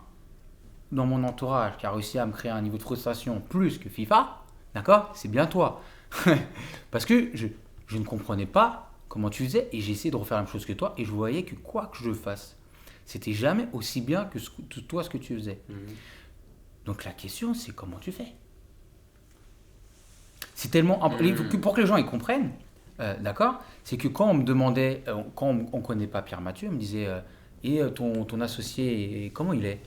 dans mon entourage qui a réussi à me créer un niveau de frustration plus que FIFA, d'accord? C'est bien toi. Parce que je ne comprenais pas comment tu faisais et j'ai essayé de refaire la même chose que toi et je voyais que quoi que je fasse, c'était jamais aussi bien que toi ce que tu faisais. Donc la question c'est comment tu fais? C'est tellement pour que les gens ils comprennent, d'accord? C'est que quand on me demandait, quand on connaît pas Pierre Mathieu, on me disait et ton associé comment il est?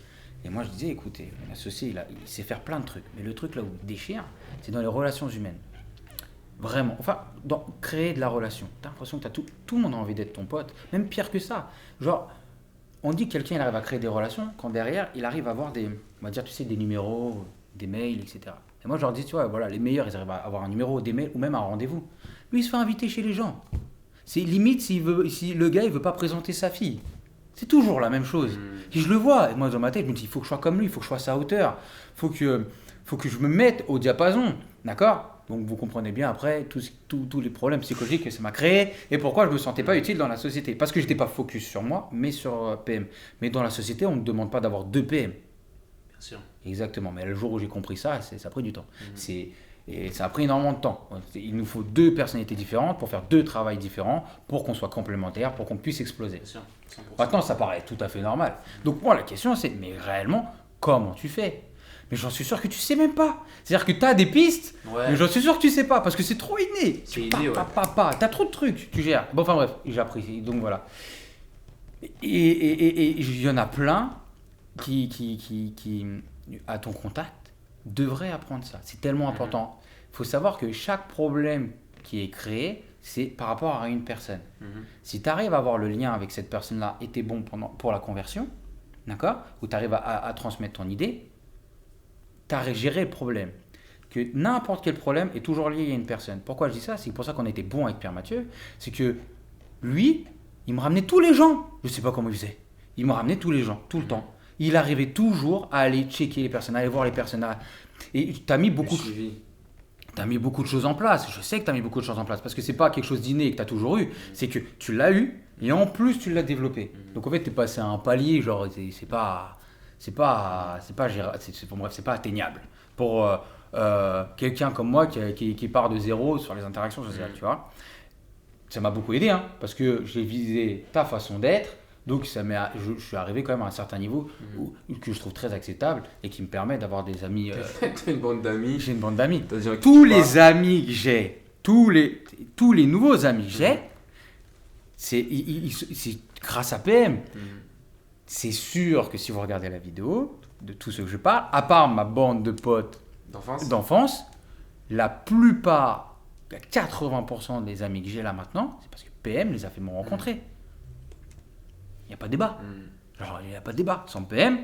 Et moi je disais écoutez, mon associé il sait faire plein de trucs, mais le truc là où il déchire, c'est dans les relations humaines. Vraiment, enfin, dans créer de la relation. T'as l'impression que tout le monde a envie d'être ton pote, même pire que ça. Genre, on dit que quelqu'un il arrive à créer des relations quand derrière il arrive à avoir on va dire, tu sais, des numéros, des mails, etc. Et moi je leur dis, tu vois, voilà, les meilleurs ils arrivent à avoir un numéro, des mails ou même un rendez-vous. Lui il se fait inviter chez les gens. C'est limite si le gars il veut pas présenter sa fille. C'est toujours la même chose. Et je le vois, et moi dans ma tête je me dis, il faut que je sois comme lui, il faut que je sois à sa hauteur, faut que je me mette au diapason, d'accord? Donc vous comprenez bien après tous les problèmes psychologiques que ça m'a créé et pourquoi je me sentais pas utile dans la société. Parce que j'étais pas focus sur moi, mais sur PM. Mais dans la société, on ne me demande pas d'avoir 2 PM. Bien sûr. Exactement. Mais le jour où j'ai compris ça, ça a pris du temps. Et ça a pris énormément de temps. Il nous faut 2 personnalités différentes pour faire 2 travails différents, pour qu'on soit complémentaires, pour qu'on puisse exploser. Bien sûr. 100%. Maintenant, ça paraît tout à fait normal. Donc moi, la question c'est, mais réellement, comment tu fais? Mais j'en suis sûr que tu sais même pas. C'est-à-dire que tu as des pistes, mais j'en suis sûr que tu sais pas, parce que c'est trop inné. C'est inné, ouais. T'as trop de trucs, tu gères. Bon, enfin bref, j'ai appris. Donc voilà. Et il y en a plein qui, à ton contact, devraient apprendre ça. C'est tellement important. Il faut savoir que chaque problème qui est créé, c'est par rapport à une personne. Si tu arrives à avoir le lien avec cette personne-là et tu es bon pour la conversion, d'accord, ou tu arrives à transmettre ton idée, tu as géré le problème. Que n'importe quel problème est toujours lié à une personne. Pourquoi je dis ça? C'est pour ça qu'on était bon avec Pierre Mathieu. C'est que lui, il me ramenait tous les gens. Je ne sais pas comment il faisait. Il me ramenait tous les gens, tout le temps. Il arrivait toujours à aller checker les personnes, à aller voir les personnes. Et tu as mis beaucoup de choses en place. Je sais que tu as mis beaucoup de choses en place parce que c'est pas quelque chose d'inné que tu as toujours eu. C'est que tu l'as eu et en plus tu l'as développé. Donc en fait, tu es passé à un palier, genre, c'est pas atteignable pour quelqu'un comme moi qui part de zéro sur les interactions sociales, tu vois. Ça m'a beaucoup aidé, hein, parce que j'ai visé ta façon d'être. Donc je suis arrivé quand même à un certain niveau que je trouve très acceptable et qui me permet d'avoir des amis. T'as une bande d'amis. J'ai une bande d'amis. Tous les amis que j'ai, tous les nouveaux amis que j'ai, c'est grâce à PM. C'est sûr que si vous regardez la vidéo de tous ceux que je parle, à part ma bande de potes d'enfance, la plupart, 80% des amis que j'ai là maintenant, c'est parce que PM les a fait me rencontrer. Il n'y a pas de débat. Genre, il n'y a pas de débat. Sans PM,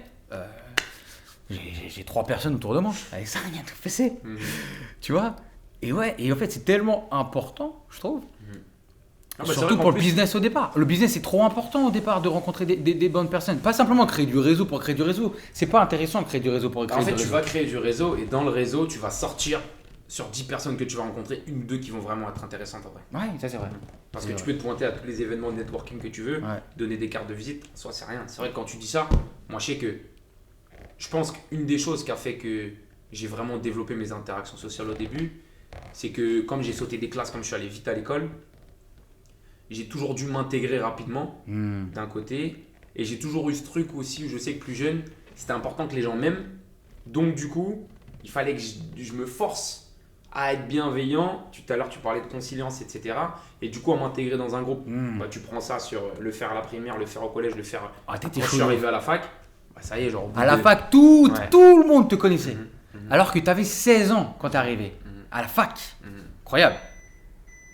j'ai 3 personnes autour de moi. Avec ça, rien de fessé. Tu vois? Et ouais, et en fait, c'est tellement important, je trouve. Surtout pour le business au départ. Le business, c'est trop important au départ de rencontrer des bonnes personnes. Pas simplement créer du réseau pour créer du réseau. C'est pas intéressant de créer du réseau pour créer du réseau. En fait, tu vas créer du réseau et dans le réseau, tu vas sortir sur 10 personnes que tu vas rencontrer, 1 ou 2 qui vont vraiment être intéressantes après. Ouais, ça c'est vrai. Parce que tu peux te pointer à tous les événements de networking que tu veux, donner des cartes de visite, soit c'est rien. C'est vrai que quand tu dis ça, moi je sais que je pense qu'une des choses qui a fait que j'ai vraiment développé mes interactions sociales au début, c'est que comme j'ai sauté des classes, comme je suis allé vite à l'école, j'ai toujours dû m'intégrer rapidement d'un côté, et j'ai toujours eu ce truc aussi où je sais que plus jeune, c'était important que les gens m'aiment. Donc du coup, il fallait que je me force à être bienveillant. Tout à l'heure, tu parlais de conciliance, etc. Et du coup, à m'intégrer dans un groupe, bah, tu prends ça sur le faire à la primaire, le faire au collège, le faire quand je suis arrivé à la fac. Bah, ça y est, genre. À la fac, tout le monde te connaissait. Alors que tu avais 16 ans quand tu es arrivé. À la fac. Incroyable.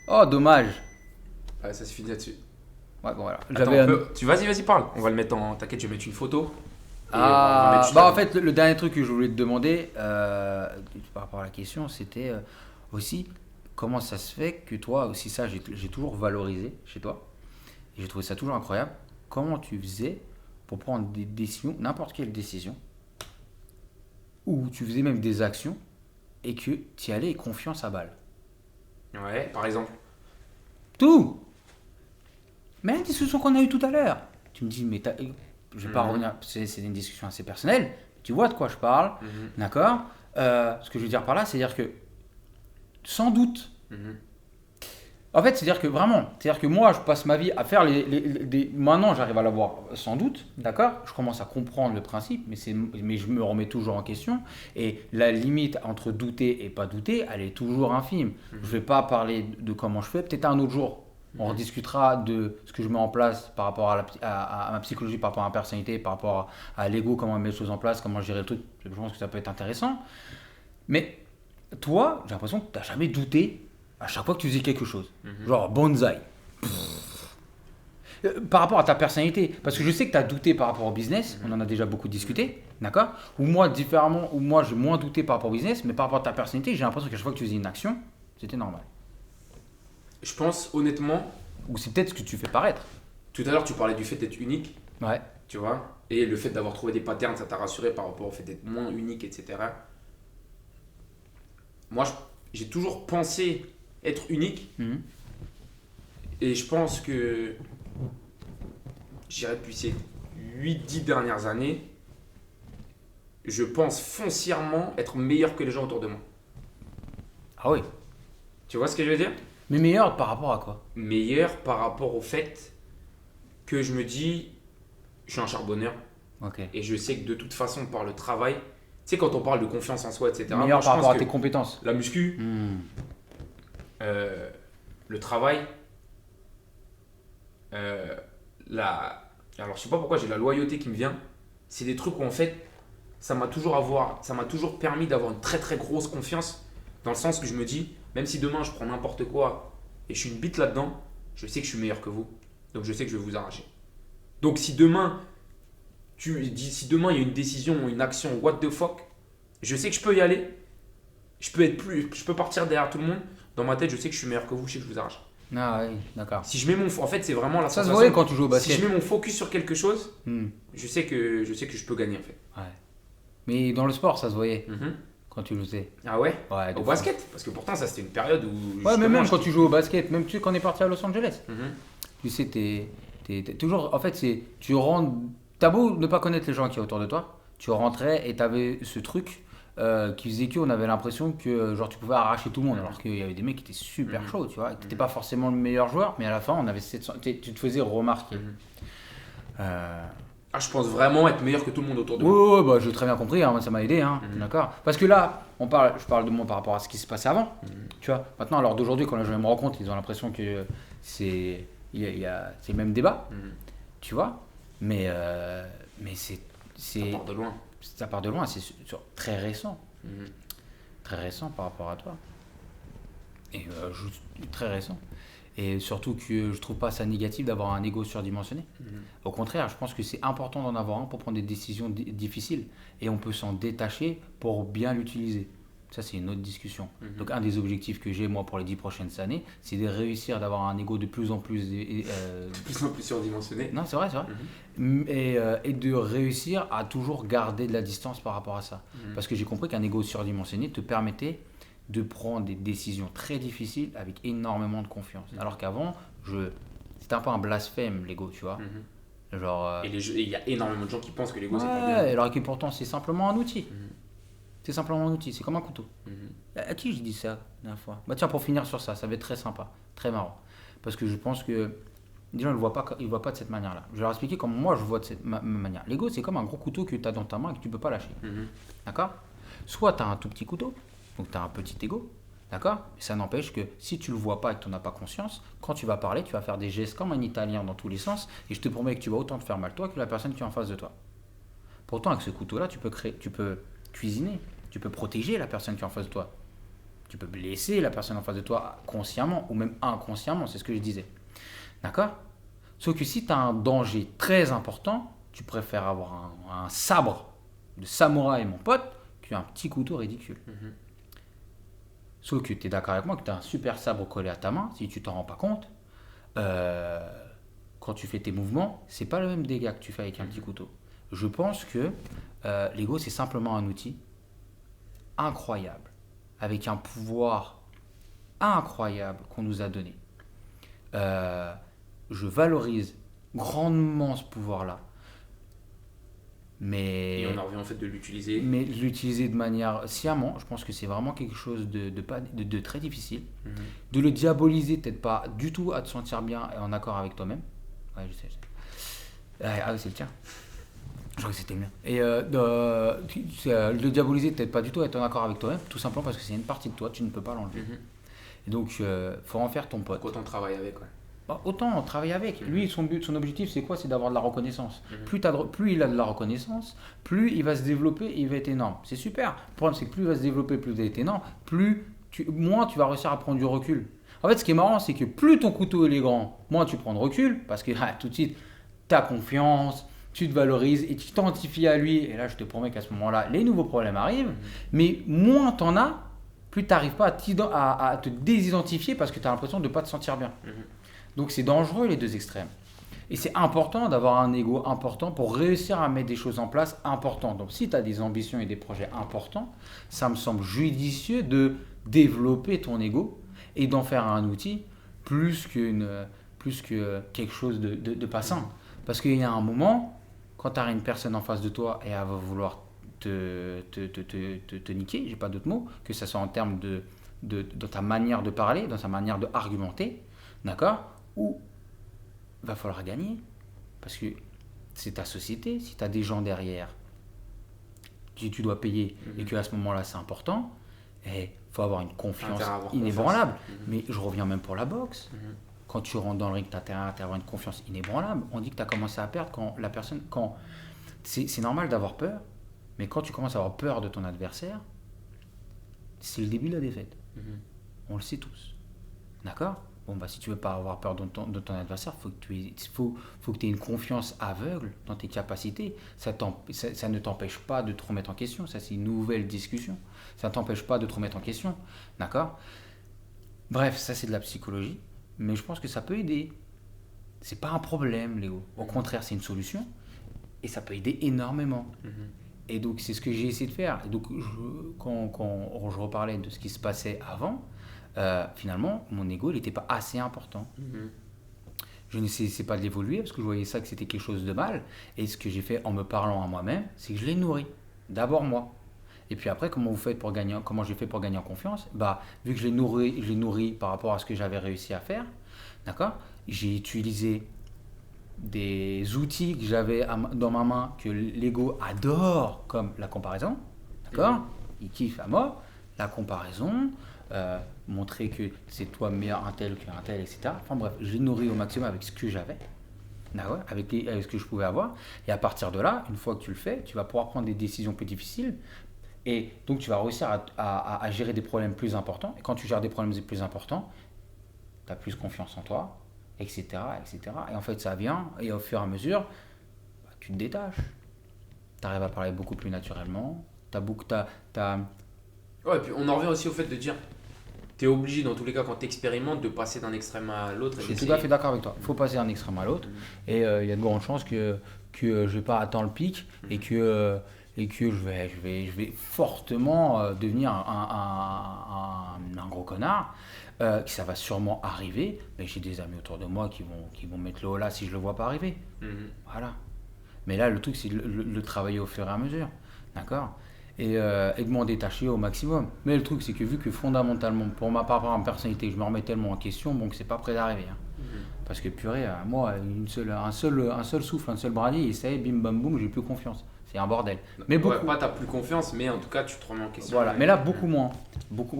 Oh, dommage. Ouais, ça se finit là-dessus. Ouais, bon, voilà. Tu vas-y, parle. On va le mettre en. T'inquiète, je vais mettre une photo. En fait, le dernier truc que je voulais te demander par rapport à la question, c'était aussi comment ça se fait que toi, aussi ça, j'ai toujours valorisé chez toi. Et j'ai trouvé ça toujours incroyable. Comment tu faisais pour prendre des décisions, n'importe quelle décision, ou tu faisais même des actions et que tu y allais confiance à balle. Ouais, par exemple. Tout. Même la discussion qu'on a eue tout à l'heure. Tu me dis, mais je vais pas revenir, c'est une discussion assez personnelle, tu vois de quoi je parle, d'accord? Ce que je veux dire par là, c'est-à-dire que, sans doute, en fait, c'est-à-dire que vraiment, c'est-à-dire que moi, je passe ma vie à faire maintenant, j'arrive à l'avoir sans doute, d'accord? Je commence à comprendre le principe, mais je me remets toujours en question, et la limite entre douter et pas douter, elle est toujours infime. Je vais pas parler de comment je fais, peut-être un autre jour. On rediscutera de ce que je mets en place par rapport à ma psychologie, par rapport à ma personnalité, par rapport à l'ego, comment mettre les choses en place, comment gérer le truc. Je pense que ça peut être intéressant. Mais toi, j'ai l'impression que tu n'as jamais douté à chaque fois que tu faisais quelque chose. Genre bonsaï. Par rapport à ta personnalité. Parce que je sais que tu as douté par rapport au business. On en a déjà beaucoup discuté. D'accord? Ou moi, différemment, ou moi, j'ai moins douté par rapport au business. Mais par rapport à ta personnalité, j'ai l'impression qu'à chaque fois que tu faisais une action, c'était normal. Je pense honnêtement. Ou c'est peut-être ce que tu fais paraître. Tout à l'heure, tu parlais du fait d'être unique. Ouais. Tu vois. Et le fait d'avoir trouvé des patterns, ça t'a rassuré par rapport au fait d'être moins unique, etc. Moi, j'ai toujours pensé être unique. Mhm. Et je pense que, je dirais depuis ces 8-10 dernières années, je pense foncièrement être meilleur que les gens autour de moi. Ah oui. Tu vois ce que je veux dire? Mais meilleur par rapport à quoi? Meilleur par rapport au fait que je me dis, je suis un charbonneur Ok. et je sais que de toute façon, par le travail, tu sais, quand on parle de confiance en soi, etc., Meilleur moi, je par pense rapport à que tes compétences. la muscu, le travail, alors je sais pas pourquoi j'ai la loyauté qui me vient, c'est des trucs où en fait, ça m'a toujours permis d'avoir une très très grosse confiance, dans le sens que je me dis, même si demain je prends n'importe quoi et je suis une bite là-dedans, je sais que je suis meilleur que vous, donc je sais que je vais vous arracher. Donc si demain il y a une décision, une action, what the fuck, je sais que je peux y aller, je peux partir derrière tout le monde, dans ma tête je sais que je suis meilleur que vous, je sais que je vous arrache. Ah oui, d'accord. Si je mets en fait c'est vraiment la Ça se sensation. voyait quand tu joues au basket. Si je mets mon focus sur quelque chose, Hmm. je sais que je peux gagner en fait. Ouais. Mais dans le sport, ça se voyait Mhm. quand tu jouais. Ah ouais? Ouais, de Au fou. basket? Parce que pourtant ça c'était une période où. Ouais, mais justement, même je- quand tu joues au basket, même tu sais, quand on est parti à Los Angeles, Mhm. tu sais, t'es toujours. En fait, c'est. Tu rentres. T'as beau ne pas connaître les gens qui sont autour de toi, tu rentrais et t'avais ce truc qui faisait qu'on avait l'impression que genre tu pouvais arracher tout le monde. Alors qu'il y avait des mecs qui étaient super chauds, tu vois. T'étais pas forcément le meilleur joueur, mais à la fin, on avait 700. Tu te faisais remarquer. Mhm. Euh, Ah, je pense vraiment être meilleur que tout le monde autour de Ouais, moi. ouais, bah, j'ai très bien compris, hein, moi, ça m'a aidé, hein, Mhm. d'accord. Parce que là, je parle de moi par rapport à ce qui se passait avant, tu vois. Maintenant, à l'heure d'aujourd'hui, quand les gens me rencontrent, ils ont l'impression que c'est le même débat, Mhm. tu vois. Mais Ça c'est part de loin. ça part de loin, c'est très récent, Mhm. très récent par rapport à toi. Et très récent. Et surtout que je trouve pas ça négatif d'avoir un ego surdimensionné. Mhm. Au contraire, je pense que c'est important d'en avoir un pour prendre des décisions difficiles. Et on peut s'en détacher pour bien l'utiliser. Ça, c'est une autre discussion. Mhm. Donc, un des objectifs que j'ai, moi, pour les 10 prochaines années, c'est de réussir d'avoir un ego de plus en plus... De plus en plus surdimensionné. Non, c'est vrai, c'est vrai. Et de réussir à toujours garder de la distance par rapport à ça. Mhm. Parce que j'ai compris qu'un ego surdimensionné te permettait de prendre des décisions très difficiles avec énormément de confiance. Alors qu'avant, c'était un peu un blasphème, l'ego, tu vois. Mhm. Genre... Et il y a énormément de gens qui pensent que l'ego c'est pas bien. Ouais, alors que pourtant, c'est simplement un outil. Mhm. C'est simplement un outil, c'est comme un couteau. Mhm. À qui j'ai dit ça la dernière fois? Bah tiens, pour finir sur ça, ça va être très sympa, très marrant. Parce que je pense que les gens ne le voient pas de cette manière-là. Je vais leur expliquer comment moi je vois de cette manière. L'ego, c'est comme un gros couteau que tu as dans ta main et que tu ne peux pas lâcher. Mhm. D'accord? Soit tu as un tout petit couteau, donc tu as un petit ego. D'accord? Mais ça n'empêche que si tu ne le vois pas et que tu n'en as pas conscience, quand tu vas parler, tu vas faire des gestes comme un italien dans tous les sens. Et je te promets que tu vas autant te faire mal toi que la personne qui est en face de toi. Pourtant, avec ce couteau-là, tu peux cuisiner, tu peux protéger la personne qui est en face de toi. Tu peux blesser la personne en face de toi consciemment ou même inconsciemment, c'est ce que je disais. D'accord? Sauf que si tu as un danger très important, tu préfères avoir un sabre de samouraï, mon pote, qu'un petit couteau ridicule. Mhm. Sauf que tu es d'accord avec moi que tu as un super sabre collé à ta main, si tu t'en rends pas compte, quand tu fais tes mouvements, c'est pas le même dégât que tu fais avec un petit couteau. Je pense que l'ego, c'est simplement un outil incroyable, avec un pouvoir incroyable qu'on nous a donné. Je valorise grandement ce pouvoir-là. Et on en revient en fait de l'utiliser. Mais l'utiliser de manière sciemment, je pense que c'est vraiment quelque chose de très difficile. Mhm. De le diaboliser, peut-être pas du tout à te sentir bien et en accord avec toi-même. Ouais, je sais. Ah oui, c'est le tien. Je crois que c'était le mien. Et le diaboliser, peut-être pas du tout à être en accord avec toi-même, tout simplement parce que c'est une partie de toi, tu ne peux pas l'enlever. Mhm. Et donc, faut en faire ton pote. Quand on travaille avec, ouais. Bah, autant travailler avec. Lui, son objectif, c'est quoi? C'est d'avoir de la reconnaissance. Mhm. Plus il a de la reconnaissance, plus il va se développer et il va être énorme. C'est super. Le problème, c'est que plus il va se développer, plus il va être énorme, moins tu vas réussir à prendre du recul. En fait, ce qui est marrant, c'est que plus ton couteau il est grand, moins tu prends de recul, parce que tout de suite, tu as confiance, tu te valorises et tu t'identifies à lui. Et là, je te promets qu'à ce moment-là, les nouveaux problèmes arrivent. Mais moins tu en as, plus tu n'arrives pas à te désidentifier parce que tu as l'impression de ne pas te sentir bien. Mhm. Donc c'est dangereux les deux extrêmes. Et c'est important d'avoir un ego important pour réussir à mettre des choses en place importantes. Donc si tu as des ambitions et des projets importants, ça me semble judicieux de développer ton ego et d'en faire un outil plus que quelque chose de pas sain. Parce qu'il y a un moment, quand tu as une personne en face de toi et elle va vouloir te niquer, j'ai pas d'autre mot, que ce soit en termes de ta manière de parler, dans ta manière de argumenter, d'accord, ou va falloir gagner. Parce que c'est ta société, si tu as des gens derrière, tu dois payer et qu'à ce moment-là c'est important, il faut avoir une confiance inébranlable. Mais je reviens même pour la boxe. Quand tu rentres dans le ring, tu as intérêt à avoir une confiance inébranlable. On dit que tu as commencé à perdre quand c'est normal d'avoir peur, mais quand tu commences à avoir peur de ton adversaire, c'est le début de la défaite. On le sait tous. D'accord ? Bon, si tu veux pas avoir peur de ton adversaire, faut que tu aies une confiance aveugle dans tes capacités. Ça ne t'empêche pas de te remettre en question. Ça, c'est une nouvelle discussion. Ça ne t'empêche pas de te remettre en question. D'accord ? Bref, ça, c'est de la psychologie. Mais je pense que ça peut aider. C'est pas un problème, Léo. Au contraire, c'est une solution. Et ça peut aider énormément. Et donc, c'est ce que j'ai essayé de faire. Et donc, quand je reparlais de ce qui se passait avant, finalement, mon ego, il n'était pas assez important. Je n'essayais pas de l'évoluer parce que je voyais ça que c'était quelque chose de mal. Et ce que j'ai fait en me parlant à moi-même, c'est que je l'ai nourri. D'abord moi. Et puis après, comment j'ai fait pour gagner en confiance ? Vu que je l'ai nourri par rapport à ce que j'avais réussi à faire, d'accord ? J'ai utilisé des outils que j'avais dans ma main que l'ego adore, comme la comparaison, d'accord ? Il kiffe à mort. La comparaison, montrer que c'est toi meilleur un tel qu'un tel, etc. Enfin bref, je l'ai nourri au maximum avec ce que j'avais, d'accord ? avec ce que je pouvais avoir. Et à partir de là, une fois que tu le fais, tu vas pouvoir prendre des décisions plus difficiles. Et donc, tu vas réussir à gérer des problèmes plus importants. Et quand tu gères des problèmes plus importants, tu as plus confiance en toi, etc., etc. Et en fait, ça vient, et au fur et à mesure, tu te détaches. Tu arrives à parler beaucoup plus naturellement. Ouais, et puis on en revient aussi au fait de dire, tu es obligé, dans tous les cas, quand tu expérimentes, de passer d'un extrême à l'autre. Je suis tout à fait d'accord avec toi. Il faut passer d'un extrême à l'autre. Et il y a de grandes chances que je ne vais pas atteindre le pic et que je vais fortement devenir un gros connard, que ça va sûrement arriver, mais j'ai des amis autour de moi qui vont mettre le haut là si je le vois pas arriver. Voilà. Mais là, le truc, c'est de le travailler au fur et à mesure, d'accord ? Et de m'en détacher au maximum. Mais le truc, c'est que vu que fondamentalement, pour ma personnalité, je me remets tellement en question, que c'est pas prêt d'arriver. Parce que purée, moi, un seul souffle, un seul brindille, et ça y est, bim bam boum, j'ai plus confiance. C'est un bordel. Mais beaucoup. Ouais, pas t'as plus confiance, mais en tout cas tu te remets en question. Voilà, mais là beaucoup moins.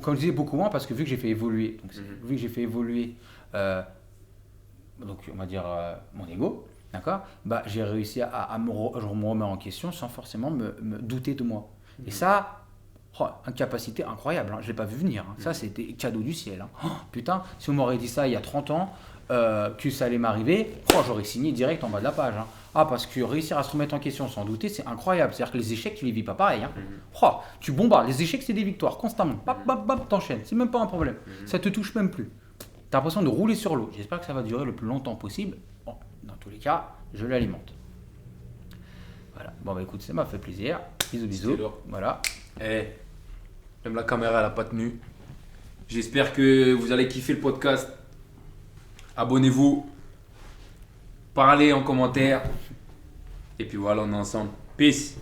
Comme je disais, beaucoup moins parce que vu que j'ai fait évoluer, donc on va dire mon ego, d'accord, j'ai réussi je me remets en question sans forcément me douter de moi. Et ça, une capacité incroyable, je ne l'ai pas vu venir. Ça, c'était cadeau du ciel. Putain, si on m'aurait dit ça il y a 30 ans, que ça allait m'arriver, j'aurais signé direct en bas de la page. Parce que réussir à se remettre en question sans douter, c'est incroyable. C'est-à-dire que les échecs, tu les vis pas pareil. Tu bombardes. Les échecs, c'est des victoires, constamment. T'enchaînes. C'est même pas un problème. Ça te touche même plus. T'as l'impression de rouler sur l'eau. J'espère que ça va durer le plus longtemps possible. Bon, dans tous les cas, je l'alimente. Voilà. Bon, écoute, ça m'a fait plaisir. Bisous. Voilà. Même la caméra, elle a pas tenu. J'espère que vous allez kiffer le podcast. Abonnez-vous. Parlez en commentaire. Et puis voilà, on est ensemble. Peace.